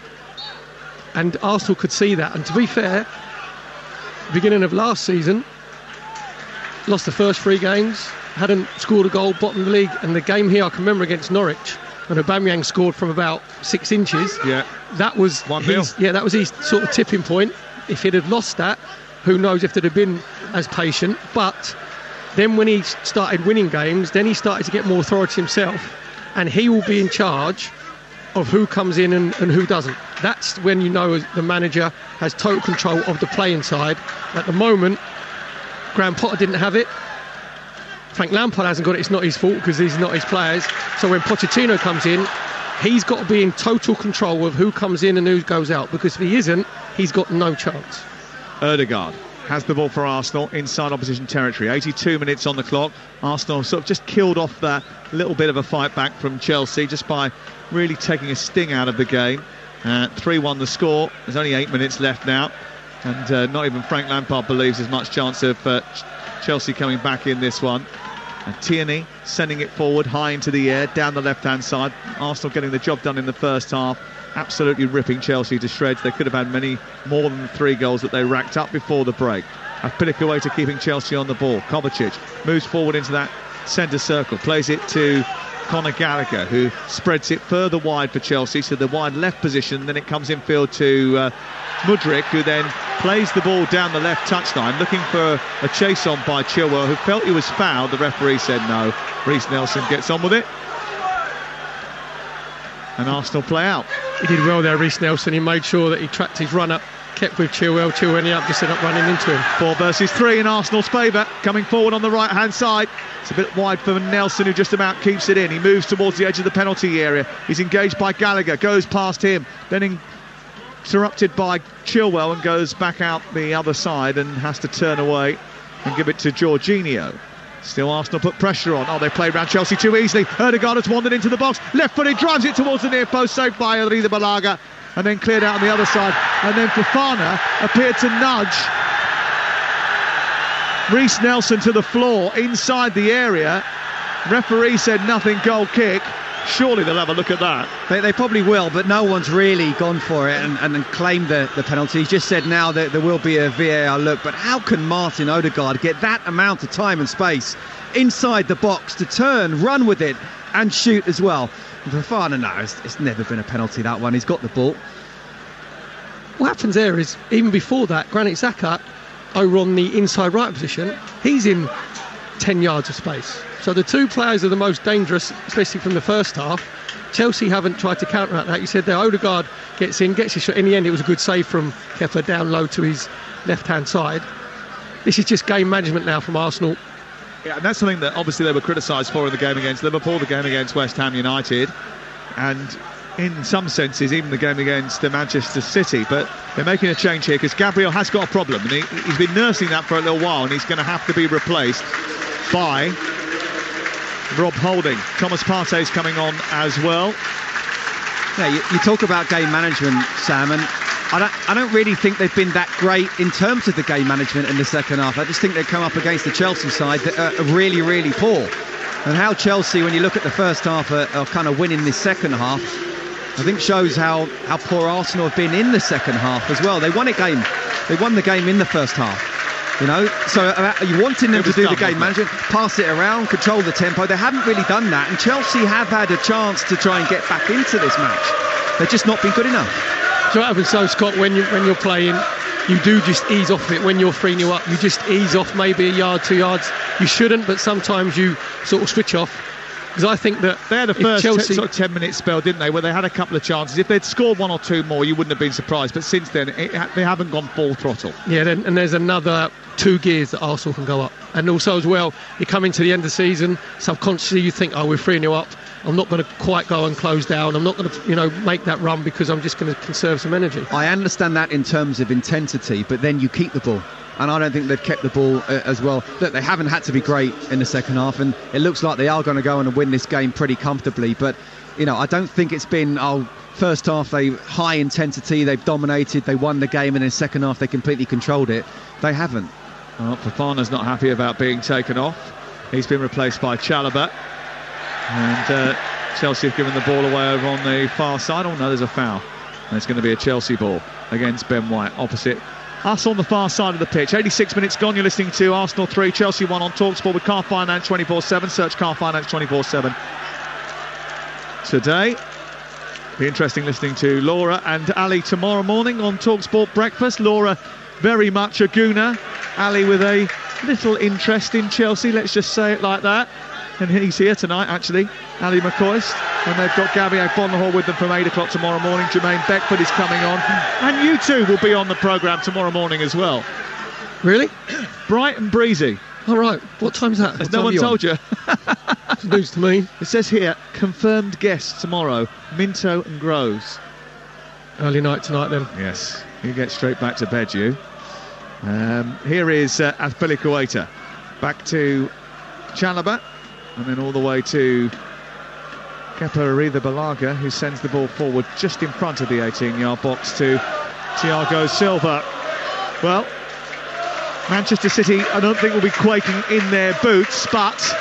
And Arsenal could see that. And to be fair, beginning of last season, lost the first 3 games, hadn't scored a goal, bottom of the league, and the game here I can remember against Norwich when Aubameyang scored from about 6 inches. Yeah, that was 1-0. That was his sort of tipping point. If he'd have lost that, who knows if they'd have been as patient. But then when he started winning games, then he started to get more authority himself, and he will be in charge of who comes in and who doesn't. That's when you know the manager has total control of the playing side. At the moment, Graham Potter didn't have it. Frank Lampard hasn't got it. It's not his fault because these are not his players. So when Pochettino comes in, he's got to be in total control of who comes in and who goes out, because if he isn't, he's got no chance. Odegaard has the ball for Arsenal inside opposition territory. 82 minutes on the clock. Arsenal sort of just killed off that little bit of a fight back from Chelsea just by really taking a sting out of the game. 3-1 the score. There's only 8 minutes left now, and not even Frank Lampard believes there's much chance of Chelsea coming back in this one. And Tierney sending it forward high into the air down the left hand side. Arsenal getting the job done in the first half, absolutely ripping Chelsea to shreds. They could have had many more than 3 goals that they racked up before the break. Azpilicueta keeping Chelsea on the ball. Kovacic moves forward into that centre circle, plays it to Conor Gallagher, who spreads it further wide for Chelsea, so the wide left position. Then it comes infield to Madueke, who then plays the ball down the left touchline, looking for a chase on by Chilwell, who felt he was fouled. The referee said no. Reece Nelson gets on with it, and Arsenal play out. He did well there, Reece Nelson. He made sure that he tracked his run up, kept with Chilwell. Chilwell ended up just running into him. 4 versus 3 in Arsenal's favour. Coming forward on the right hand side, it's a bit wide for Nelson, who just about keeps it in. He moves towards the edge of the penalty area. He's engaged by Gallagher, goes past him, then interrupted by Chilwell and goes back out the other side and has to turn away and give it to Jorginho. Still Arsenal put pressure on. They played around Chelsea too easily. Odegaard has wandered into the box, left-footed, drives it towards the near post, saved by Rida Balaga, and then cleared out on the other side. And then Fofana appeared to nudge Reece Nelson to the floor inside the area. Referee said nothing, goal kick. Surely they'll have a look at that. They probably will, but no one's really gone for it and claimed the penalty. He's just said now that there will be a VAR look. But how can Martin Odegaard get that amount of time and space inside the box to turn, run with it and shoot as well? And Fofana, no, it's never been a penalty, that one. He's got the ball. What happens there is, even before that, Granit Xhaka over on the inside right position, he's in 10 yards of space. So the 2 players are the most dangerous, especially from the first half. Chelsea haven't tried to counteract that. You said that Odegaard gets in, gets his shot. In the end, it was a good save from Kepa down low to his left-hand side. This is just game management now from Arsenal. Yeah, and that's something that obviously they were criticised for in the game against Liverpool, the game against West Ham United, and in some senses even the game against Manchester City. But they're making a change here because Gabriel has got a problem, and he's been nursing that for a little while, and he's going to have to be replaced by Rob Holding. Thomas Partey's coming on as well. Yeah, you talk about game management, Sam, and I don't really think they've been that great in terms of the game management in the second half. I just think they've come up against the Chelsea side that are really, really poor. And how Chelsea, when you look at the first half, are kind of winning this second half, I think shows how poor Arsenal have been in the second half as well. They won the game in the first half. You know, so you're wanting them to do the game management, pass it around, control the tempo. They haven't really done that, and Chelsea have had a chance to try and get back into this match. They've just not been good enough. So what happens, Scott, when you're playing, you do just ease off it. When you're 3-0 up, you just ease off maybe a yard, 2 yards. You shouldn't, but sometimes you sort of switch off. Because I think that they had a first Chelsea... sort of 10-minute spell, didn't they, where they had a couple of chances. If they'd scored 1 or 2 more, you wouldn't have been surprised. But since then, they haven't gone full throttle. Yeah, and there's another 2 gears that Arsenal can go up. And also as well, you come into the end of the season, subconsciously you think, we're 3-0 up. I'm not going to quite go and close down. I'm not going to, make that run because I'm just going to conserve some energy. I understand that in terms of intensity, but then you keep the ball. And I don't think they've kept the ball as well. Look, they haven't had to be great in the second half, and it looks like they are going to go on and win this game pretty comfortably. But, I don't think it's been, first half they high intensity, they've dominated, they won the game, and in the second half they completely controlled it. They haven't. Well, Fofana's not happy about being taken off. He's been replaced by Chalobah. And Chelsea have given the ball away over on the far side. No, there's a foul. And it's going to be a Chelsea ball against Ben White, opposite us on the far side of the pitch. 86 minutes gone. You're listening to Arsenal 3, Chelsea 1 on TalkSport with Car Finance 24/7. Search Car Finance 24/7 today. Be interesting listening to Laura and Ali tomorrow morning on TalkSport Breakfast. Laura very much a Gooner. Ali with a little interest in Chelsea, let's just say it like that. And he's here tonight, actually, Ali McCoist. And they've got Gabby Bonhor with them from 8 o'clock tomorrow morning. Jermaine Beckford is coming on. And you two will be on the programme tomorrow morning as well. Really? Bright and breezy. All right. What time's that? Has no one told you? It's news to me. It says here, confirmed guests tomorrow, Minto and Groves. Early night tonight, then. Yes. You get straight back to bed, you. Here is Azpilicueta. Back to Chalobah. And then all the way to Kepa Arrizabalaga, who sends the ball forward just in front of the 18-yard box to Thiago Silva. Well, Manchester City, I don't think will be quaking in their boots, but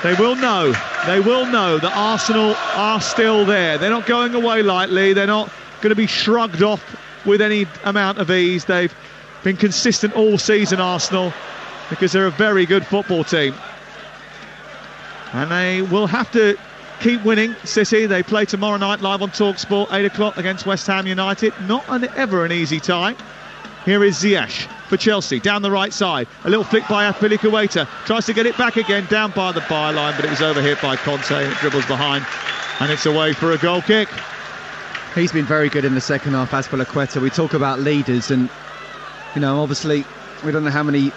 they will know that Arsenal are still there. They're not going away lightly. They're not going to be shrugged off with any amount of ease. They've been consistent all season, Arsenal, because they're a very good football team. And they will have to keep winning, City. They play tomorrow night live on TalkSport, 8 o'clock against West Ham United. Not ever an easy tie. Here is Ziyech for Chelsea, down the right side. A little flick by Azpilicueta. Tries to get it back again, down by the byline, but it was overhit by Conte and it dribbles behind. And it's away for a goal kick. He's been very good in the second half, Azpilicueta. We talk about leaders and, you know, obviously we don't know how many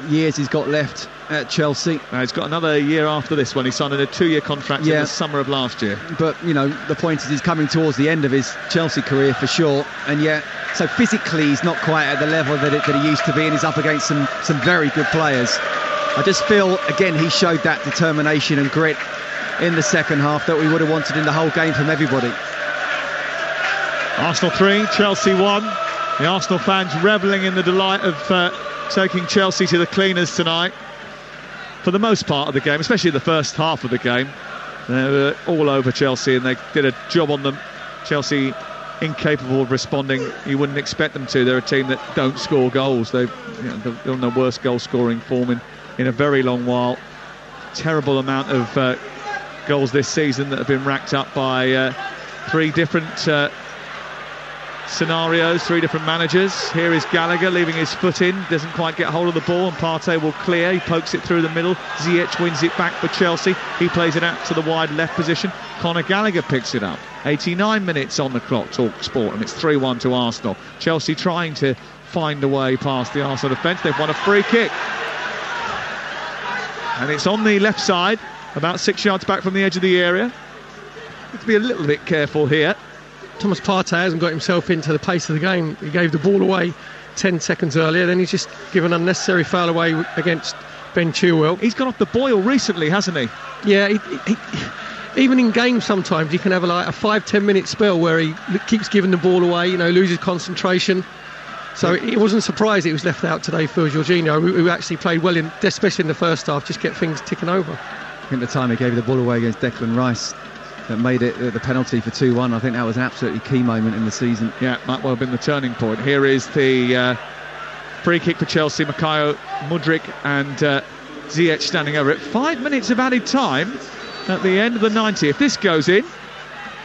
years he's got left at Chelsea. He's got another year after this one. He signed a 2-year contract in the summer of last year. But, you know, the point is he's coming towards the end of his Chelsea career for sure. And yet, so physically he's not quite at the level that he used to be, and he's up against some very good players. I just feel, again, he showed that determination and grit in the second half that we would have wanted in the whole game from everybody. Arsenal 3, Chelsea 1. The Arsenal fans revelling in the delight of taking Chelsea to the cleaners tonight. For the most part of the game, especially the first half of the game, they were all over Chelsea and they did a job on them. Chelsea incapable of responding. You wouldn't expect them to. They're a team that don't score goals. They're on the worst goal scoring form in a very long while. Terrible amount of goals this season that have been racked up by 3 different scenarios, 3 different managers. Here is Gallagher leaving his foot in, doesn't quite get hold of the ball, and Partey will clear. He pokes it through the middle. Ziyech wins it back for Chelsea. He plays it out to the wide left position. Conor Gallagher picks it up. 89 minutes on the clock, TalkSport, and it's 3-1 to Arsenal. Chelsea trying to find a way past the Arsenal defence. They've won a free kick. And it's on the left side, about 6 yards back from the edge of the area. Need to be a little bit careful here. Thomas Partey hasn't got himself into the pace of the game. He gave the ball away 10 seconds earlier, then he's just given an unnecessary foul away against Ben Chilwell. He's gone off the boil recently, hasn't he? Yeah, he even in games sometimes you can have a 5-10 minute spell where he keeps giving the ball away, you know, loses concentration. So it wasn't surprised he was left out today for Jorginho, who actually played well, especially in the first half, just get things ticking over. I think the time he gave the ball away against Declan Rice that made it the penalty for 2-1. I think that was an absolutely key moment in the season. Yeah, might well have been the turning point. Here is the free kick for Chelsea. Makayo Mudryk and Ziyech standing over it. 5 minutes of added time at the end of the 90. If this goes in,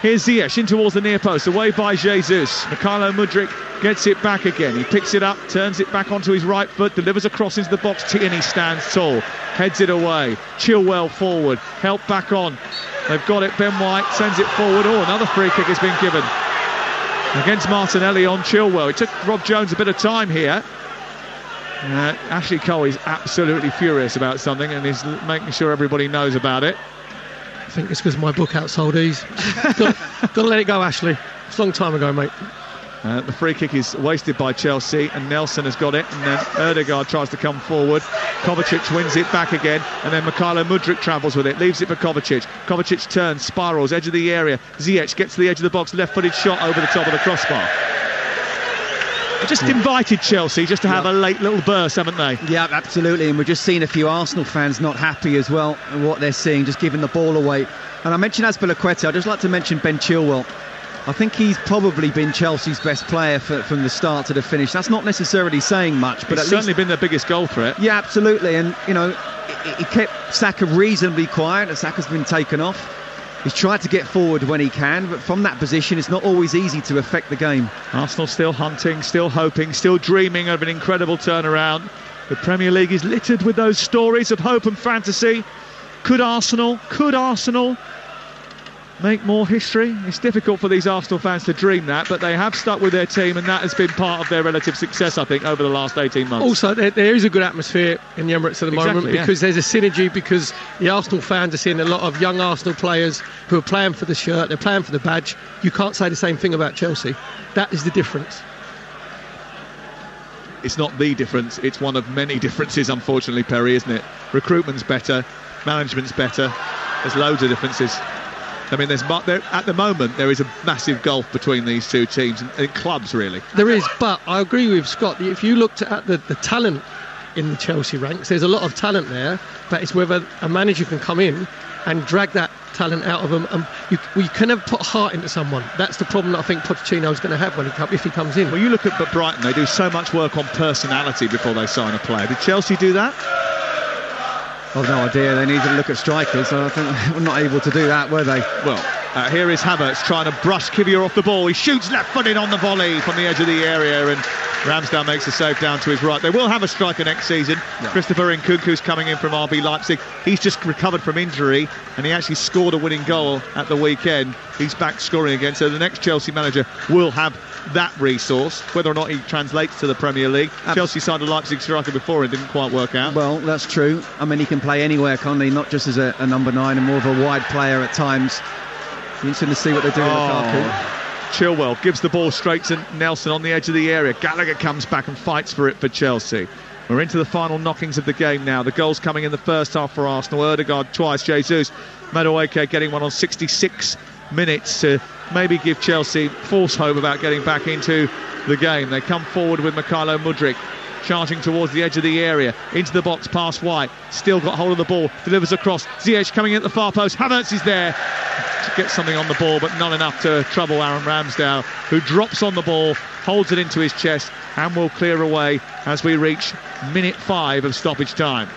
here's Ziyech in towards the near post, away by Jesus. Makayo Mudryk gets it back again. He picks it up, turns it back onto his right foot, delivers a cross into the box. Tierney stands tall, heads it away. Chilwell forward, help back on. They've got it. Ben White sends it forward. Oh, another free kick has been given against Martinelli on Chilwell. It took Rob Jones a bit of time here. Ashley Cole is absolutely furious about something and is making sure everybody knows about it. I think it's because my book outsold ease. got to let it go, Ashley. It's a long time ago, mate. The free kick is wasted by Chelsea and Nelson has got it, and then Odegaard tries to come forward. Kovacic wins it back again, and then Makayo Mudryk travels with it, leaves it for Kovacic. Kovacic turns, spirals, edge of the area. Ziyech gets to the edge of the box, left-footed shot over the top of the crossbar. Just invited Chelsea just to have a late little burst, haven't they? Yeah, absolutely, and we've just seen a few Arsenal fans not happy as well at what they're seeing, just giving the ball away. And I mentioned Azpilicueta, I'd just like to mention Ben Chilwell. I think he's probably been Chelsea's best player from the start to the finish. That's not necessarily saying much, but he's certainly been their biggest goal threat. Yeah, absolutely. And, you know, he kept Saka reasonably quiet, and Saka's been taken off. He's tried to get forward when he can, but from that position, it's not always easy to affect the game. Arsenal still hunting, still hoping, still dreaming of an incredible turnaround. The Premier League is littered with those stories of hope and fantasy. Could Arsenal make more history? It's difficult for these Arsenal fans to dream that, but they have stuck with their team, and that has been part of their relative success, I think, over the last 18 months. Also, there is a good atmosphere in the Emirates at the moment, because there's a synergy, because the Arsenal fans are seeing a lot of young Arsenal players who are playing for the shirt, they're playing for the badge. You can't say the same thing about Chelsea. That is the difference. It's not the difference, it's one of many differences, unfortunately, Perry, isn't it? Recruitment's better, management's better, there's loads of differences. I mean, at the moment, there is a massive gulf between these two teams and clubs, really. There is, but I agree with Scott. If you looked at the talent in the Chelsea ranks, there's a lot of talent there, but it's whether a manager can come in and drag that talent out of them. And you can never put heart into someone. That's the problem that I think Pochettino's going to have if he comes in. Well, you look at Brighton, they do so much work on personality before they sign a player. Did Chelsea do that? I've no idea. They need to look at strikers, so I think we're not able to do that, were they? Well, here is Havertz trying to brush Kivior off the ball. He shoots left-footed on the volley from the edge of the area, and Ramsdale makes a save down to his right. They will have a striker next season. Yeah. Christopher Nkunku's coming in from RB Leipzig. He's just recovered from injury, and he actually scored a winning goal at the weekend. He's back scoring again, so the next Chelsea manager will have that resource. Whether or not he translates to the Premier League. Chelsea signed a Leipzig striker before and didn't quite work out. Well, that's true. I mean, he can play anywhere, can't he? Not just as a number 9 and more of a wide player at times. Interesting to see what they do with Lukaku. Chilwell gives the ball straight to Nelson on the edge of the area. Gallagher comes back and fights for it for Chelsea. We're into the final knockings of the game now. The goals coming in the first half for Arsenal. Odegaard twice, Jesus. Madueke getting one on 66 minutes to maybe give Chelsea false hope about getting back into the game. They come forward with Mykhailo Mudryk charging towards the edge of the area, into the box, past White, still got hold of the ball, delivers across, Ziyech coming in at the far post, Havertz is there to get something on the ball, but not enough to trouble Aaron Ramsdale, who drops on the ball, holds it into his chest, and will clear away as we reach minute 5 of stoppage time.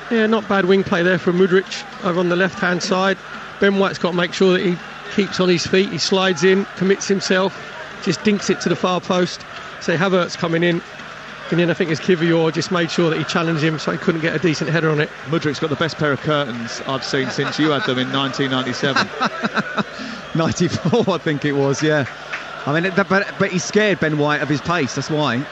Yeah, not bad wing play there from Mudryk over on the left hand side. Ben White's got to make sure that he keeps on his feet, he slides in, commits himself, just dinks it to the far post. So Havertz coming in, and then I think his Kivior just made sure that he challenged him so he couldn't get a decent header on it. Mudryk's got the best pair of curtains I've seen since you had them in 1997. 94, I think it was, yeah. I mean, but he scared Ben White of his pace, that's why.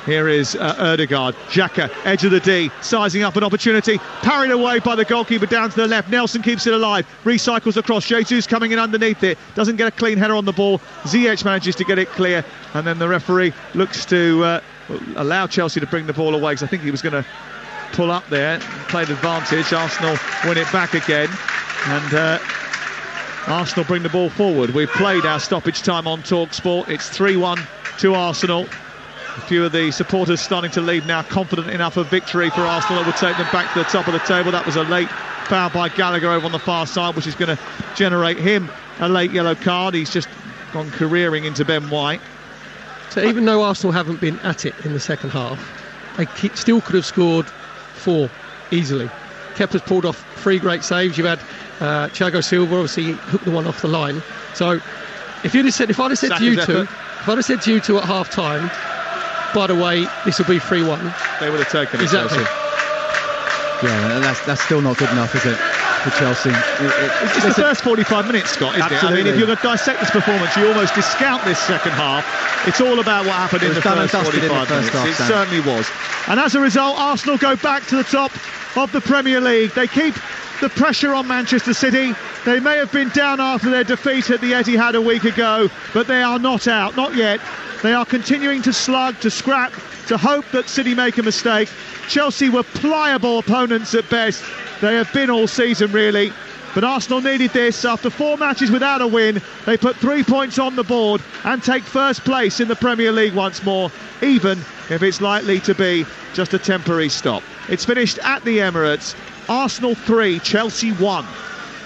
Here is Odegaard, Xhaka, edge of the D, sizing up an opportunity, parried away by the goalkeeper down to the left. Nelson keeps it alive, recycles across, Jesus coming in underneath it, doesn't get a clean header on the ball. Ziyech manages to get it clear, and then the referee looks to allow Chelsea to bring the ball away, because I think he was going to pull up there and play the advantage. Arsenal win it back again, and Arsenal bring the ball forward. We've played our stoppage time on TalkSport. It's 3-1 to Arsenal. A few of the supporters starting to leave now, confident enough of victory for Arsenal that will take them back to the top of the table. That was a late foul by Gallagher over on the far side, which is going to generate him a late yellow card. He's just gone careering into Ben White. So even though Arsenal haven't been at it in the second half, they still could have scored 4 easily. Kepa's pulled off 3 great saves. You've had Thiago Silva obviously hooked the one off the line. So if I'd have said to you two at half time, by the way, this will be 3-1, they would have taken it. Exactly. Yeah, that's still not good enough, is it, for Chelsea? It's the first 45 minutes, Scott, isn't Absolutely. it? I mean, if you're going to dissect this performance, you almost discount this second half. It's all about what happened in the first 45 minutes. It certainly was. And as a result, Arsenal go back to the top of the Premier League. They keep the pressure on Manchester City. They may have been down after their defeat at the Etihad a week ago, but they are not out, not yet. They are continuing to slug, to scrap, to hope that City make a mistake. Chelsea were pliable opponents at best. They have been all season, really. But Arsenal needed this. After 4 matches without a win, they put 3 points on the board and take first place in the Premier League once more, even if it's likely to be just a temporary stop. It's finished at the Emirates. Arsenal 3, Chelsea 1.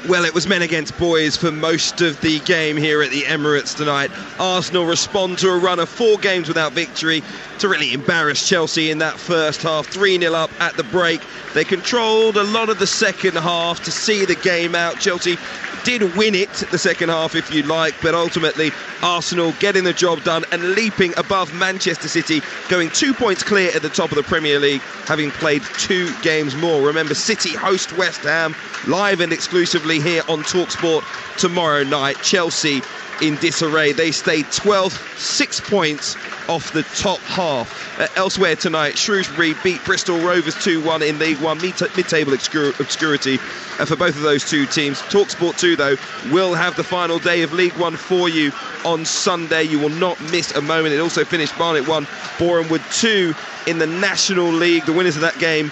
Well, it was men against boys for most of the game here at the Emirates tonight. Arsenal respond to a run of 4 games without victory to really embarrass Chelsea in that first half. 3-0 up at the break. They controlled a lot of the second half to see the game out. Chelsea did win it the second half, if you like, but ultimately Arsenal getting the job done and leaping above Manchester City, going 2 points clear at the top of the Premier League, having played 2 games more. Remember, City host West Ham live and exclusively here on TalkSport tomorrow night. Chelsea in disarray. They stayed 12th, 6 points off the top half. Elsewhere tonight, Shrewsbury beat Bristol Rovers 2-1 in League One, mid-table obscurity for both of those two teams. TalkSport 2, though, will have the final day of League One for you on Sunday. You will not miss a moment. It also finished Barnet 1, Borehamwood 2 in the National League. The winners of that game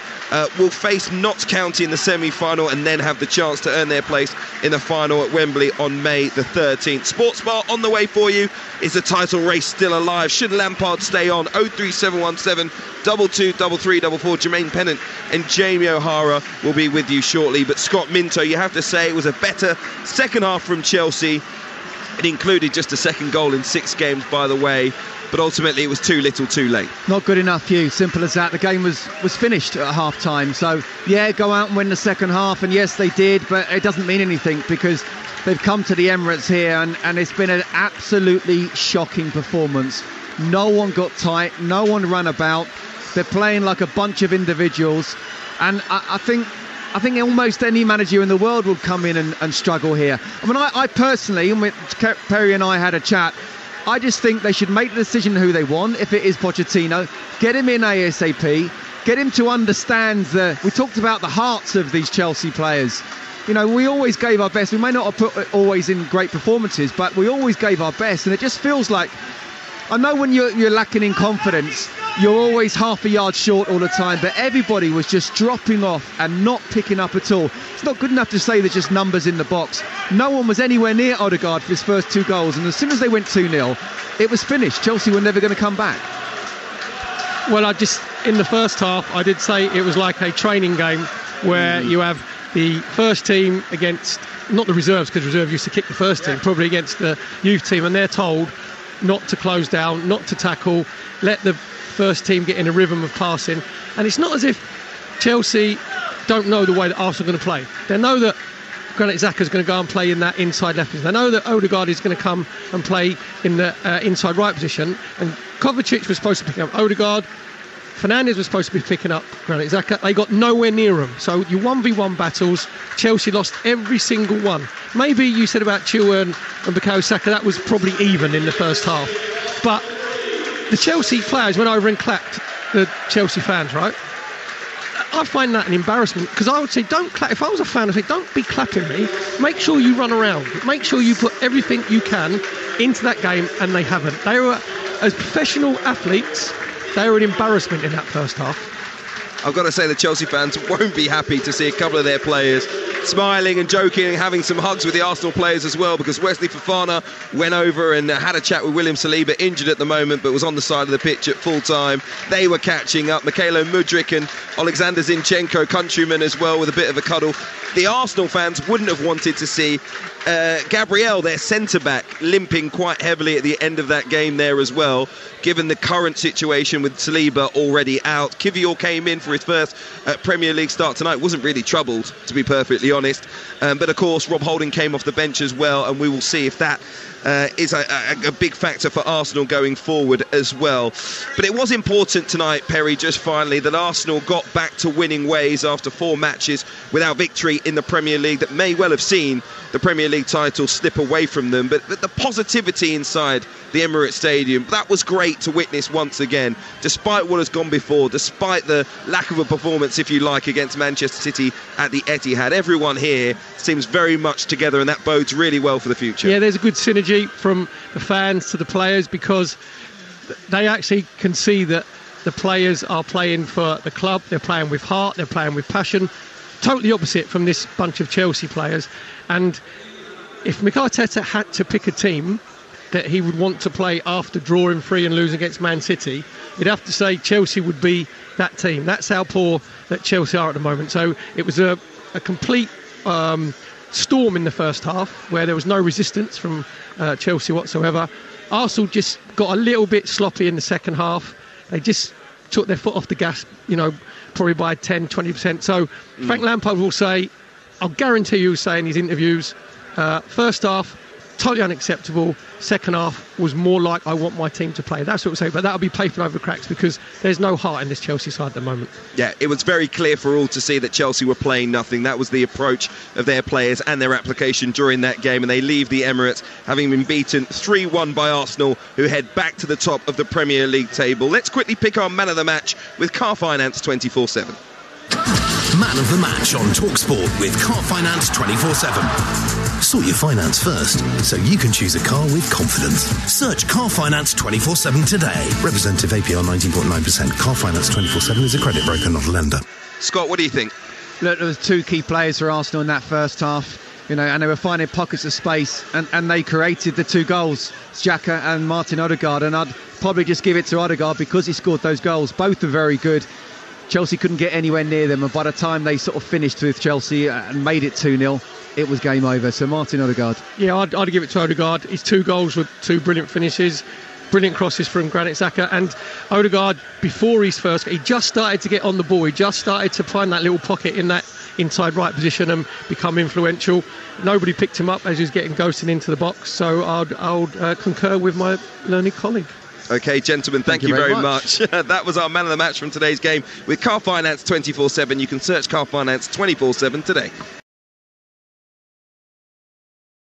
will face Notts County in the semi-final and then have the chance to earn their place in the final at Wembley on May the 13th. Sports Bar on the way for you. Is the title race still alive? Should Lampard stay on? 03717 223344. Jermaine Pennant and Jamie O'Hara will be with you shortly. But Scott Minto, you have to say it was a better second half from Chelsea. It included just a second goal in 6 games, by the way. But ultimately it was too little too late. Not good enough, Hugh. Simple as that. The game was finished at half-time. So, yeah, go out and win the second half. And yes, they did, but it doesn't mean anything because they've come to the Emirates here and it's been an absolutely shocking performance. No one got tight. No one ran about. They're playing like a bunch of individuals. And I think almost any manager in the world would come in and struggle here. I mean, I personally, and Perry and I had a chat, I just think they should make the decision who they want. If it is Pochettino, get him in ASAP, get him to understand we talked about the hearts of these Chelsea players. You know, we always gave our best. We may not have put always in great performances, but we always gave our best. And it just feels like, I know when you're lacking in confidence, you're always half a yard short all the time, but everybody was just dropping off and not picking up at all. It's not good enough to say they're just numbers in the box. No one was anywhere near Odegaard for his first 2 goals, and as soon as they went 2-0, it was finished. Chelsea were never going to come back. Well, in the first half, I did say it was like a training game where you have the first team against, not the reserves, because reserve used to kick the first team, probably against the youth team, and they're told not to close down, not to tackle, let the first team get in a rhythm of passing. And it's not as if Chelsea don't know the way that Arsenal are going to play. They know that Granit Xhaka is going to go and play in that inside left position. They know that Odegaard is going to come and play in the inside right position. And Kovacic was supposed to pick up Odegaard. Fernandes was supposed to be picking up Granit Xhaka. They got nowhere near him. So your 1v1 battles, Chelsea lost every single one. Maybe you said about Chilwell and Bukayo Saka, that was probably even in the first half. But the Chelsea players went over and clapped the Chelsea fans, right? I find that an embarrassment, because I would say don't clap. If I was a fan, I'd say don't be clapping me. Make sure you run around. Make sure you put everything you can into that game, and they haven't. They were, as professional athletes, they were an embarrassment in that first half. I've got to say the Chelsea fans won't be happy to see a couple of their players smiling and joking and having some hugs with the Arsenal players as well, because Wesley Fofana went over and had a chat with William Saliba, injured at the moment but was on the side of the pitch at full time. They were catching up. Mikhailo Mudryk and Alexander Zinchenko, countrymen, as well, with a bit of a cuddle. The Arsenal fans wouldn't have wanted to see Gabriel, their centre-back, limping quite heavily at the end of that game there as well, given the current situation with Saliba already out. Kivior came in for his first Premier League start tonight, wasn't really troubled, to be perfectly honest, but of course Rob Holding came off the bench as well, and we will see if that is a big factor for Arsenal going forward as well. But it was important tonight, Perry, just finally, that Arsenal got back to winning ways after 4 matches without victory in the Premier League that may well have seen the Premier League title slip away from them. But the positivity inside the Emirates Stadium, that was great to witness once again, despite what has gone before, despite the lack of a performance, if you like, against Manchester City at the Etihad. Everyone here seems very much together, and that bodes really well for the future. Yeah, there's a good synergy from the fans to the players, because they actually can see that the players are playing for the club. They're playing with heart, they're playing with passion. Totally opposite from this bunch of Chelsea players. And if Mikel Arteta had to pick a team that he would want to play after drawing 3 and losing against Man City, you'd have to say Chelsea would be that team. That's how poor that Chelsea are at the moment. So it was a complete storm in the first half where there was no resistance from Chelsea whatsoever. Arsenal just got a little bit sloppy in the second half. They just took their foot off the gas, probably by 10-20%. So Frank Lampard will say, I'll guarantee you say in his interviews, first half, totally unacceptable. Second half was more like I want my team to play. That's what we'll say, but that'll be papered over the cracks because there's no heart in this Chelsea side at the moment. Yeah, it was very clear for all to see that Chelsea were playing nothing. That was the approach of their players and their application during that game, and they leave the Emirates having been beaten 3-1 by Arsenal, who head back to the top of the Premier League table. Let's quickly pick our man of the match with Car Finance 24/7. Man of the match on TalkSport with Car Finance 24/7. Sort your finance first, so you can choose a car with confidence. Search Car Finance 24/7 today. Representative APR 19.9%. Car Finance 24/7 is a credit broker, not a lender. Scott, what do you think? Look, there was two key players for Arsenal in that first half, and they were finding pockets of space, and they created the two goals, Xhaka and Martin Odegaard, and I'd probably just give it to Odegaard because he scored those goals. Both are very good. Chelsea couldn't get anywhere near them, and by the time they sort of finished with Chelsea and made it 2-0, it was game over. So Martin Odegaard. Yeah, I'd give it to Odegaard. His two goals were two brilliant finishes, brilliant crosses from Granit Xhaka, and Odegaard, before his first, he just started to get on the ball. He just started to find that little pocket in that inside right position and become influential. Nobody picked him up as he was getting ghosted into the box, so I'll concur with my learned colleague. OK, gentlemen, thank you very much. That was our man of the match from today's game with Car Finance 24/7. You can search Car Finance 24/7 today.